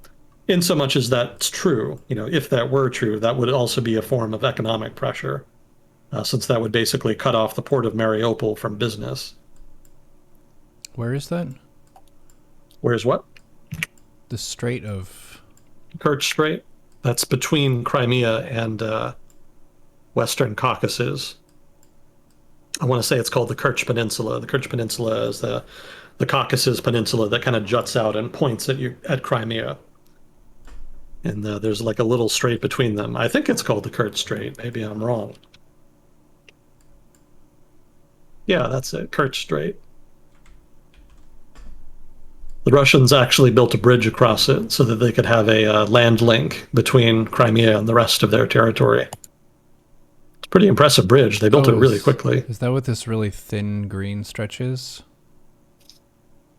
in so much as that's true, if that were true, that would also be a form of economic pressure, since that would basically cut off the port of Mariupol from business. Where is that? Where's what? The Strait of... Kerch Strait. That's between Crimea and Western Caucasus. I want to say it's called the Kerch Peninsula. The Kerch Peninsula is the Caucasus Peninsula that kind of juts out and points at Crimea. And there's like a little strait between them. I think it's called the Kerch Strait. Maybe I'm wrong. Yeah, that's it, Kerch Strait. The Russians actually built a bridge across it so that they could have a land link between Crimea and the rest of their territory. It's a pretty impressive bridge. They built it really quickly. Is that what this really thin green stretch is?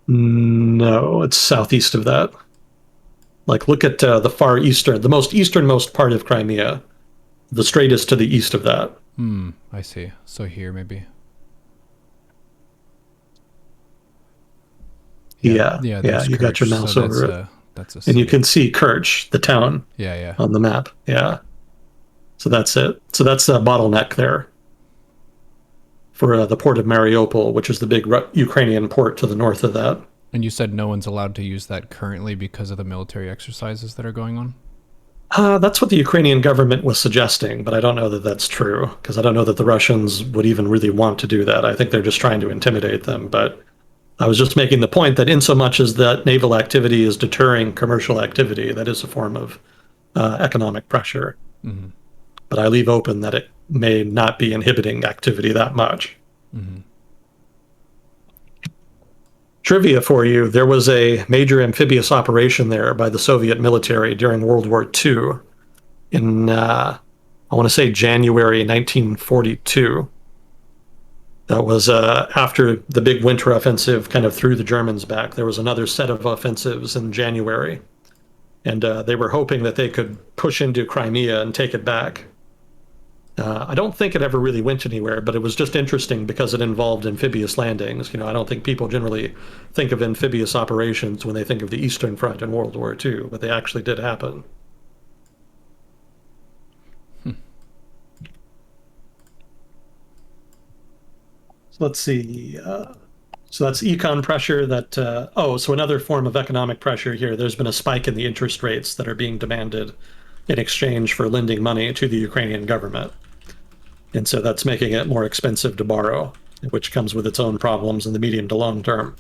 No, it's southeast of that. Like, look at the far eastern, the most easternmost part of Crimea. The strait is to the east of that. I see. So here, maybe. Yeah. You got your mouse over it. That's and you can see Kerch, the town, on the map. Yeah. So that's it. So that's the bottleneck there for the port of Mariupol, which is the big Ukrainian port to the north of that. And you said no one's allowed to use that currently because of the military exercises that are going on? That's what the Ukrainian government was suggesting, but I don't know that that's true, because I don't know that the Russians would even really want to do that. I think they're just trying to intimidate them, but I was just making the point that in so much as that naval activity is deterring commercial activity, that is a form of economic pressure. Mm-hmm. But I leave open that it may not be inhibiting activity that much. Mm-hmm. Trivia for you, there was a major amphibious operation there by the Soviet military during World War II in, I want to say, January 1942. That was after the big winter offensive kind of threw the Germans back. There was another set of offensives in January, and they were hoping that they could push into Crimea and take it back. I don't think it ever really went anywhere, but it was just interesting because it involved amphibious landings. I don't think people generally think of amphibious operations when they think of the Eastern Front in World War II, but they actually did happen. So let's see. So that's econ pressure that, so another form of economic pressure here. There's been a spike in the interest rates that are being demanded in exchange for lending money to the Ukrainian government. And so that's making it more expensive to borrow, which comes with its own problems in the medium to long term.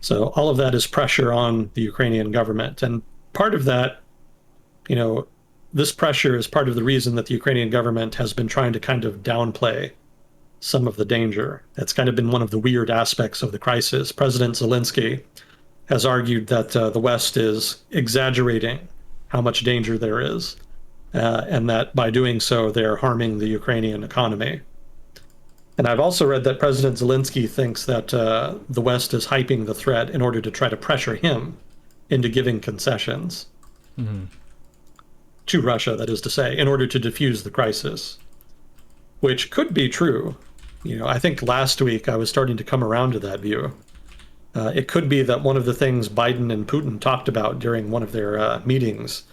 So all of that is pressure on the Ukrainian government. And part of that, this pressure is part of the reason that the Ukrainian government has been trying to kind of downplay some of the danger. That's kind of been one of the weird aspects of the crisis. President Zelensky has argued that the West is exaggerating how much danger there is. And that by doing so, they're harming the Ukrainian economy. And I've also read that President Zelensky thinks that the West is hyping the threat in order to try to pressure him into giving concessions to Russia, that is to say, in order to defuse the crisis, which could be true. I think last week I was starting to come around to that view. It could be that one of the things Biden and Putin talked about during one of their meetings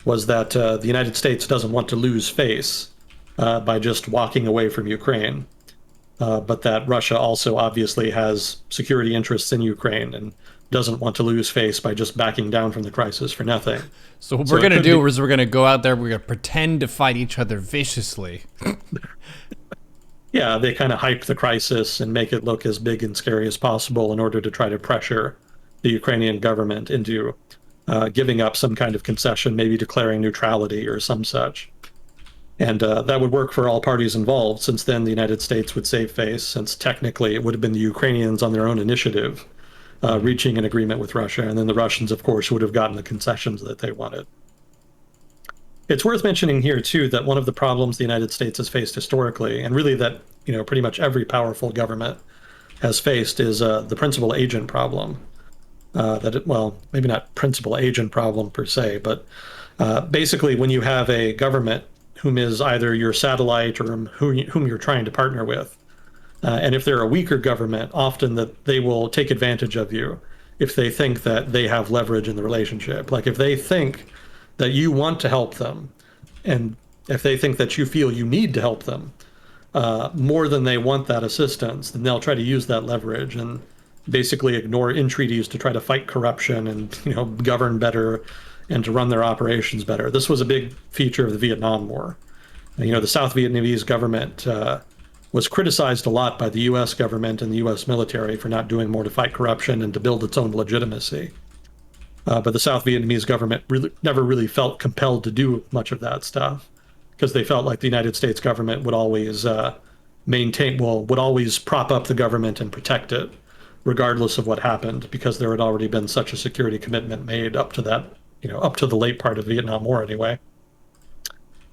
was that the United States doesn't want to lose face by just walking away from Ukraine, but that Russia also obviously has security interests in Ukraine and doesn't want to lose face by just backing down from the crisis for nothing. So what we're going to do is we're going to go out there, we're going to pretend to fight each other viciously. Yeah, they kind of hype the crisis and make it look as big and scary as possible in order to try to pressure the Ukrainian government into giving up some kind of concession, maybe declaring neutrality or some such. And that would work for all parties involved, since then the United States would save face, since technically it would have been the Ukrainians on their own initiative reaching an agreement with Russia, and then the Russians, of course, would have gotten the concessions that they wanted. It's worth mentioning here, too, that one of the problems the United States has faced historically, and really that pretty much every powerful government has faced, is the principal agent problem. Maybe not principal agent problem per se, but basically when you have a government whom is either your satellite or whom you're trying to partner with, and if they're a weaker government, often that they will take advantage of you if they think that they have leverage in the relationship. Like if they think that you want to help them, and if they think that you feel you need to help them more than they want that assistance, then they'll try to use that leverage and basically ignore entreaties to try to fight corruption and govern better and to run their operations better. This was a big feature of the Vietnam War. The South Vietnamese government was criticized a lot by the U.S. government and the U.S. military for not doing more to fight corruption and to build its own legitimacy. But the South Vietnamese government never really felt compelled to do much of that stuff because they felt like the United States government would always would always prop up the government and protect it, regardless of what happened, because there had already been such a security commitment made up to that, up to the late part of the Vietnam War anyway.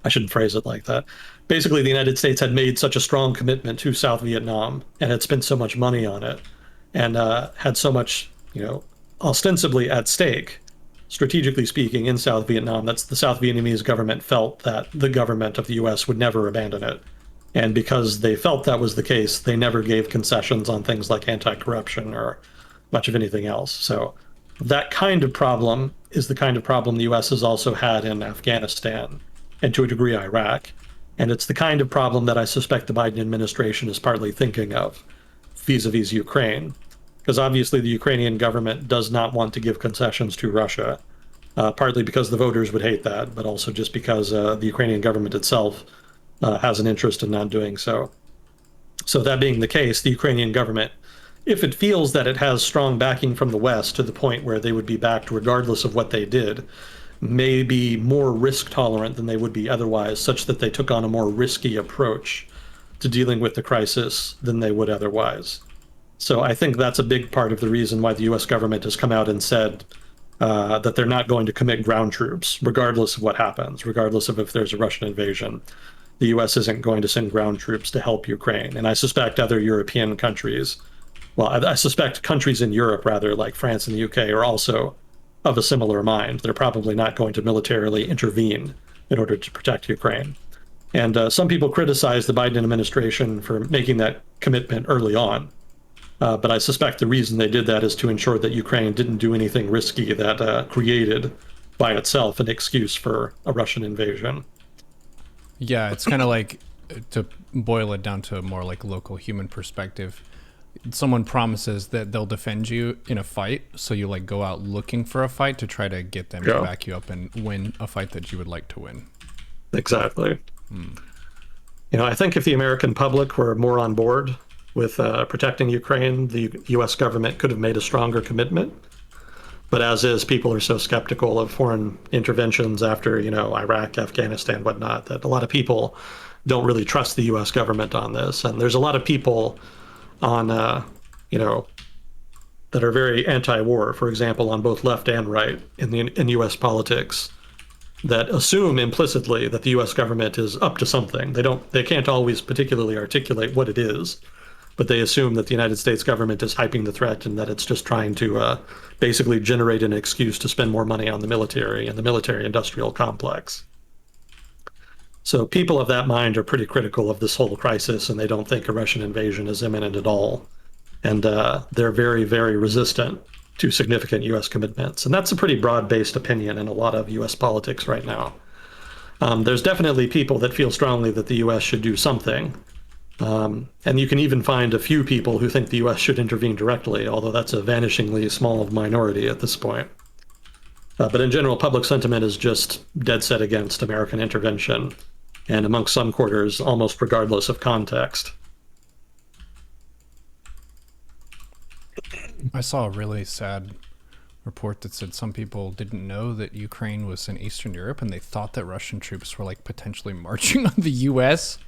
I shouldn't phrase it like that. Basically, the United States had made such a strong commitment to South Vietnam and had spent so much money on it and had so much, ostensibly at stake, strategically speaking, in South Vietnam, that the South Vietnamese government felt that the government of the U.S. would never abandon it. And because they felt that was the case, they never gave concessions on things like anti-corruption or much of anything else. So that kind of problem is the kind of problem the U.S. has also had in Afghanistan and to a degree Iraq. And it's the kind of problem that I suspect the Biden administration is partly thinking of vis-a-vis Ukraine. Because obviously the Ukrainian government does not want to give concessions to Russia, partly because the voters would hate that, but also just because the Ukrainian government itself has an interest in not doing so. So that being the case, the Ukrainian government, if it feels that it has strong backing from the West to the point where they would be backed regardless of what they did, may be more risk tolerant than they would be otherwise, such that they took on a more risky approach to dealing with the crisis than they would otherwise. So I think that's a big part of the reason why the U.S. government has come out and said that they're not going to commit ground troops, regardless of what happens, regardless of if there's a Russian invasion. The U.S. isn't going to send ground troops to help Ukraine. And I suspect other European countries, well, I suspect countries in Europe, rather, like France and the UK, are also of a similar mind. They're probably not going to militarily intervene in order to protect Ukraine. And some people criticize the Biden administration for making that commitment early on. But I suspect the reason they did that is to ensure that Ukraine didn't do anything risky that created by itself an excuse for a Russian invasion. Yeah, it's kind of like, to boil it down to a more like local human perspective, someone promises that they'll defend you in a fight, so you like go out looking for a fight to try to get them to back you up and win a fight that you would like to win. Exactly. I think if the American public were more on board with protecting Ukraine, the U.S. government could have made a stronger commitment. But as is, people are so skeptical of foreign interventions after, Iraq, Afghanistan, whatnot, that a lot of people don't really trust the U.S. government on this. And there's a lot of people on, that are very anti-war, for example, on both left and right in U.S. politics, that assume implicitly that the U.S. government is up to something. They can't always particularly articulate what it is, but they assume that the United States government is hyping the threat and that it's just trying to basically generate an excuse to spend more money on the military and the military-industrial complex. So people of that mind are pretty critical of this whole crisis, and they don't think a Russian invasion is imminent at all. And they're very, very resistant to significant U.S. commitments. And that's a pretty broad-based opinion in a lot of U.S. politics right now. There's definitely people that feel strongly that the U.S. should do something. And you can even find a few people who think the U.S. should intervene directly, although that's a vanishingly small minority at this point. But in general, public sentiment is just dead set against American intervention, and amongst some quarters, almost regardless of context. I saw a really sad report that said some people didn't know that Ukraine was in Eastern Europe, and they thought that Russian troops were like potentially marching on the U.S.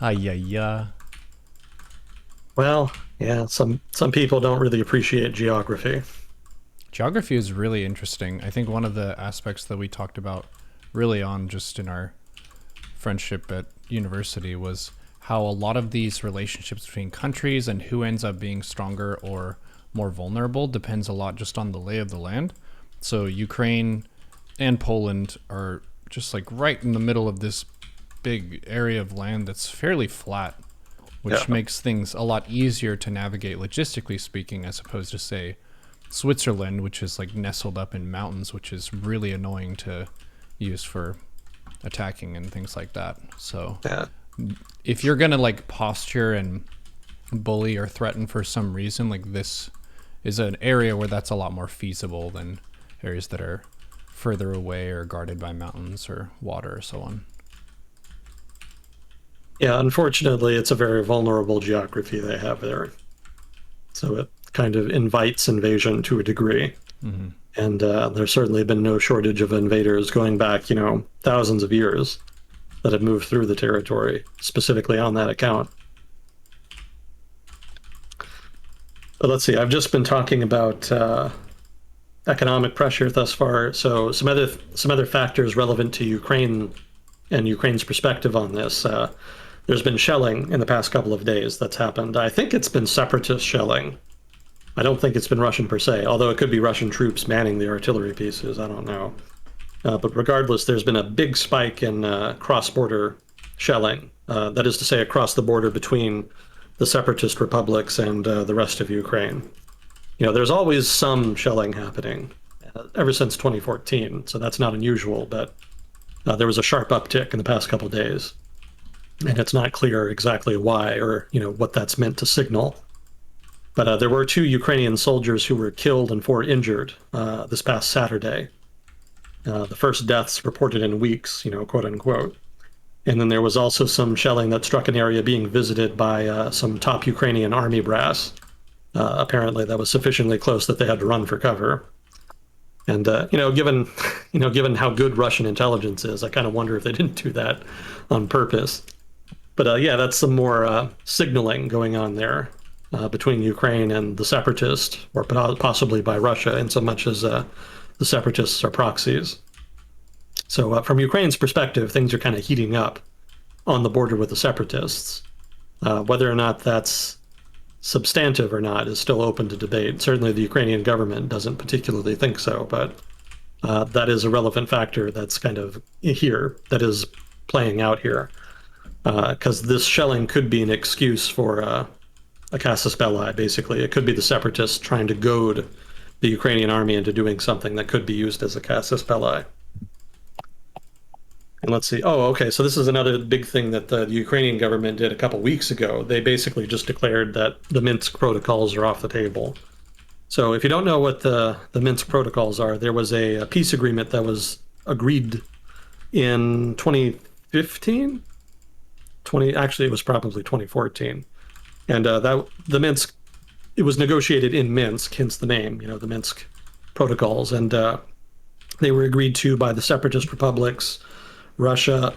Yeah. Well, yeah, some people don't really appreciate geography. Geography is really interesting. I think one of the aspects that we talked about really on just in our friendship at university was how a lot of these relationships between countries and who ends up being stronger or more vulnerable depends a lot just on the lay of the land. So Ukraine and Poland are just like right in the middle of this big area of land that's fairly flat, which makes things a lot easier to navigate logistically speaking, as opposed to say Switzerland, which is like nestled up in mountains, which is really annoying to use for attacking and things like that. So if you're gonna like posture and bully or threaten for some reason, like this is an area where that's a lot more feasible than areas that are further away or guarded by mountains or water or so on. Yeah, unfortunately, it's a very vulnerable geography they have there. So it kind of invites invasion to a degree. Mm-hmm. And there's certainly been no shortage of invaders going back, thousands of years that have moved through the territory, specifically on that account. But let's see, I've just been talking about economic pressure thus far. So some other factors relevant to Ukraine and Ukraine's perspective on this. There's been shelling in the past couple of days that's happened. I think it's been separatist shelling. I don't think it's been Russian per se, although it could be Russian troops manning the artillery pieces. I don't know. But regardless, there's been a big spike in cross-border shelling. That is to say, across the border between the separatist republics and the rest of Ukraine. There's always some shelling happening ever since 2014, so that's not unusual, but there was a sharp uptick in the past couple of days. And it's not clear exactly why or, what that's meant to signal. But there were 2 Ukrainian soldiers who were killed and 4 injured this past Saturday. The first deaths reported in weeks, quote unquote. And then there was also some shelling that struck an area being visited by some top Ukrainian army brass. Apparently that was sufficiently close that they had to run for cover. And, given how good Russian intelligence is, I kind of wonder if they didn't do that on purpose. But that's some more signaling going on there. between Ukraine and the separatists, or possibly by Russia, in so much as the separatists are proxies. So from Ukraine's perspective, things are kind of heating up on the border with the separatists. Whether or not that's substantive or not is still open to debate. Certainly the Ukrainian government doesn't particularly think so, but that is a relevant factor that's kind of here, that is playing out here. Because this shelling could be an excuse for a casus belli, basically. It could be the separatists trying to goad the Ukrainian army into doing something that could be used as a casus belli. And let's see. Oh, okay. So this is another big thing that the Ukrainian government did a couple weeks ago. They basically just declared that the Minsk protocols are off the table. So if you don't know what the Minsk protocols are, there was a peace agreement that was agreed in 2015. Actually, it was probably 2014. And the Minsk, it was negotiated in Minsk, hence the name, the Minsk protocols. And they were agreed to by the separatist republics, Russia,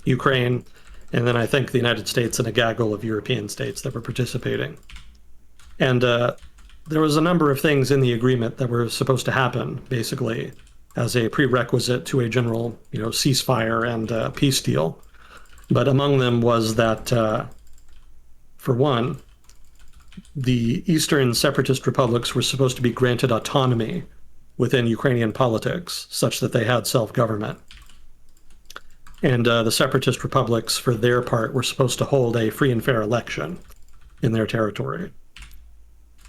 Ukraine, and then I think the United States and a gaggle of European states that were participating. And there was a number of things in the agreement that were supposed to happen, basically, as a prerequisite to a general, ceasefire and peace deal. But among them was that, for one, the eastern separatist republics were supposed to be granted autonomy within Ukrainian politics, such that they had self-government. And the separatist republics, for their part, were supposed to hold a free and fair election in their territory.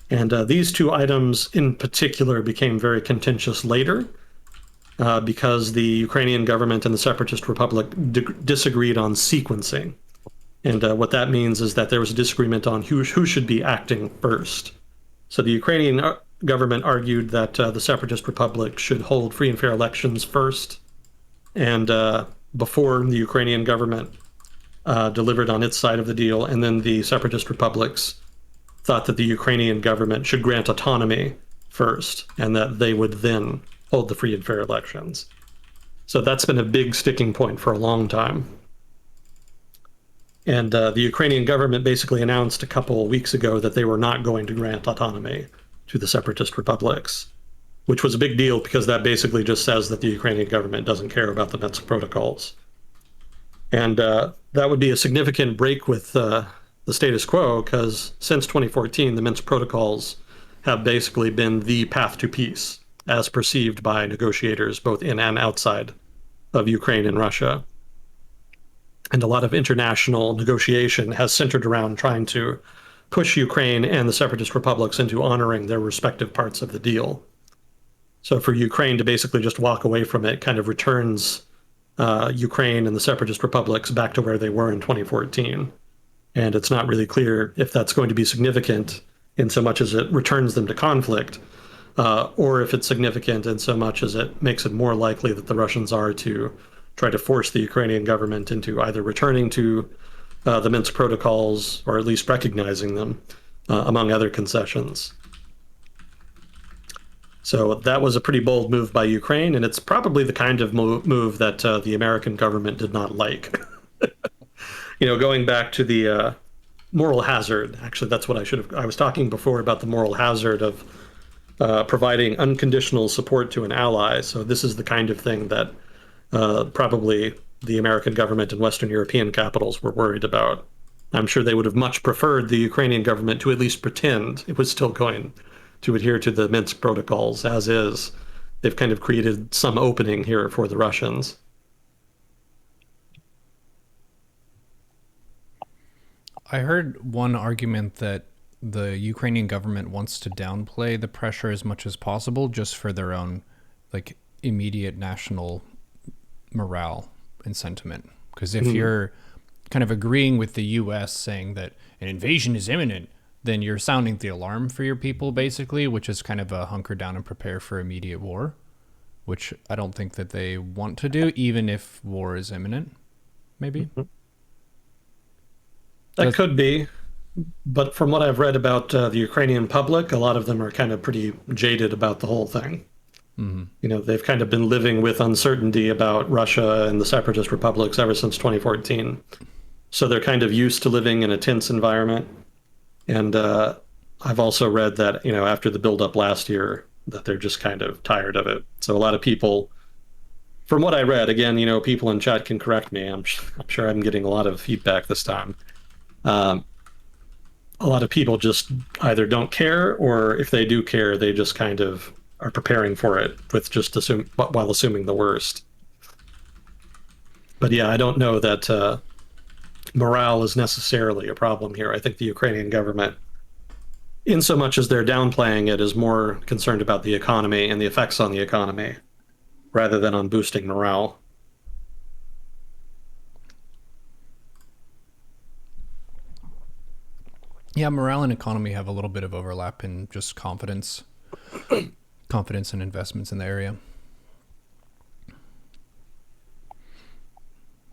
And these two items in particular became very contentious later because the Ukrainian government and the separatist republic disagreed on sequencing. And what that means is that there was a disagreement on who should be acting first. So the Ukrainian government argued that the separatist republic should hold free and fair elections first, and before the Ukrainian government delivered on its side of the deal, and then the separatist republics thought that the Ukrainian government should grant autonomy first, and that they would then hold the free and fair elections. So that's been a big sticking point for a long time. And the Ukrainian government basically announced a couple of weeks ago that they were not going to grant autonomy to the separatist republics, which was a big deal because that basically just says that the Ukrainian government doesn't care about the Minsk protocols. And that would be a significant break with the status quo, because since 2014, the Minsk protocols have basically been the path to peace, as perceived by negotiators both in and outside of Ukraine and Russia. And a lot of international negotiation has centered around trying to push Ukraine and the separatist republics into honoring their respective parts of the deal. So for Ukraine to basically just walk away from it kind of returns Ukraine and the separatist republics back to where they were in 2014. And it's not really clear if that's going to be significant in so much as it returns them to conflict, or if it's significant in so much as it makes it more likely that the Russians are to try to force the Ukrainian government into either returning to the Minsk protocols or at least recognizing them, among other concessions. So that was a pretty bold move by Ukraine, and it's probably the kind of move that the American government did not like. Going back to the moral hazard, actually, that's what I was talking before about the moral hazard of providing unconditional support to an ally. So this is the kind of thing that probably the American government and Western European capitals were worried about. I'm sure they would have much preferred the Ukrainian government to at least pretend it was still going to adhere to the Minsk protocols as is. They've kind of created some opening here for the Russians. I heard one argument that the Ukrainian government wants to downplay the pressure as much as possible just for their own immediate national morale and sentiment. Because if you're kind of agreeing with the US saying that an invasion is imminent, then you're sounding the alarm for your people, basically, which is kind of a hunker down and prepare for immediate war, which I don't think that they want to do, even if war is imminent, maybe. That could be. But from what I've read about the Ukrainian public, a lot of them are kind of pretty jaded about the whole thing. They've kind of been living with uncertainty about Russia and the separatist republics ever since 2014. So they're kind of used to living in a tense environment. And I've also read that, after the buildup last year, that they're just kind of tired of it. So a lot of people, from what I read, again, people in chat can correct me. I'm sure I'm getting a lot of feedback this time. Um, a lot of people just either don't care, or if they do care, they just kind of are preparing for it with just while assuming the worst. But yeah, I don't know that morale is necessarily a problem here. I think the Ukrainian government, in so much as they're downplaying it, is more concerned about the economy and the effects on the economy rather than on boosting morale. Yeah, morale and economy have a little bit of overlap in just confidence, confidence and investments in the area.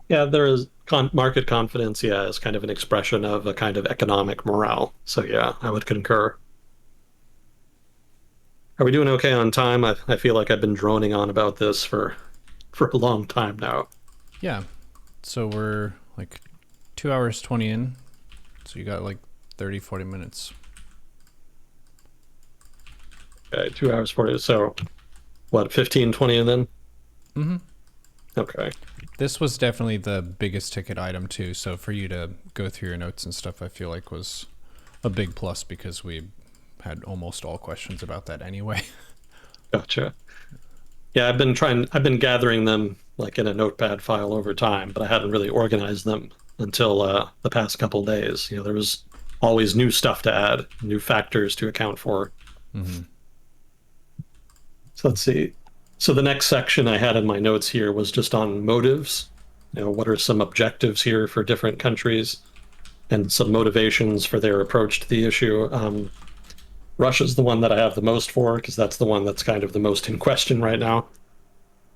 Yeah, there is market confidence, yeah, is kind of an expression of a kind of economic morale. So yeah, I would concur. Are we doing okay on time? I feel like I've been droning on about this for a long time now. Yeah, so we're like 2 hours 20 in, so you got like 30, 40 minutes. Okay, 2 hours 40. So what, 15, 20 and then? Mm-hmm. Okay. This was definitely the biggest ticket item too, so for you to go through your notes and stuff, I feel like was a big plus because we had almost all questions about that anyway. Gotcha. Yeah, I've been gathering them like in a notepad file over time, but I hadn't really organized them until the past couple days. There was always new stuff to add, new factors to account for. Mm-hmm. So let's see. So the next section I had in my notes here was just on motives. What are some objectives here for different countries and some motivations for their approach to the issue? Russia's the one that I have the most for because that's the one that's kind of the most in question right now.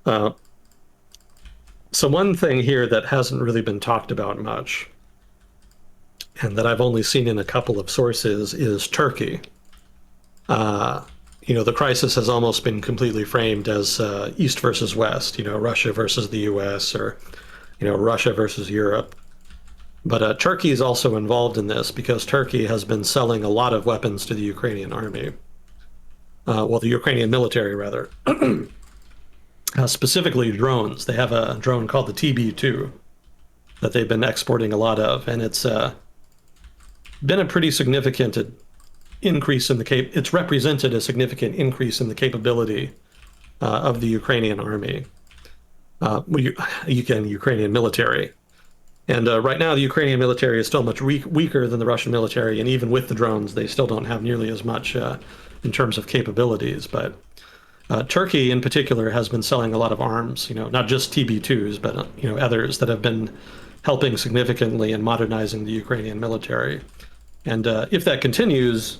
So one thing here that hasn't really been talked about much, and that I've only seen in a couple of sources, is Turkey. The crisis has almost been completely framed as East versus West, Russia versus the US, or, Russia versus Europe. But Turkey is also involved in this because Turkey has been selling a lot of weapons to the Ukrainian army. Well, the Ukrainian military, rather. Specifically drones. They have a drone called the TB2 that they've been exporting a lot of, and it's been a pretty significant increase in it's represented a significant increase in the capability of the Ukrainian army, Ukrainian military. And right now, the Ukrainian military is still much weaker than the Russian military, and even with the drones, they still don't have nearly as much in terms of capabilities. But Turkey, in particular, has been selling a lot of arms. Not just TB2s, but others that have been helping significantly in modernizing the Ukrainian military. And if that continues,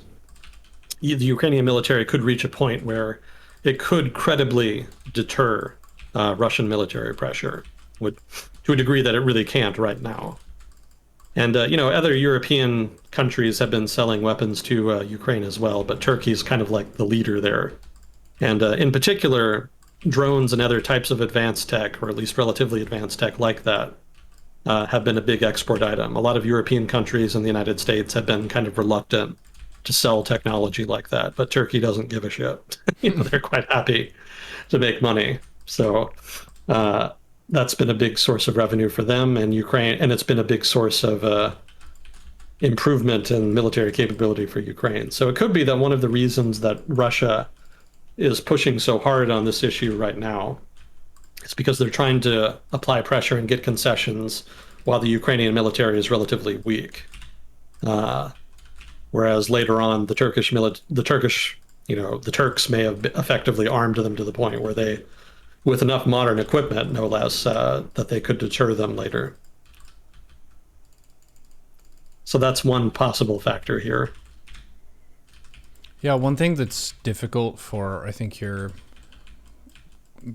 the Ukrainian military could reach a point where it could credibly deter Russian military pressure, to a degree that it really can't right now. And other European countries have been selling weapons to Ukraine as well, but Turkey's kind of like the leader there. And in particular, drones and other types of advanced tech, or at least relatively advanced tech like that, have been a big export item. A lot of European countries and the United States have been kind of reluctant to sell technology like that, but Turkey doesn't give a shit. They're quite happy to make money. So that's been a big source of revenue for them and Ukraine, and it's been a big source of improvement in military capability for Ukraine. So it could be that one of the reasons that Russia is pushing so hard on this issue right now is because they're trying to apply pressure and get concessions while the Ukrainian military is relatively weak. Whereas later on, the Turks may have effectively armed them to the point where they, with enough modern equipment, no less, that they could deter them later. So that's one possible factor here. Yeah, one thing that's difficult for, I think, your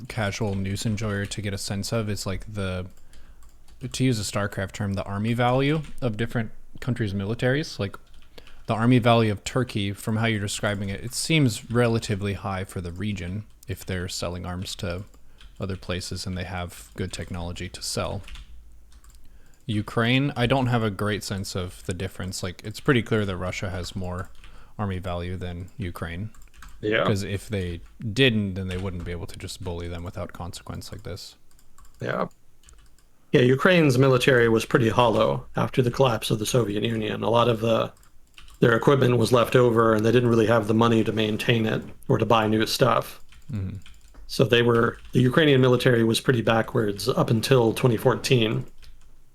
casual news enjoyer to get a sense of is like to use a StarCraft term, the army value of different countries' militaries. Like the army value of Turkey, from how you're describing it, it seems relatively high for the region if they're selling arms to other places and they have good technology to sell. Ukraine, I don't have a great sense of the difference. Like, it's pretty clear that Russia has more army value than Ukraine. Yeah. Because if they didn't, then they wouldn't be able to just bully them without consequence like this. Yeah. Yeah, Ukraine's military was pretty hollow after the collapse of the Soviet Union. A lot of their equipment was left over, and they didn't really have the money to maintain it or to buy new stuff. Mm-hmm. So the Ukrainian military was pretty backwards up until 2014,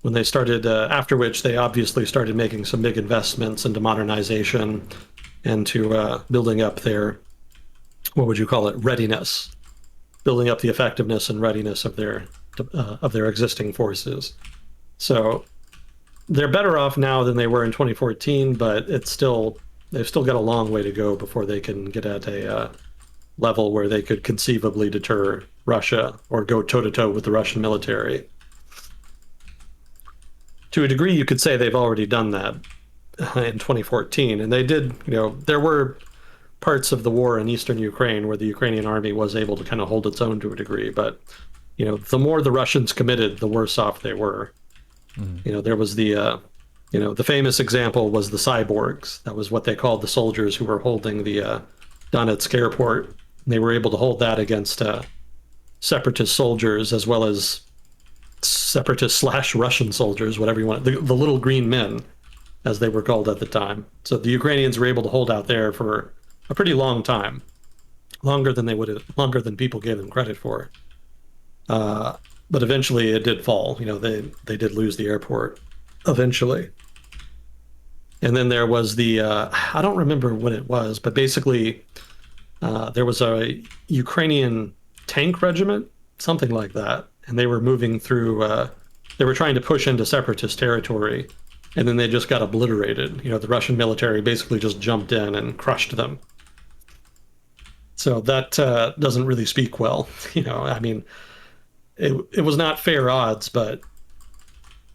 when they started, after which they obviously started making some big investments into modernization and to building up their, what would you call it, readiness, building up the effectiveness and readiness of their existing forces. So they're better off now than they were in 2014, but they've still got a long way to go before they can get at a level where they could conceivably deter Russia or go toe-to-toe with the Russian military. To a degree, you could say they've already done that in 2014, and they did. There were parts of the war in eastern Ukraine where the Ukrainian army was able to kind of hold its own to a degree, but the more the Russians committed, the worse off they were. There was the famous example was the cyborgs. That was what they called the soldiers who were holding the Donetsk airport. They were able to hold that against separatist soldiers, as well as separatist/Russian soldiers, whatever you want, the little green men, as they were called at the time. So the Ukrainians were able to hold out there for a pretty long time, longer than people gave them credit for. But eventually it did fall. They did lose the airport eventually. And then there was I don't remember what it was, but basically there was a Ukrainian tank regiment, something like that. And they were moving through, they were trying to push into separatist territory. And then they just got obliterated. The Russian military basically just jumped in and crushed them. So that doesn't really speak well. It was not fair odds, but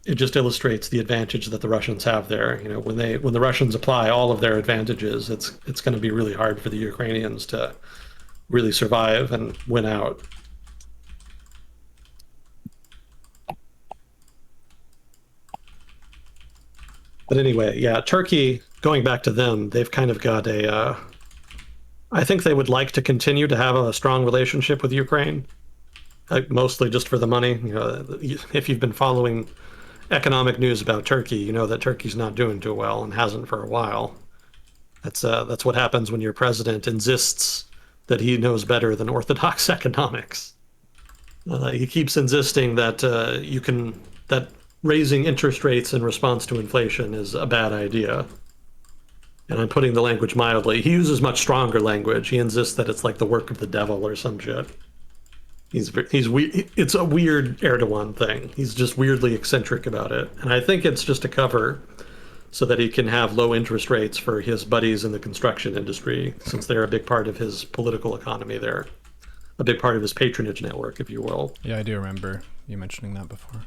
it just illustrates the advantage that the Russians have there. When the Russians apply all of their advantages, it's going to be really hard for the Ukrainians to really survive and win out. But anyway, yeah, Turkey, going back to them, they've kind of got I think they would like to continue to have a strong relationship with Ukraine, mostly just for the money. If you've been following economic news about Turkey, you know that Turkey's not doing too well and hasn't for a while. That's what happens when your president insists that he knows better than orthodox economics. He keeps insisting that that raising interest rates in response to inflation is a bad idea. And I'm putting the language mildly. He uses much stronger language. He insists that it's like the work of the devil or some shit. It's a weird Erdogan thing. He's just weirdly eccentric about it. And I think it's just a cover so that he can have low interest rates for his buddies in the construction industry, since they're a big part of his political economy there. A big part of his patronage network, if you will. Yeah, I do remember you mentioning that before.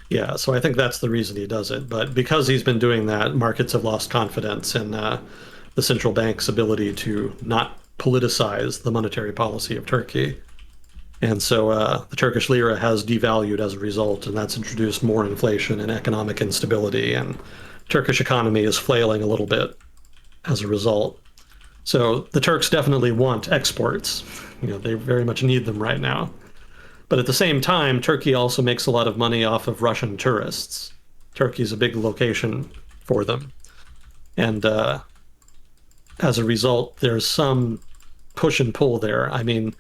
Yeah, so I think that's the reason he does it. But because he's been doing that, markets have lost confidence in the central bank's ability to not politicize the monetary policy of Turkey. And so the Turkish lira has devalued as a result, and that's introduced more inflation and economic instability. And Turkish economy is flailing a little bit as a result. So the Turks definitely want exports. They very much need them right now. But at the same time, Turkey also makes a lot of money off of Russian tourists. Turkey's a big location for them. And as a result, there's some push and pull there. I mean,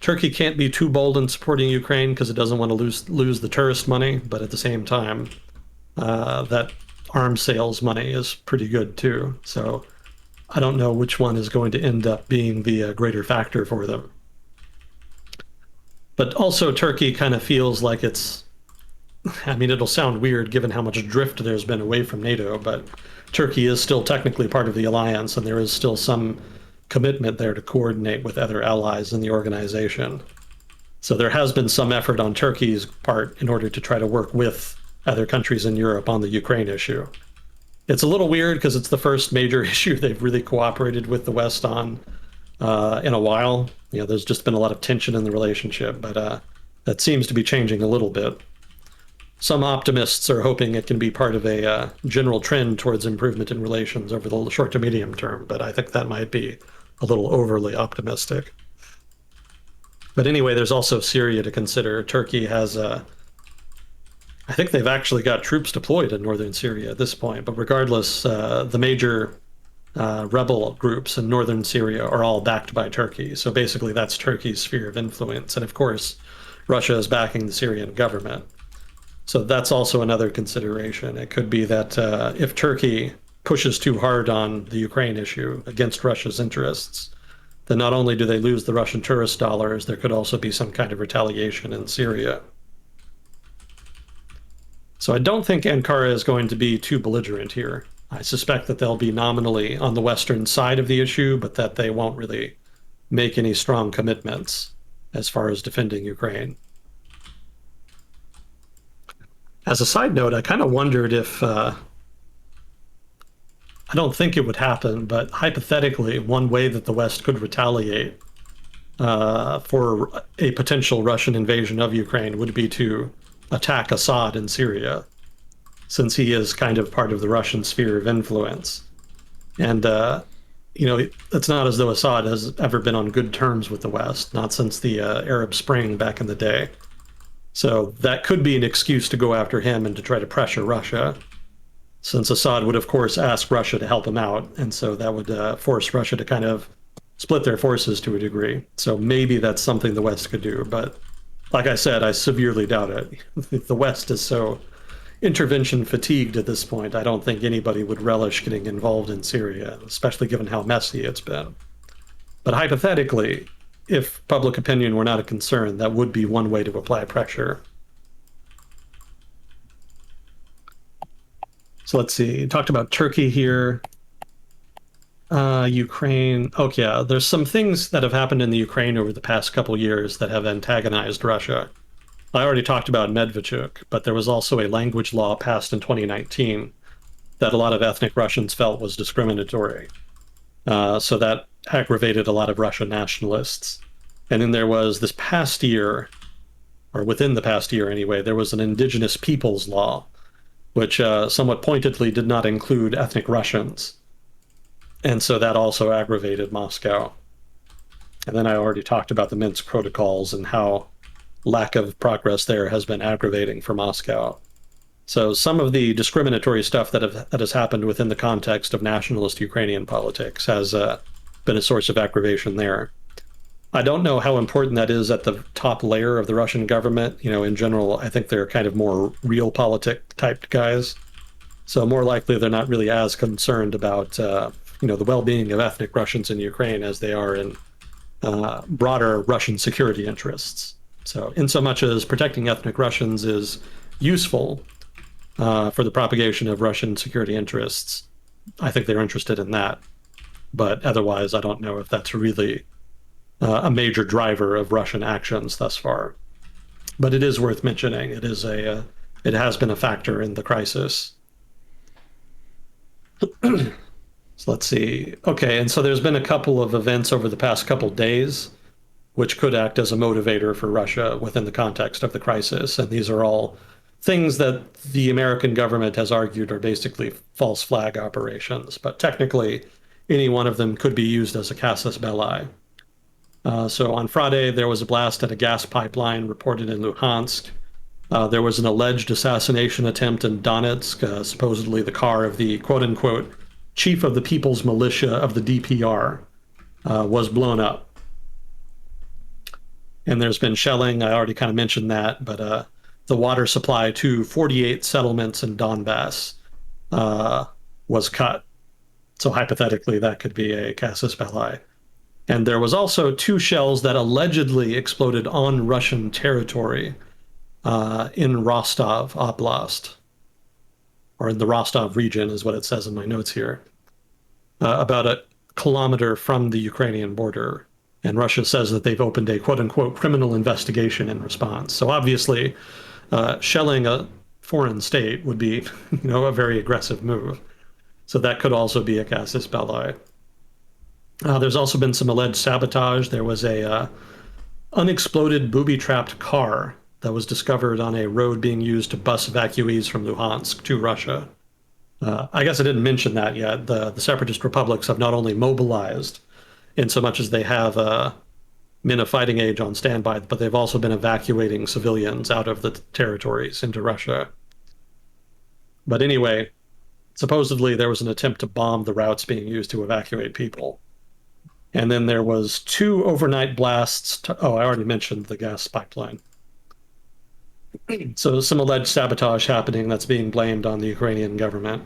Turkey can't be too bold in supporting Ukraine because it doesn't want to lose the tourist money. But at the same time, that arms sales money is pretty good too. So I don't know which one is going to end up being the greater factor for them. But also Turkey kind of feels like it'll sound weird given how much drift there's been away from NATO, but Turkey is still technically part of the alliance, and there is still some commitment there to coordinate with other allies in the organization. So there has been some effort on Turkey's part in order to try to work with other countries in Europe on the Ukraine issue. It's a little weird because it's the first major issue they've really cooperated with the West on in a while. There's just been a lot of tension in the relationship, but that seems to be changing a little bit. some optimists are hoping it can be part of a general trend towards improvement in relations over the short to medium term, but I think that might be a little overly optimistic. But anyway, there's also Syria to consider. Turkey has I think they've actually got troops deployed in northern Syria at this point, but regardless, the major rebel groups in northern Syria are all backed by Turkey. So basically, that's Turkey's sphere of influence. And of course, Russia is backing the Syrian government. So that's also another consideration. It could be that if Turkey pushes too hard on the Ukraine issue against Russia's interests, then not only do they lose the Russian tourist dollars, there could also be some kind of retaliation in Syria. So I don't think Ankara is going to be too belligerent here. I suspect that they'll be nominally on the Western side of the issue, but that they won't really make any strong commitments as far as defending Ukraine. As a side note, I kind of wondered if, I don't think it would happen, but hypothetically, one way that the West could retaliate for a potential Russian invasion of Ukraine would be to attack Assad in Syria, since he is kind of part of the Russian sphere of influence. And, it's not as though Assad has ever been on good terms with the West, not since the Arab Spring back in the day. So that could be an excuse to go after him and to try to pressure Russia, since Assad would, of course, ask Russia to help him out. And so that would force Russia to kind of split their forces to a degree. So maybe that's something the West could do. But like I said, I severely doubt it. The West is so intervention fatigued at this point. I don't think anybody would relish getting involved in Syria, especially given how messy it's been. But hypothetically, if public opinion were not a concern, that would be one way to apply pressure. So let's see, talked about Turkey here. Ukraine. Oh yeah, there's some things that have happened in the Ukraine over the past couple years that have antagonized Russia. I already talked about Medvedchuk, but there was also a language law passed in 2019 that a lot of ethnic Russians felt was discriminatory. So that aggravated a lot of Russian nationalists. And then there was this past year, or within the past year anyway, there was an indigenous peoples law, which somewhat pointedly did not include ethnic Russians. And so that also aggravated Moscow. And then I already talked about the Minsk protocols and how lack of progress there has been aggravating for Moscow. So some of the discriminatory stuff that has happened within the context of nationalist Ukrainian politics has been a source of aggravation there. I don't know how important that is at the top layer of the Russian government. In general, I think they're kind of more realpolitik type guys. So more likely they're not really as concerned about the well-being of ethnic Russians in Ukraine as they are in broader Russian security interests. So in so much as protecting ethnic Russians is useful for the propagation of Russian security interests, I think they're interested in that. But otherwise, I don't know if that's really a major driver of Russian actions thus far. But it is worth mentioning. It has been a factor in the crisis. So let's see. Okay, and so there's been a couple of events over the past couple days which could act as a motivator for Russia within the context of the crisis. And these are all things that the American government has argued are basically false flag operations. But technically, any one of them could be used as a casus belli. So on Friday, there was a blast at a gas pipeline reported in Luhansk. There was an alleged assassination attempt in Donetsk. Supposedly the car of the quote-unquote chief of the People's Militia of the DPR was blown up. And there's been shelling. I already kind of mentioned that, but the water supply to 48 settlements in Donbass was cut. So hypothetically, that could be a casus belli. And there was also 2 shells that allegedly exploded on Russian territory in Rostov Oblast, or in the Rostov region is what it says in my notes here, about a kilometer from the Ukrainian border. And Russia says that they've opened a quote-unquote criminal investigation in response. So obviously, shelling a foreign state would be, a very aggressive move. So that could also be a casus belli. There's also been some alleged sabotage. There was a unexploded booby-trapped car that was discovered on a road being used to bus evacuees from Luhansk to Russia. I guess I didn't mention that yet. The separatist republics have not only mobilized in so much as they have men of fighting age on standby, but they've also been evacuating civilians out of the territories into Russia. But anyway, supposedly there was an attempt to bomb the routes being used to evacuate people. And then there was 2 overnight blasts. I already mentioned the gas pipeline. So some alleged sabotage happening that's being blamed on the Ukrainian government.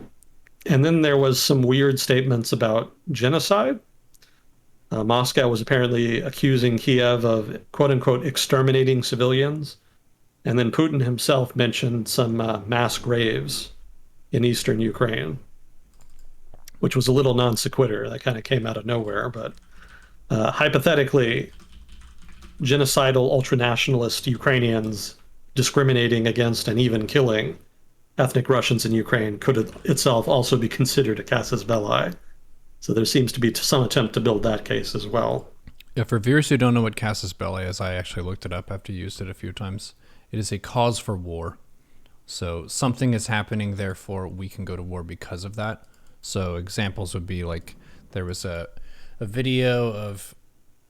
And then there was some weird statements about genocide. Moscow was apparently accusing Kiev of quote unquote exterminating civilians. And then Putin himself mentioned some mass graves in eastern Ukraine, which was a little non sequitur. That kind of came out of nowhere. But hypothetically, genocidal ultranationalist Ukrainians discriminating against and even killing ethnic Russians in Ukraine could itself also be considered a casus belli. So there seems to be some attempt to build that case as well. Yeah, for viewers who don't know what casus belli is, I actually looked it up after used it a few times. It is a cause for war. So something is happening, therefore we can go to war because of that. So examples would be like there was a video of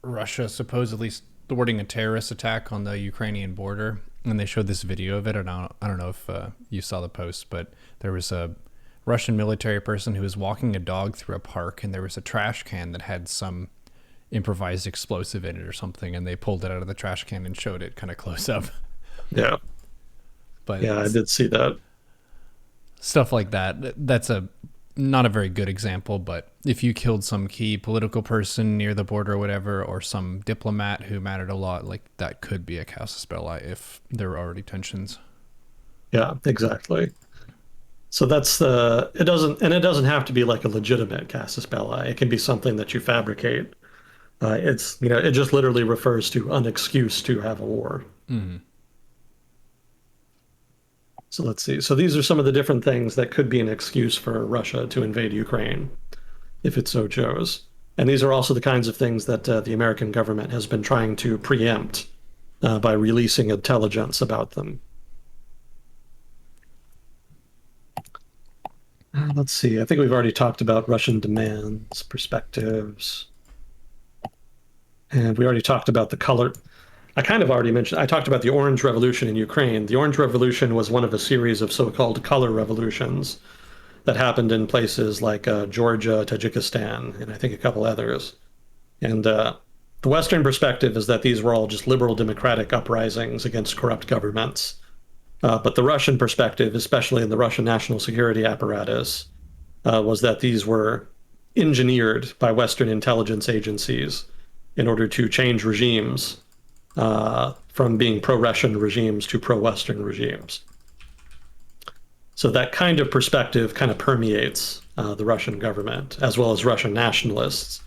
Russia supposedly thwarting a terrorist attack on the Ukrainian border, and they showed this video of it. And I don't know if you saw the post, but there was a Russian military person who was walking a dog through a park, and there was a trash can that had some improvised explosive in it or something, and they pulled it out of the trash can and showed it kind of close up. Yeah. But yeah, I did see that. Stuff like that. That's not a very good example, but if you killed some key political person near the border or whatever, or some diplomat who mattered a lot, like that could be a casus belli if there were already tensions. Yeah, exactly. So that's it doesn't have to be like a legitimate casus belli. It can be something that you fabricate. It just literally refers to an excuse to have a war. Mm-hmm. So let's see. So these are some of the different things that could be an excuse for Russia to invade Ukraine, if it so chose. And these are also the kinds of things that the American government has been trying to preempt by releasing intelligence about them. Let's see. I think we've already talked about Russian demands, perspectives. And we already talked about the color. I kind of already mentioned, I talked about the Orange Revolution in Ukraine. The Orange Revolution was one of a series of so-called color revolutions that happened in places like Georgia, Tajikistan, and I think a couple others. And the Western perspective is that these were all just liberal democratic uprisings against corrupt governments. But the Russian perspective, especially in the Russian national security apparatus, was that these were engineered by Western intelligence agencies in order to change regimes from being pro-Russian regimes to pro-Western regimes. So that kind of perspective kind of permeates the Russian government, as well as Russian nationalists,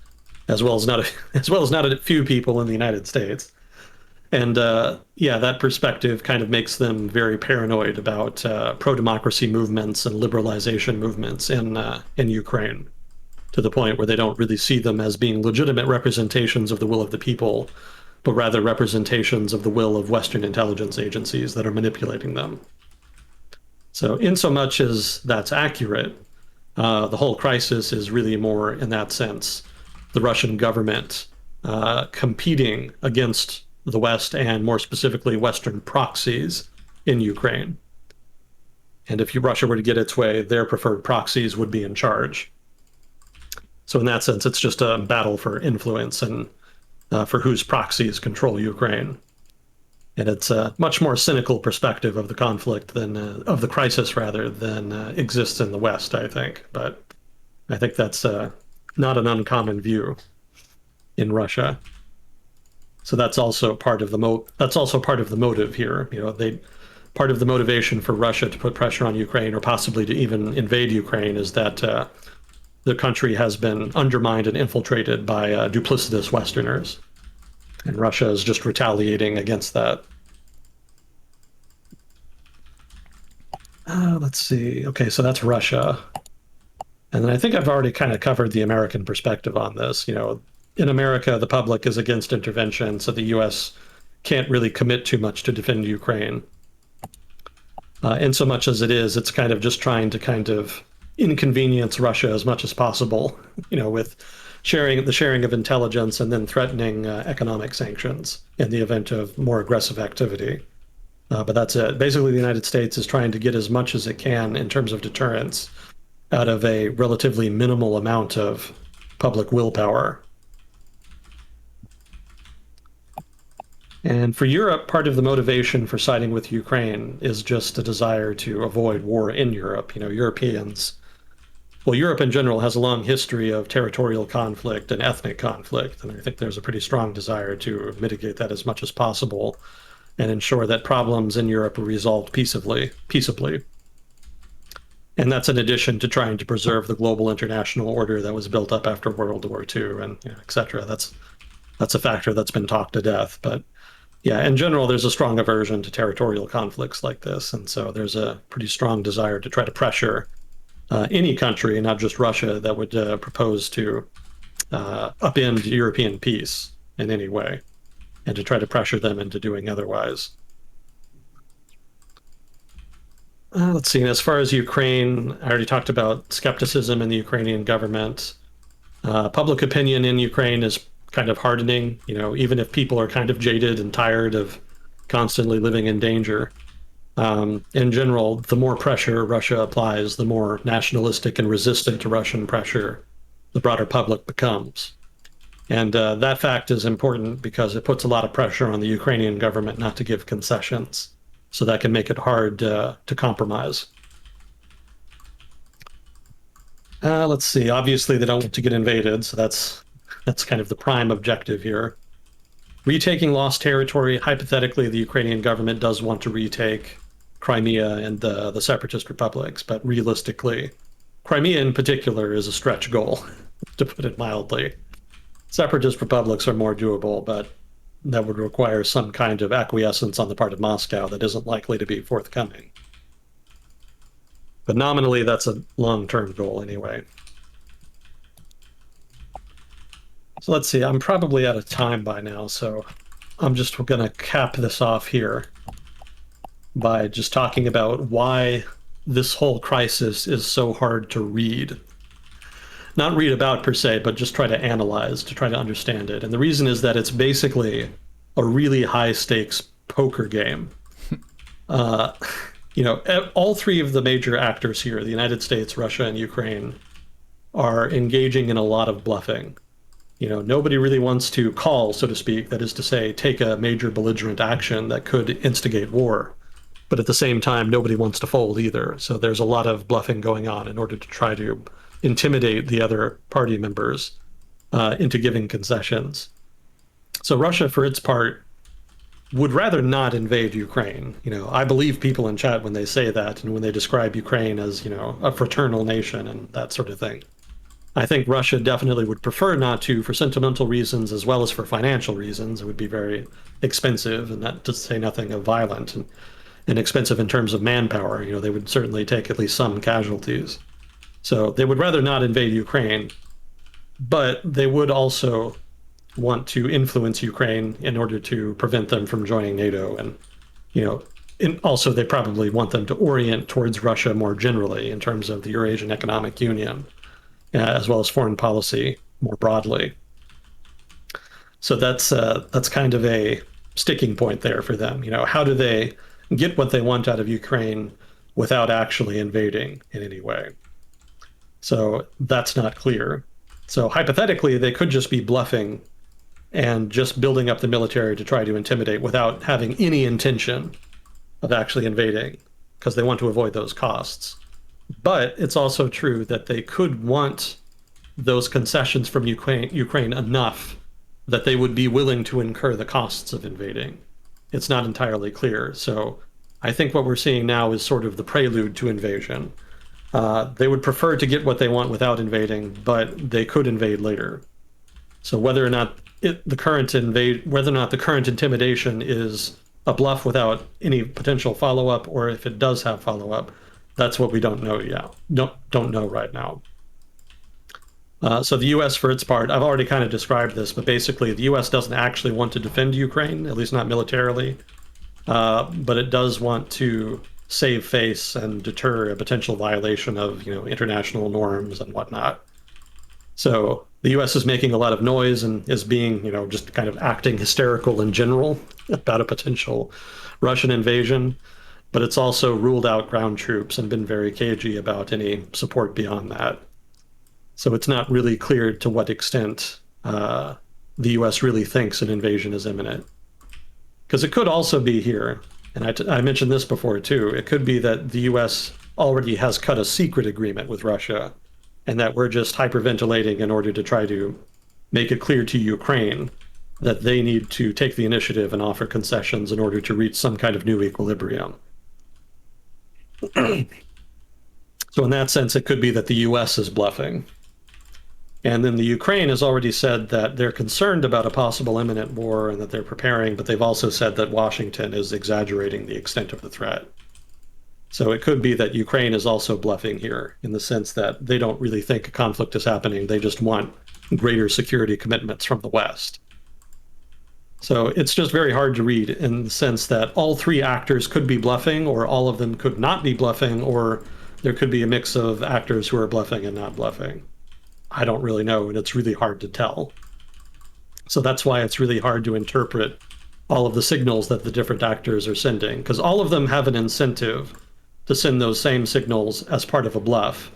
as well as not a few people in the United States. And that perspective kind of makes them very paranoid about pro-democracy movements and liberalization movements in Ukraine, to the point where they don't really see them as being legitimate representations of the will of the people, but rather representations of the will of Western intelligence agencies that are manipulating them. So in so much as that's accurate, the whole crisis is really more, in that sense, the Russian government competing against the West, and more specifically Western proxies in Ukraine. And if Russia were to get its way, their preferred proxies would be in charge. So in that sense, it's just a battle for influence and for whose proxies control Ukraine. And it's a much more cynical perspective of the conflict of the crisis rather than exists in the West, I think. But I think that's not an uncommon view in Russia. So that's also part of the motive here. Part of the motivation for Russia to put pressure on Ukraine, or possibly to even invade Ukraine, is that the country has been undermined and infiltrated by duplicitous Westerners, and Russia is just retaliating against that. Let's see. Okay, so that's Russia, and then I think I've already kind of covered the American perspective on this. In America, the public is against intervention, so the U.S. can't really commit too much to defend Ukraine. In so much as it's kind of just trying to kind of inconvenience Russia as much as possible, with sharing of intelligence and then threatening economic sanctions in the event of more aggressive activity. But that's it. Basically, the United States is trying to get as much as it can in terms of deterrence out of a relatively minimal amount of public willpower. And for Europe, part of the motivation for siding with Ukraine is just a desire to avoid war in Europe. Europeans, well, Europe in general has a long history of territorial conflict and ethnic conflict, and I think there's a pretty strong desire to mitigate that as much as possible and ensure that problems in Europe are resolved peaceably. And that's in addition to trying to preserve the global international order that was built up after World War II and et cetera. That's a factor that's been talked to death. But yeah, in general, there's a strong aversion to territorial conflicts like this. And so there's a pretty strong desire to try to pressure any country, not just Russia, that would propose to upend European peace in any way, and to try to pressure them into doing otherwise. Let's see. As far as Ukraine, I already talked about skepticism in the Ukrainian government. Public opinion in Ukraine is kind of hardening, even if people are kind of jaded and tired of constantly living in danger. In general, the more pressure Russia applies, the more nationalistic and resistant to Russian pressure the broader public becomes. And that fact is important because it puts a lot of pressure on the Ukrainian government not to give concessions. So that can make it hard to compromise. Let's see. Obviously, they don't want to get invaded, so that's kind of the prime objective here. Retaking lost territory. Hypothetically, the Ukrainian government does want to retake Crimea and the separatist republics, but realistically, Crimea in particular is a stretch goal, to put it mildly. Separatist republics are more doable, but that would require some kind of acquiescence on the part of Moscow that isn't likely to be forthcoming. But nominally, that's a long-term goal anyway. So let's see, I'm probably out of time by now, so I'm just going to cap this off here by just talking about why this whole crisis is so hard to read. Not read about per se, but just try to analyze, to try to understand it. And the reason is that it's basically a really high-stakes poker game. All three of the major actors here, the United States, Russia, and Ukraine, are engaging in a lot of bluffing. Nobody really wants to call, so to speak, that is to say, take a major belligerent action that could instigate war. But at the same time, nobody wants to fold either. So there's a lot of bluffing going on in order to try to intimidate the other party members into giving concessions. So Russia, for its part, would rather not invade Ukraine. I believe people in chat when they say that and when they describe Ukraine as, a fraternal nation and that sort of thing. I think Russia definitely would prefer not to, for sentimental reasons as well as for financial reasons. It would be very expensive, and not to say nothing of violent and expensive in terms of manpower. They would certainly take at least some casualties. So they would rather not invade Ukraine, but they would also want to influence Ukraine in order to prevent them from joining NATO. And, also they probably want them to orient towards Russia more generally in terms of the Eurasian Economic Union, as well as foreign policy more broadly. So that's kind of a sticking point there for them. How do they get what they want out of Ukraine without actually invading in any way? So that's not clear. So hypothetically, they could just be bluffing and just building up the military to try to intimidate without having any intention of actually invading, because they want to avoid those costs. But it's also true that they could want those concessions from Ukraine enough that they would be willing to incur the costs of invading. It's not entirely clear. So I think what we're seeing now is sort of the prelude to invasion. They would prefer to get what they want without invading, but they could invade later. So whether or not the current intimidation is a bluff without any potential follow-up, or if it does have follow-up, that's what we don't know yet. Don't know right now. So the U.S., for its part, I've already kind of described this, but basically the U.S. doesn't actually want to defend Ukraine, at least not militarily, but it does want to save face and deter a potential violation of, international norms and whatnot. So the U.S. is making a lot of noise and is being, just kind of acting hysterical in general about a potential Russian invasion, but it's also ruled out ground troops and been very cagey about any support beyond that. So it's not really clear to what extent the U.S. really thinks an invasion is imminent. Because it could also be here, and I mentioned this before too, it could be that the U.S. already has cut a secret agreement with Russia, and that we're just hyperventilating in order to try to make it clear to Ukraine that they need to take the initiative and offer concessions in order to reach some kind of new equilibrium. So in that sense, it could be that the U.S. is bluffing. And then the Ukraine has already said that they're concerned about a possible imminent war and that they're preparing, but they've also said that Washington is exaggerating the extent of the threat. So it could be that Ukraine is also bluffing here in the sense that they don't really think a conflict is happening. They just want greater security commitments from the West. So it's just very hard to read in the sense that all three actors could be bluffing, or all of them could not be bluffing, or there could be a mix of actors who are bluffing and not bluffing. I don't really know, and it's really hard to tell. So that's why it's really hard to interpret all of the signals that the different actors are sending, because all of them have an incentive to send those same signals as part of a bluff,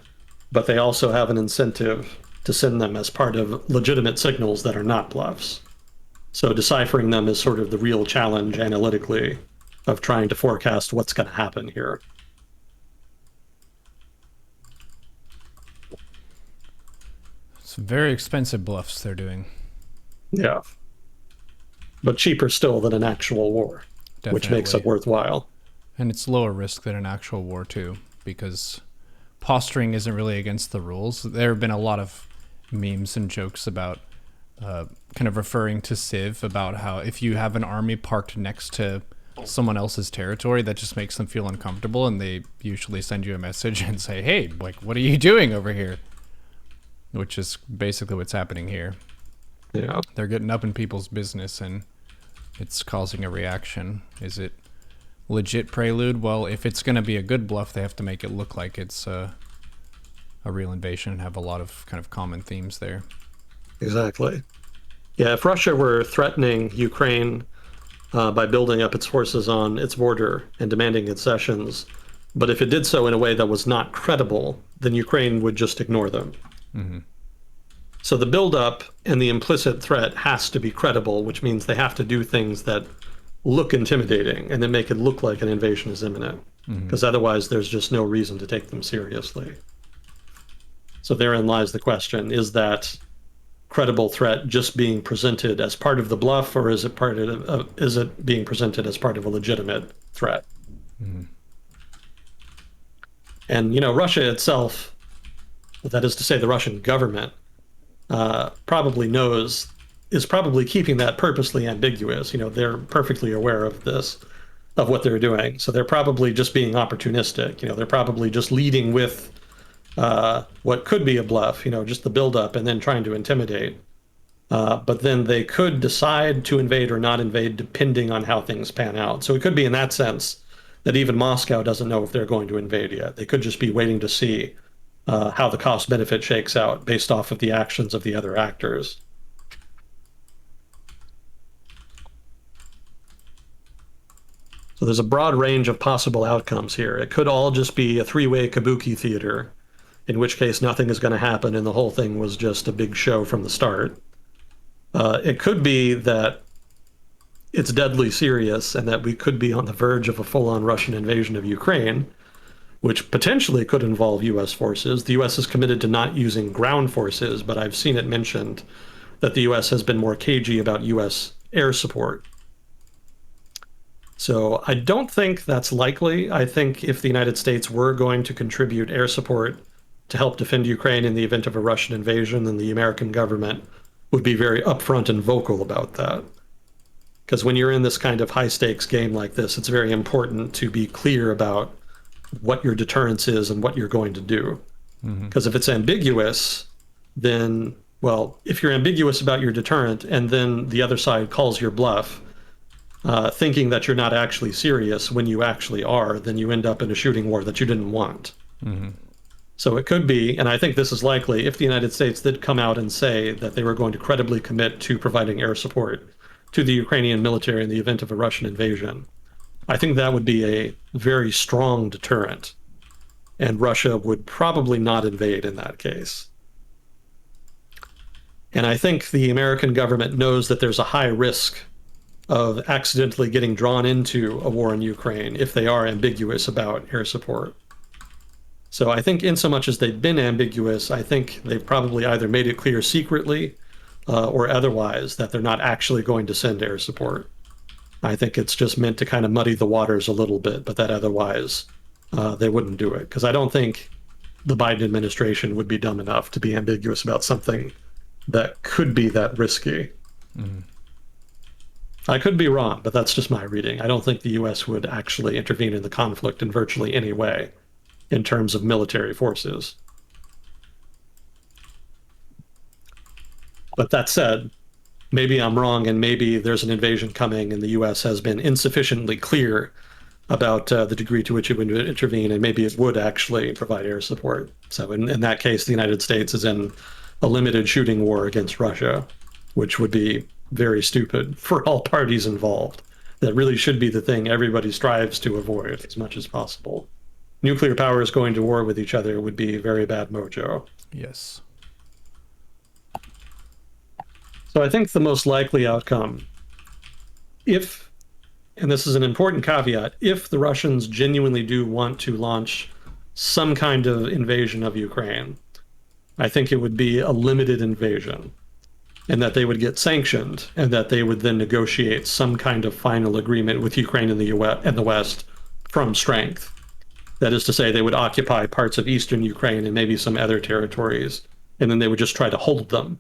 but they also have an incentive to send them as part of legitimate signals that are not bluffs. So deciphering them is sort of the real challenge analytically of trying to forecast what's going to happen here. Very expensive bluffs they're doing. Yeah. But cheaper still than an actual war, Definitely. Which makes it worthwhile. And it's lower risk than an actual war, too, because posturing isn't really against the rules. There have been a lot of memes and jokes about kind of referring to Civ about how if you have an army parked next to someone else's territory, that just makes them feel uncomfortable, and they usually send you a message and say, hey, like, what are you doing over here? Which is basically what's happening here. Yeah. They're getting up in people's business, and it's causing a reaction. Is it legit prelude? Well, if it's going to be a good bluff, they have to make it look like it's a real invasion and have a lot of kind of common themes there. Exactly. Yeah, if Russia were threatening Ukraine by building up its forces on its border and demanding concessions, but if it did so in a way that was not credible, then Ukraine would just ignore them. Mm-hmm. So the buildup and the implicit threat has to be credible, which means they have to do things that look intimidating and then make it look like an invasion is imminent, because otherwise there's just no reason to take them seriously. So therein lies the question: is that credible threat just being presented as part of the bluff, or is it being presented as part of a legitimate threat? Mm-hmm. And Russia itself, that is to say the Russian government, is probably keeping that purposely ambiguous. They're perfectly aware of this, of what they're doing. So they're probably just being opportunistic. They're probably just leading with what could be a bluff, just the buildup and then trying to intimidate. But then they could decide to invade or not invade depending on how things pan out. So it could be in that sense that even Moscow doesn't know if they're going to invade yet. They could just be waiting to see how the cost benefit shakes out based off of the actions of the other actors. So there's a broad range of possible outcomes here. It could all just be a three-way kabuki theater, in which case nothing is going to happen and the whole thing was just a big show from the start. It could be that it's deadly serious and that we could be on the verge of a full-on Russian invasion of Ukraine, which potentially could involve U.S. forces. The U.S. is committed to not using ground forces, but I've seen it mentioned that the U.S. has been more cagey about U.S. air support. So I don't think that's likely. I think if the United States were going to contribute air support to help defend Ukraine in the event of a Russian invasion, then the American government would be very upfront and vocal about that. Because when you're in this kind of high-stakes game like this, it's very important to be clear about what your deterrence is and what you're going to do. Because if it's ambiguous, then, well, if you're ambiguous about your deterrent and then the other side calls your bluff, thinking that you're not actually serious when you actually are, then you end up in a shooting war that you didn't want. Mm-hmm. So it could be, and I think this is likely, if the United States did come out and say that they were going to credibly commit to providing air support to the Ukrainian military in the event of a Russian invasion, I think that would be a very strong deterrent, and Russia would probably not invade in that case. And I think the American government knows that there's a high risk of accidentally getting drawn into a war in Ukraine if they are ambiguous about air support. So I think in so much as they've been ambiguous, I think they've probably either made it clear secretly or otherwise that they're not actually going to send air support. I think it's just meant to kind of muddy the waters a little bit, but that otherwise they wouldn't do it. Because I don't think the Biden administration would be dumb enough to be ambiguous about something that could be that risky. Mm-hmm. I could be wrong, but that's just my reading. I don't think the US would actually intervene in the conflict in virtually any way in terms of military forces. But that said, maybe I'm wrong, and maybe there's an invasion coming, and the US has been insufficiently clear about the degree to which it would intervene, and maybe it would actually provide air support. So in that case, the United States is in a limited shooting war against Russia, which would be very stupid for all parties involved. That really should be the thing everybody strives to avoid as much as possible. Nuclear powers going to war with each other would be very bad mojo. Yes. So I think the most likely outcome, if, and this is an important caveat, if the Russians genuinely do want to launch some kind of invasion of Ukraine, I think it would be a limited invasion, and that they would get sanctioned, and that they would then negotiate some kind of final agreement with Ukraine and the West from strength. That is to say, they would occupy parts of eastern Ukraine and maybe some other territories, and then they would just try to hold them.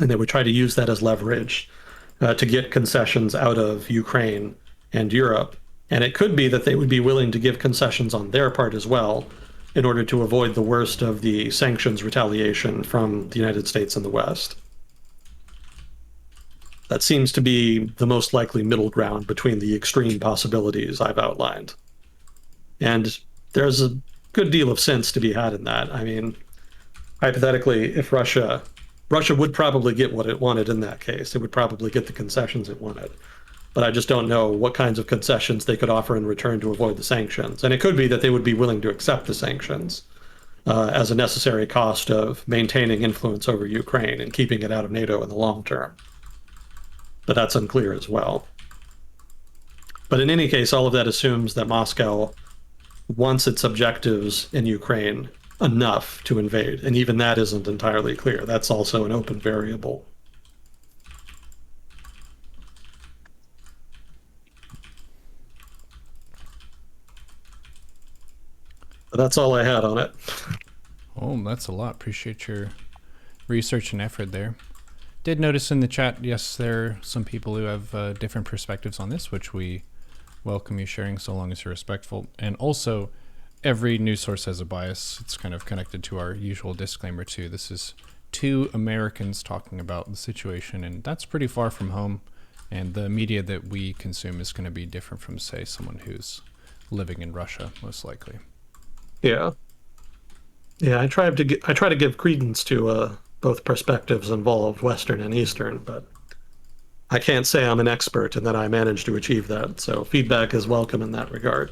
And they would try to use that as leverage to get concessions out of Ukraine and Europe. And it could be that they would be willing to give concessions on their part as well in order to avoid the worst of the sanctions retaliation from the United States and the West. That seems to be the most likely middle ground between the extreme possibilities I've outlined. And there's a good deal of sense to be had in that. I mean, hypothetically, if Russia would probably get what it wanted in that case. It would probably get the concessions it wanted. But I just don't know what kinds of concessions they could offer in return to avoid the sanctions. And it could be that they would be willing to accept the sanctions as a necessary cost of maintaining influence over Ukraine and keeping it out of NATO in the long term. But that's unclear as well. But in any case, all of that assumes that Moscow wants its objectives in Ukraine enough to invade, and even that isn't entirely clear. That's also an open variable. But that's all I had on it. Oh, that's a lot. Appreciate your research and effort there. Did notice in the chat, yes, there are some people who have different perspectives on this, which we welcome you sharing so long as you're respectful. And also, every news source has a bias. It's kind of connected to our usual disclaimer too. This is two Americans talking about the situation, and that's pretty far from home. And the media that we consume is going to be different from, say, someone who's living in Russia, most likely. Yeah. I try to give credence to both perspectives involved, Western and Eastern, but I can't say I'm an expert and that I managed to achieve that. So feedback is welcome in that regard.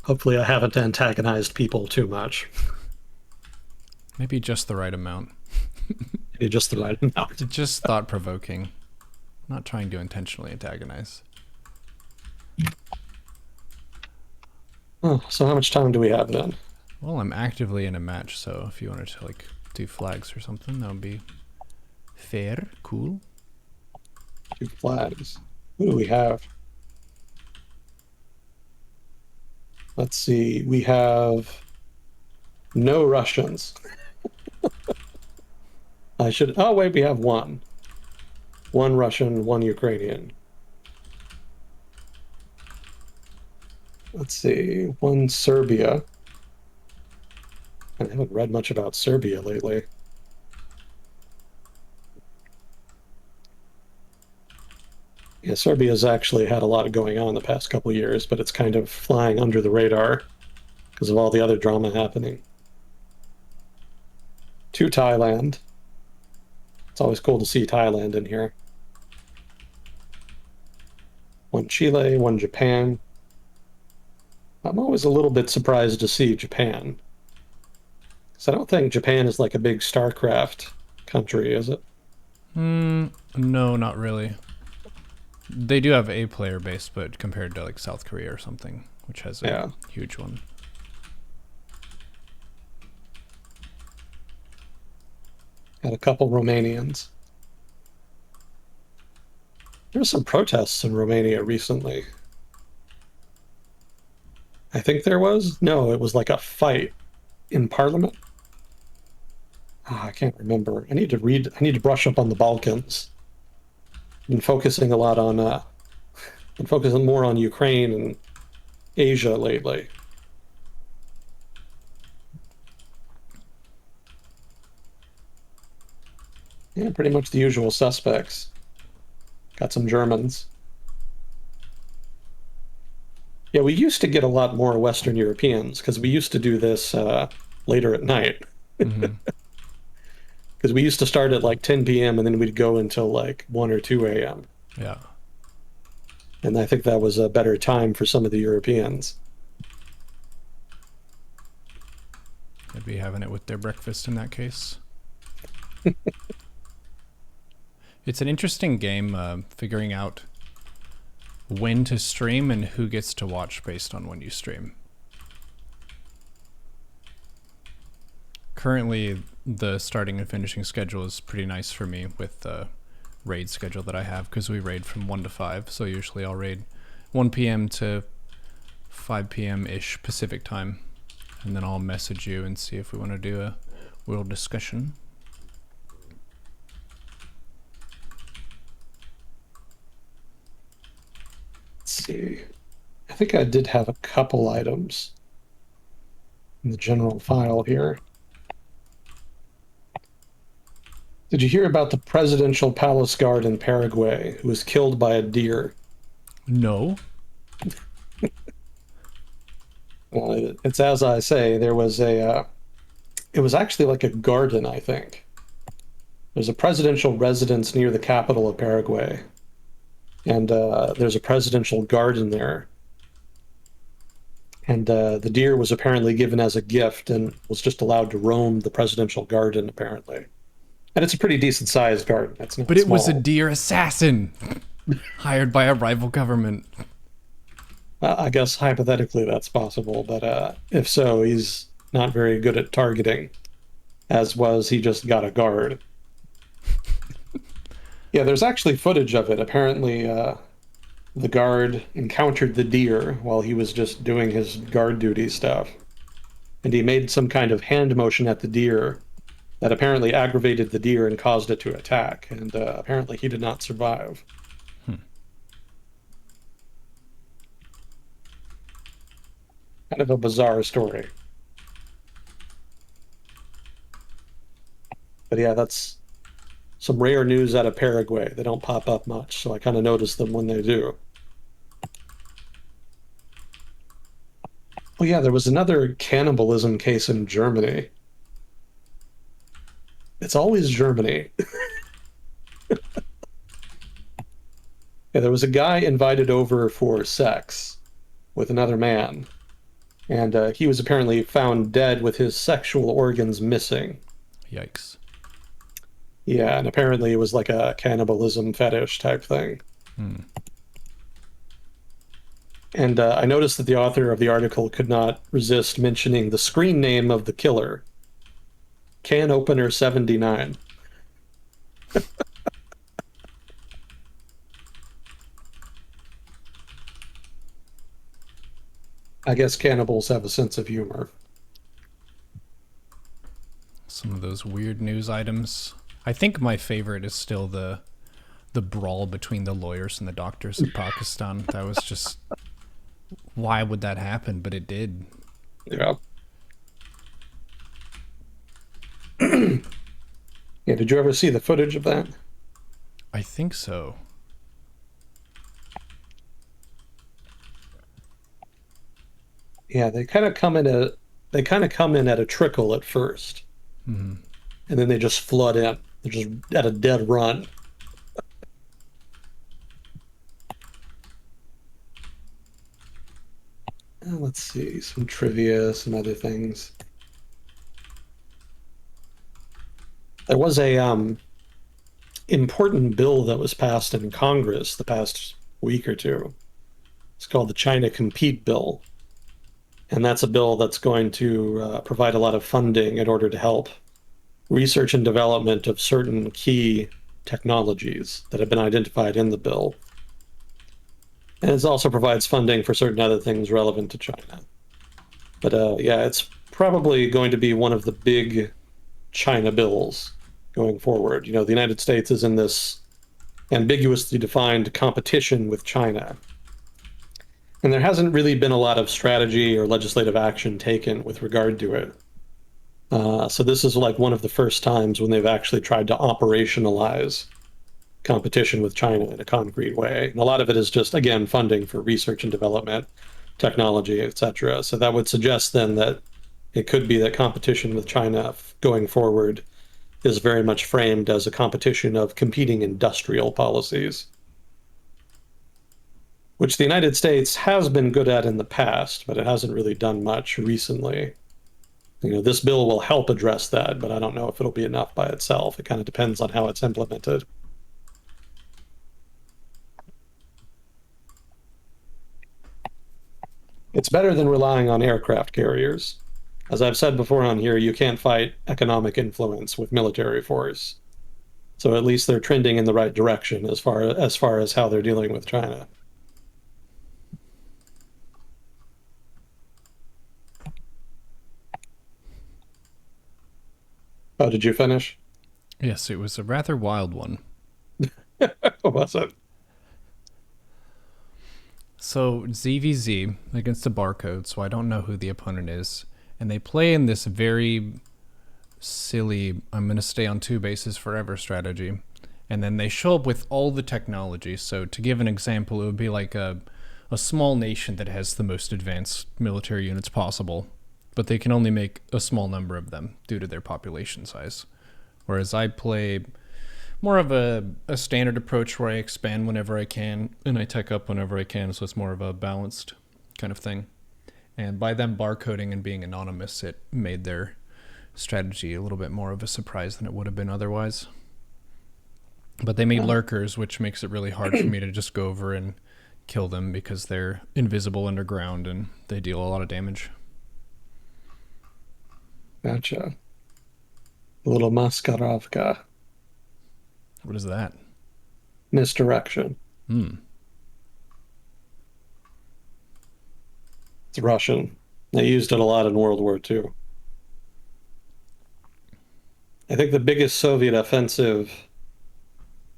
Hopefully I haven't antagonized people too much. Maybe just the right amount. Maybe just the right amount. Just thought-provoking. Not trying to intentionally antagonize. Oh, so how much time do we have then? Well, I'm actively in a match, so if you wanted to like do flags or something, that would be fair, cool. 2 flags. Who do we have? Let's see. We have no Russians. Oh wait, we have one. One Russian, one Ukrainian. Let's see. One Serbia. I haven't read much about Serbia lately. Yeah, Serbia's actually had a lot of going on the past couple of years, but it's kind of flying under the radar because of all the other drama happening. To Thailand. It's always cool to see Thailand in here. One Chile, one Japan. I'm always a little bit surprised to see Japan. Because I don't think Japan is like a big StarCraft country, is it? No, not really. They do have a player base, but compared to like South Korea or something, which has a huge one. Got a couple Romanians. There were some protests in Romania recently. I think there was. No, it was like a fight in parliament. I can't remember. I need to brush up on the Balkans. Been focusing a lot on been focusing more on Ukraine and Asia lately. Yeah, pretty much the usual suspects. Got some Germans. Yeah, we used to get a lot more Western Europeans because we used to do this later at night. Mm-hmm. Because we used to start at like 10 p.m. and then we'd go until like 1 or 2 a.m. Yeah. And I think that was a better time for some of the Europeans. They'd be having it with their breakfast in that case. It's an interesting game, figuring out when to stream and who gets to watch based on when you stream. Currently, the starting and finishing schedule is pretty nice for me with the raid schedule that I have, because we raid from 1 to 5. So usually I'll raid 1 p.m. to 5 p.m.-ish Pacific time. And then I'll message you and see if we want to do a world discussion. Let's see. I think I did have a couple items in the general file here. Did you hear about the presidential palace guard in Paraguay who was killed by a deer? No. Well, it's as I say, there was it was actually like a garden, I think. There's a presidential residence near the capital of Paraguay. And there's a presidential garden there. And the deer was apparently given as a gift and was just allowed to roam the presidential garden, apparently. And it's a pretty decent sized garden. It's not But it small. was a deer assassin hired by a rival government. I guess hypothetically that's possible, but if so, he's not very good at targeting, as was he just got a guard. Yeah, there's actually footage of it. Apparently, the guard encountered the deer while he was just doing his guard duty stuff. And he made some kind of hand motion at the deer that apparently aggravated the deer and caused it to attack. And apparently he did not survive. Kind of a bizarre story. But yeah, that's some rare news out of Paraguay. They don't pop up much, so I kind of notice them when they do. Oh yeah, there was another cannibalism case in Germany. It's always Germany. Yeah, there was a guy invited over for sex with another man, and he was apparently found dead with his sexual organs missing. Yikes. Yeah, and apparently it was like a cannibalism fetish type thing. And I noticed that the author of the article could not resist mentioning the screen name of the killer. Can Opener 79. I guess cannibals have a sense of humor. Some of those weird news items. I think my favorite is still the brawl between the lawyers and the doctors in Pakistan. That was just, why would that happen? But it did. Yeah. Yeah, did you ever see the footage of that? I think so. Yeah, they kind of come in at a trickle at first, Hmm. and then they just flood in. They're just at a dead run. Let's see, some trivia, some other things. There was a important bill that was passed in Congress the past week or two. It's called the China Compete Bill. And that's a bill that's going to provide a lot of funding in order to help research and development of certain key technologies that have been identified in the bill. And it also provides funding for certain other things relevant to China. But yeah, it's probably going to be one of the big China bills going forward. You know, the United States is in this ambiguously defined competition with China. And there hasn't really been a lot of strategy or legislative action taken with regard to it. So this is like one of the first times when they've actually tried to operationalize competition with China in a concrete way. And a lot of it is just, again, funding for research and development, technology, etc. So that would suggest then that it could be that competition with China going forward is very much framed as a competition of competing industrial policies, which the United States has been good at in the past, but it hasn't really done much recently. You know, this bill will help address that, but I don't know if it'll be enough by itself. It kind of depends on how it's implemented. It's better than relying on aircraft carriers. As I've said before on here, you can't fight economic influence with military force. So at least they're trending in the right direction as far as how they're dealing with China. Oh, did you finish? Yes, it was a rather wild one. What was it? So ZVZ against the barcode, so I don't know who the opponent is. And they play in this very silly, I'm going to stay on two bases forever strategy. And then they show up with all the technology. So to give an example, it would be like a small nation that has the most advanced military units possible, but they can only make a small number of them due to their population size. Whereas I play more of a standard approach where I expand whenever I can and I tech up whenever I can, so it's more of a balanced kind of thing. And by them barcoding and being anonymous, it made their strategy a little bit more of a surprise than it would have been otherwise. But they made lurkers, which makes it really hard for me to just go over and kill them because they're invisible underground and they deal a lot of damage. Gotcha. A little Maskarovka. What is that? Misdirection. Hmm. It's Russian. They used it a lot in World War II. I think the biggest Soviet offensive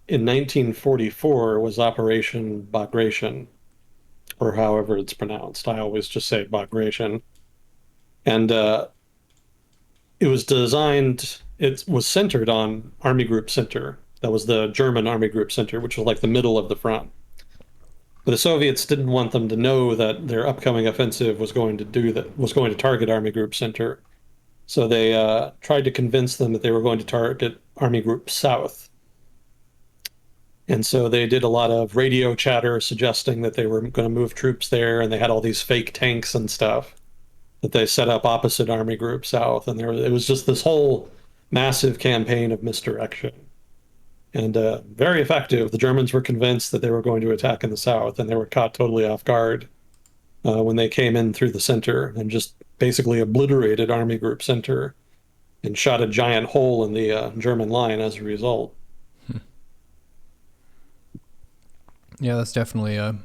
in 1944 was Operation Bagration, or however it's pronounced. I always just say Bagration. And it was centered on Army Group Center. That was the German Army Group Center, which was like the middle of the front. But the Soviets didn't want them to know that their upcoming offensive was going to target Army Group Center. So they tried to convince them that they were going to target Army Group South. And so they did a lot of radio chatter suggesting that they were going to move troops there, and they had all these fake tanks and stuff that they set up opposite Army Group South. And it was just this whole massive campaign of misdirection. And very effective. The Germans were convinced that they were going to attack in the south, and they were caught totally off guard when they came in through the center and just basically obliterated Army Group Center and shot a giant hole in the German line as a result. Yeah, that's definitely a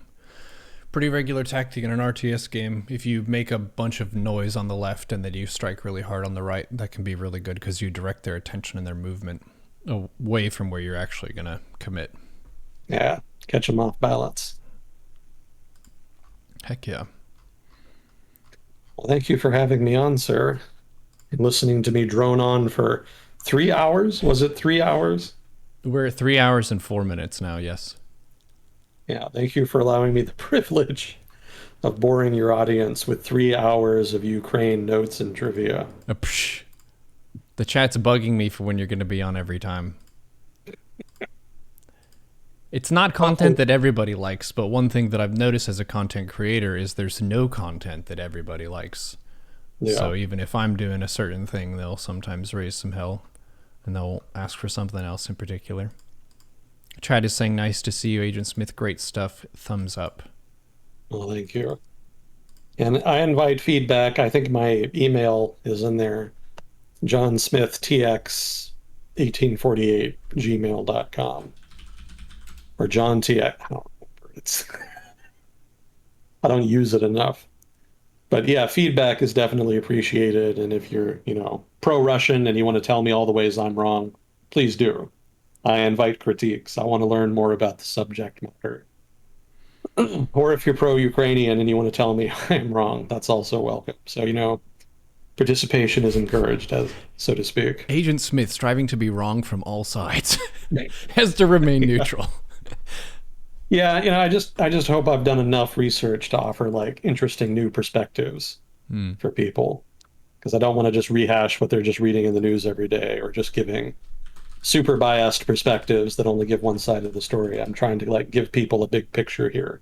pretty regular tactic in an RTS game. If you make a bunch of noise on the left and then you strike really hard on the right, that can be really good because you direct their attention and their movement away from where you're actually going to commit. Yeah, catch them off balance. Heck yeah. Well, thank you for having me on, sir, and listening to me drone on for 3 hours? Was it 3 hours? We're at 3 hours and 4 minutes now, yes. Yeah, thank you for allowing me the privilege of boring your audience with 3 hours of Ukraine notes and trivia. Psh. The chat's bugging me for when you're going to be on every time. It's not content that everybody likes, but one thing that I've noticed as a content creator is there's no content that everybody likes. Yeah. So even if I'm doing a certain thing, they'll sometimes raise some hell, and they'll ask for something else in particular. Chat is saying, nice to see you, Agent Smith. Great stuff. Thumbs up. Well, thank you. And I invite feedback. I think my email is in there. johnsmithtx1848gmail.com or John TX. I don't remember. I don't use it enough. But yeah, feedback is definitely appreciated. And if you're, pro-Russian and you want to tell me all the ways I'm wrong, please do. I invite critiques. I want to learn more about the subject matter. Or if you're pro-Ukrainian and you want to tell me I'm wrong, that's also welcome. So, participation is encouraged, so to speak. Agent Smith, striving to be wrong from all sides, has to remain neutral. Yeah, I just hope I've done enough research to offer like interesting new perspectives for people, because I don't want to just rehash what they're just reading in the news every day or just giving super biased perspectives that only give one side of the story. I'm trying to like give people a big picture here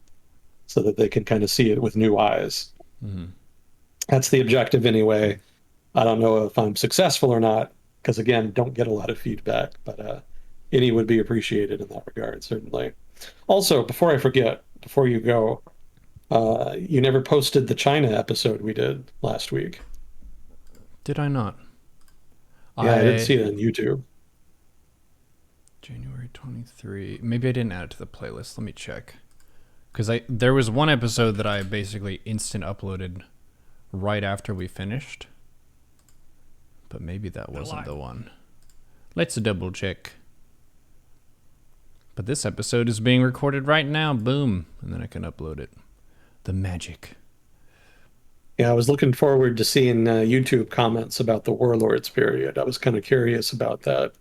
so that they can kind of see it with new eyes. Mm-hmm. That's the objective anyway. I don't know if I'm successful or not, because again, don't get a lot of feedback, but any would be appreciated in that regard, certainly. Also, before I forget, before you go, you never posted the China episode we did last week. Did I not? Yeah, I didn't see it on YouTube. January 23. Maybe I didn't add it to the playlist. Let me check. Because there was one episode that I basically instant uploaded right after we finished. But maybe that wasn't the one. Let's double check. But this episode is being recorded right now. Boom. And then I can upload it. The magic. Yeah, I was looking forward to seeing YouTube comments about the Warlords period. I was kind of curious about that.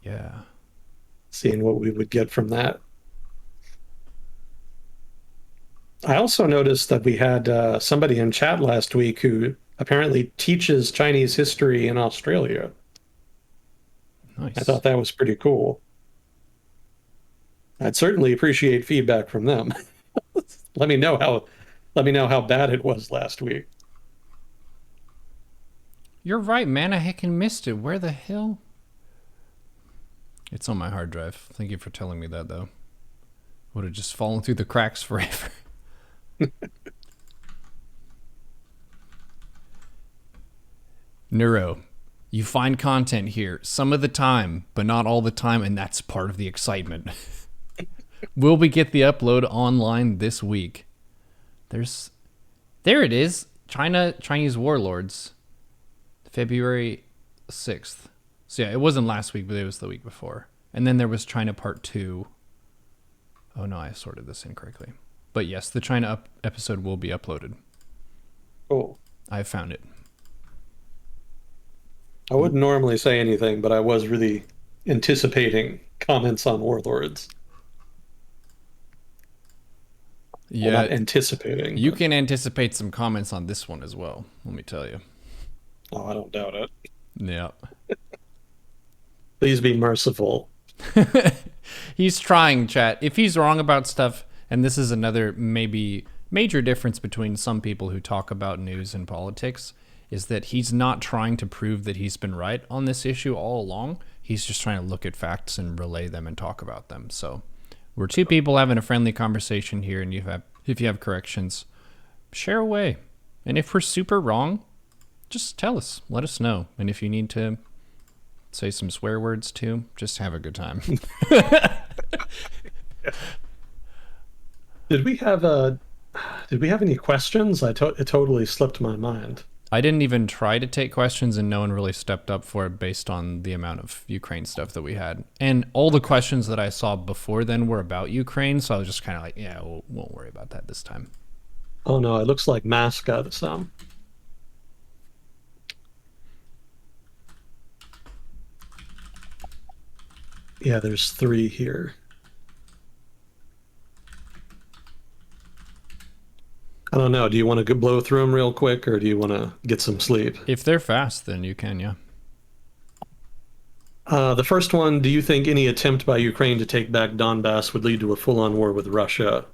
Yeah. Seeing what we would get from that. I also noticed that we had somebody in chat last week who apparently teaches Chinese history in Australia. Nice. I thought that was pretty cool. I'd certainly appreciate feedback from them. Let me know how bad it was last week. You're right, man. I heckin' missed it. Where the hell? It's on my hard drive. Thank you for telling me that, though. Would have just fallen through the cracks forever. Neuro, you find content here some of the time, but not all the time, and that's part of the excitement. Will we get the upload online this week? There it is. Chinese Warlords, February 6th. So yeah, it wasn't last week, but it was the week before. And then there was China Part 2. Oh no, I sorted this incorrectly. But yes, the China episode will be uploaded. Cool. I found it. I wouldn't normally say anything, but I was really anticipating comments on Warlords. Yeah, well, not anticipating. You can anticipate some comments on this one as well, let me tell you. Oh, I don't doubt it. Yeah. Please be merciful. He's trying, chat. If he's wrong about stuff, and this is another maybe major difference between some people who talk about news and politics, is that he's not trying to prove that he's been right on this issue all along. He's just trying to look at facts and relay them and talk about them. So we're two people having a friendly conversation here, and if you have corrections, share away. And if we're super wrong, just tell us. Let us know. And if you need to say some swear words too, just have a good time. Did we have any questions? It totally slipped my mind. I didn't even try to take questions, and no one really stepped up for it based on the amount of Ukraine stuff that we had. And all the questions that I saw before then were about Ukraine, so I was just kind of like, yeah, we won't worry about that this time. Oh no, it looks like Mask got some. Yeah, there's three here. I don't know. Do you want to blow through them real quick, or do you want to get some sleep? If they're fast, then you can, yeah. The first one, do you think any attempt by Ukraine to take back Donbass would lead to a full-on war with Russia?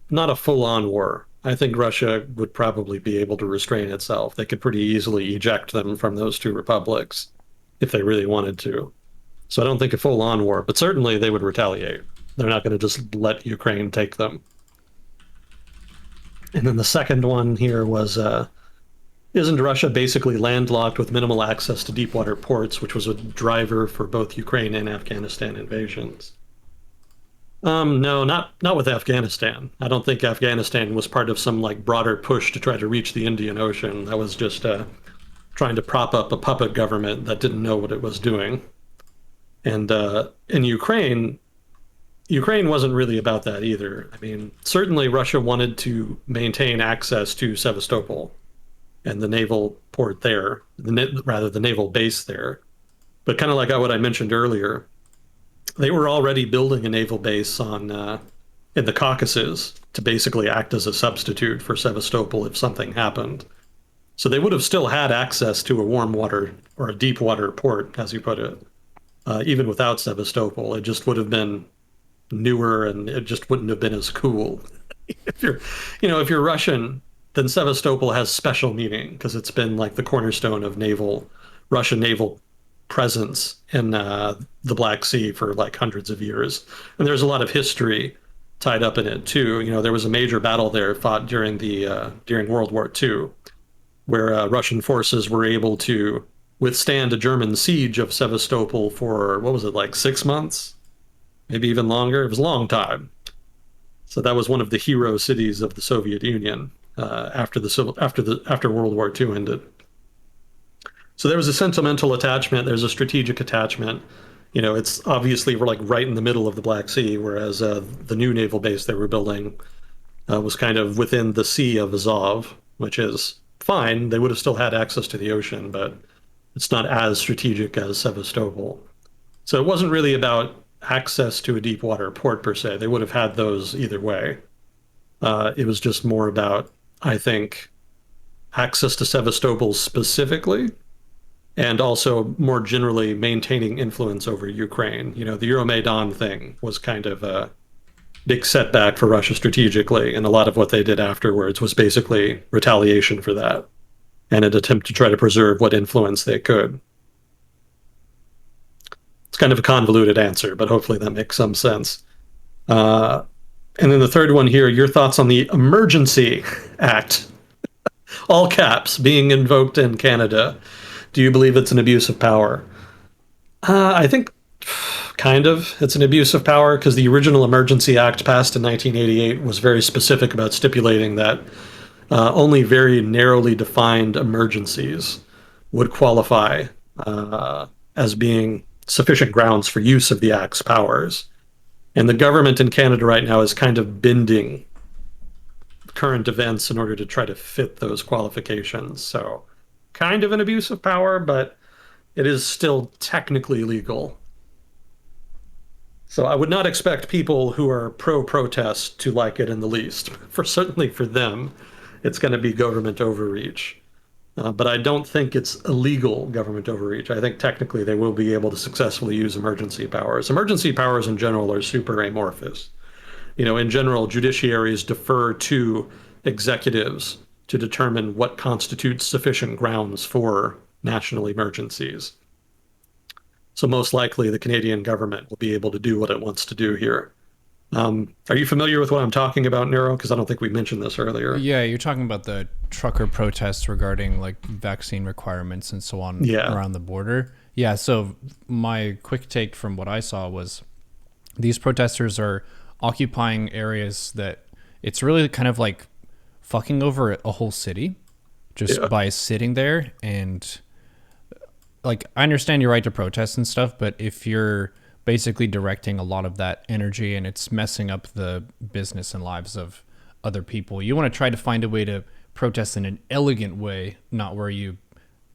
Not a full-on war. I think Russia would probably be able to restrain itself. They could pretty easily eject them from those two republics if they really wanted to. So I don't think a full-on war, but certainly they would retaliate. They're not going to just let Ukraine take them. And then the second one here was isn't Russia basically landlocked with minimal access to deep water ports, which was a driver for both Ukraine and Afghanistan invasions? No, not with Afghanistan. I don't think Afghanistan was part of some like broader push to try to reach the Indian Ocean. That was just trying to prop up a puppet government that didn't know what it was doing. And in Ukraine, Ukraine wasn't really about that either. I mean, certainly Russia wanted to maintain access to Sevastopol and the naval port there, rather the naval base there. But kind of like what I mentioned earlier, they were already building a naval base on in the Caucasus to basically act as a substitute for Sevastopol if something happened. So they would have still had access to a warm water or a deep water port, as you put it, even without Sevastopol. It just would have been newer and it just wouldn't have been as cool. If you're, if you're Russian, then Sevastopol has special meaning because it's been like the cornerstone of Russian naval presence in the Black Sea for like hundreds of years. And there's a lot of history tied up in it too. There was a major battle there fought during World War II, where Russian forces were able to withstand a German siege of Sevastopol for what was it, like 6 months, maybe even longer. It was a long time. So that was one of the hero cities of the Soviet Union after World War II ended. So there was a sentimental attachment. There's a strategic attachment. It's obviously we're like right in the middle of the Black Sea, whereas the new naval base they were building was kind of within the Sea of Azov, which is fine. They would have still had access to the ocean, but it's not as strategic as Sevastopol. So it wasn't really about access to a deep water port per se. They would have had those either way. It was just more about, I think, access to Sevastopol specifically, and also more generally maintaining influence over Ukraine. The Euromaidan thing was kind of a big setback for Russia strategically, and a lot of what they did afterwards was basically retaliation for that and an attempt to try to preserve what influence they could. It's kind of a convoluted answer, but hopefully that makes some sense. And then the third one here, your thoughts on the Emergency Act, all caps, being invoked in Canada. Do you believe it's an abuse of power? I think kind of it's an abuse of power because the original Emergency Act passed in 1988 was very specific about stipulating that only very narrowly defined emergencies would qualify as being sufficient grounds for use of the Act's powers. And the government in Canada right now is kind of bending current events in order to try to fit those qualifications. So kind of an abuse of power, but it is still technically legal. So I would not expect people who are pro-protest to like it in the least. Certainly for them, it's going to be government overreach. But I don't think it's illegal government overreach. I think technically they will be able to successfully use emergency powers. Emergency powers in general are super amorphous. In general, judiciaries defer to executives to determine what constitutes sufficient grounds for national emergencies. So most likely the Canadian government will be able to do what it wants to do here. Are you familiar with what I'm talking about, Neuro? Because I don't think we mentioned this earlier. Yeah, you're talking about the trucker protests regarding like vaccine requirements and so on around the border. Yeah, so my quick take from what I saw was these protesters are occupying areas that it's really kind of like fucking over a whole city just by sitting there. And like, I understand your right to protest and stuff, but if you're basically directing a lot of that energy and it's messing up the business and lives of other people, you want to try to find a way to protest in an elegant way, not where you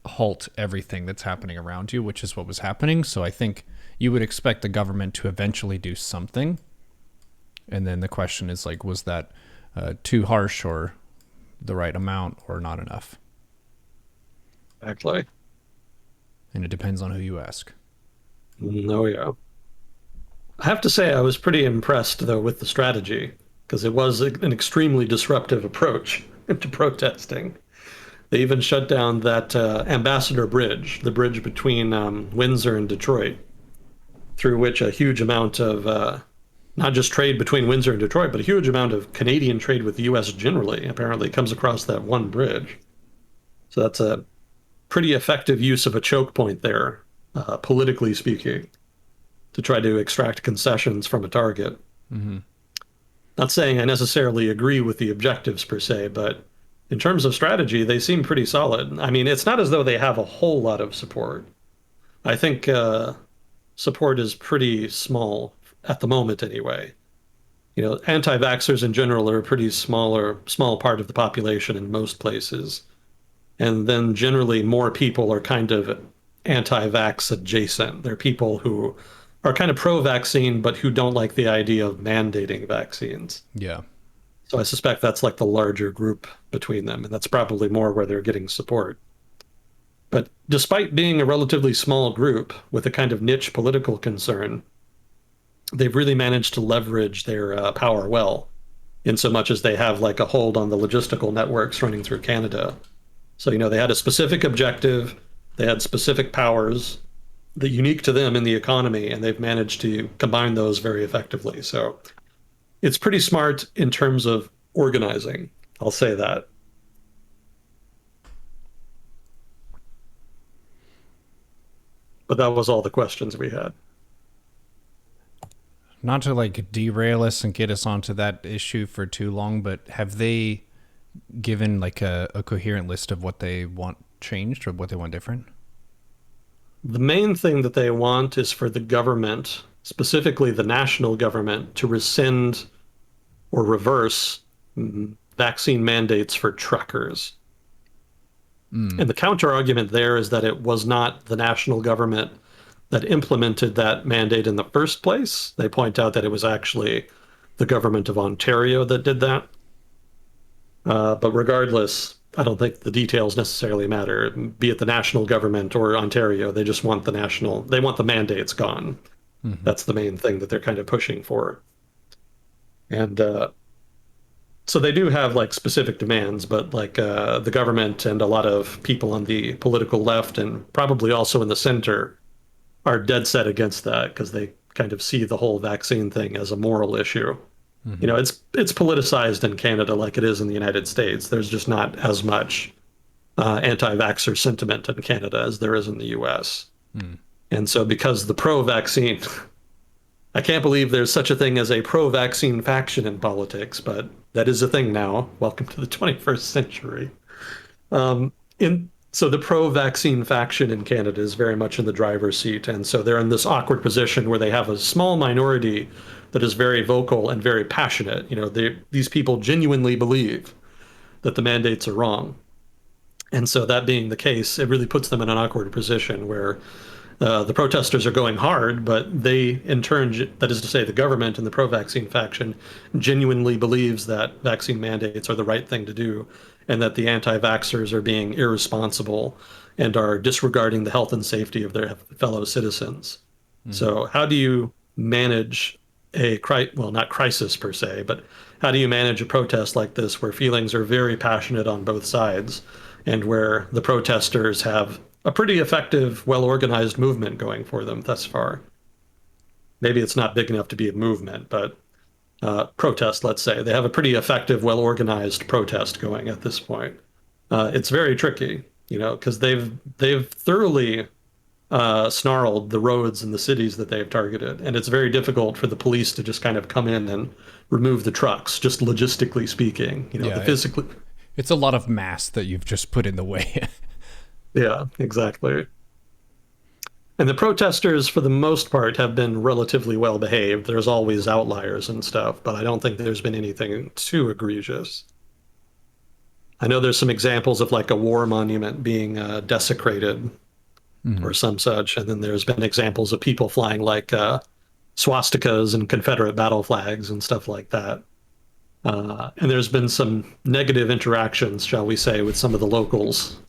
halt everything that's happening around you, which is what was happening. So I think you would expect the government to eventually do something. And then the question is like, was that too harsh or the right amount or not enough? Exactly. And it depends on who you ask. Oh, yeah. I have to say, I was pretty impressed, though, with the strategy, because it was an extremely disruptive approach to protesting. They even shut down that Ambassador Bridge, the bridge between Windsor and Detroit, through which a huge amount of not just trade between Windsor and Detroit, but a huge amount of Canadian trade with the U.S. generally apparently comes across that one bridge. So that's a pretty effective use of a choke point there, politically speaking, to try to extract concessions from a target. Mm-hmm. Not saying I necessarily agree with the objectives per se, but in terms of strategy, they seem pretty solid. I mean, it's not as though they have a whole lot of support. I think support is pretty small at the moment, anyway. You know, anti-vaxxers in general are a pretty small part of the population in most places. And then generally more people are kind of anti-vax adjacent. They're people who are kind of pro-vaccine, but who don't like the idea of mandating vaccines. Yeah. So I suspect that's like the larger group between them, and that's probably more where they're getting support. But despite being a relatively small group with a kind of niche political concern, they've really managed to leverage their power well, in so much as they have like a hold on the logistical networks running through Canada. So, you know, they had a specific objective, they had specific powers that unique to them in the economy, and they've managed to combine those very effectively. So it's pretty smart in terms of organizing. I'll say that. But that was all the questions we had. Not to like derail us and get us onto that issue for too long, but have they given like a coherent list of what they want changed or what they want different? The main thing that they want is for the government, specifically the national government, to rescind or reverse vaccine mandates for truckers. And the counter argument there is that it was not the national government that implemented that mandate in the first place. They point out that it was actually the government of Ontario that did that. But regardless, I don't think the details necessarily matter, be it the national government or Ontario. They just want they want the mandates gone. Mm-hmm. That's the main thing that they're kind of pushing for. And so they do have like specific demands, but like the government and a lot of people on the political left and probably also in the center are dead set against that because they kind of see the whole vaccine thing as a moral issue. Mm-hmm. You know, it's politicized in Canada like it is in the United States. There's just not as much anti-vaxxer sentiment in Canada as there is in the US. Mm. And so because the pro-vaccine, I can't believe there's such a thing as a pro-vaccine faction in politics, but that is a thing now. Welcome to the 21st century. So the pro-vaccine faction in Canada is very much in the driver's seat. And so they're in this awkward position where they have a small minority that is very vocal and very passionate. You know, these people genuinely believe that the mandates are wrong. And so that being the case, it really puts them in an awkward position where the protesters are going hard, but they, in turn, that is to say, the government and the pro-vaccine faction genuinely believes that vaccine mandates are the right thing to do, and that the anti-vaxxers are being irresponsible and are disregarding the health and safety of their fellow citizens. Mm-hmm. So how do you manage not crisis per se, but how do you manage a protest like this where feelings are very passionate on both sides and where the protesters have a pretty effective, well-organized movement going for them thus far? Maybe it's not big enough to be a movement, but protest, let's say. They have a pretty effective, well-organized protest going at this point. It's very tricky, you know, because they've thoroughly snarled the roads and the cities that they've targeted, and it's very difficult for the police to just kind of come in and remove the trucks, just logistically speaking. You know, yeah, physically. It's a lot of mass that you've just put in the way. Yeah, exactly. And the protesters, for the most part, have been relatively well behaved. There's always outliers and stuff, but I don't think there's been anything too egregious. I know there's some examples of like a war monument being desecrated or some such, and then there's been examples of people flying like swastikas and Confederate battle flags and stuff like that. And there's been some negative interactions, shall we say, with some of the locals,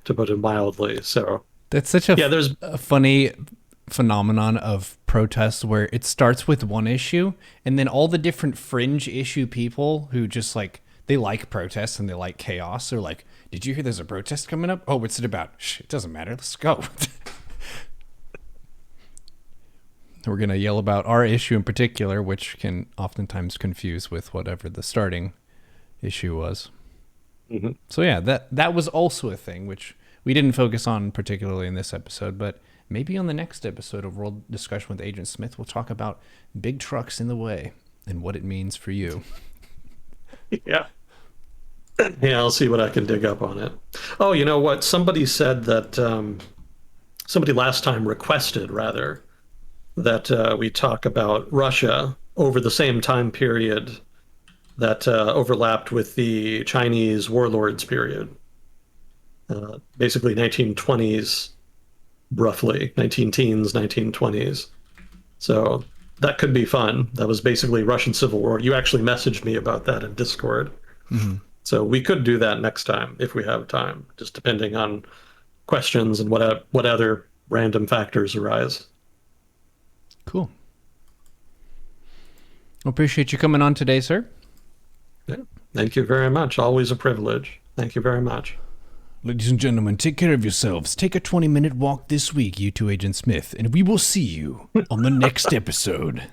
to put it mildly. So That's such a, yeah, there's a funny phenomenon of protests where it starts with one issue and then all the different fringe issue people who just like, they like protests and they like chaos. They're like, did you hear there's a protest coming up? Oh, what's it about? Shh, it doesn't matter. Let's go. We're going to yell about our issue in particular, which can oftentimes confuse with whatever the starting issue was. So yeah, that was also a thing, which we didn't focus on particularly in this episode, but maybe on the next episode of World Discussion with Agent Smith, we'll talk about big trucks in the way and what it means for you. yeah. Yeah, I'll see what I can dig up on it. Oh, you know what? Somebody said that somebody last time requested, rather, that we talk about Russia over the same time period that overlapped with the Chinese warlords period. Basically 1920s, roughly, 19 teens, 1920s. So that could be fun. That was basically Russian Civil War. You actually messaged me about that in Discord. So we could do that next time if we have time, just depending on questions and what other random factors arise. Cool. Well, appreciate you coming on today, sir. Yeah. Thank you very much. Always a privilege. Thank you very much. Ladies and gentlemen, take care of yourselves. Take a 20-minute walk this week, you two Agent Smith, and we will see you on the next episode.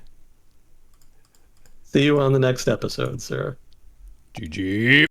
See you on the next episode, sir. GG.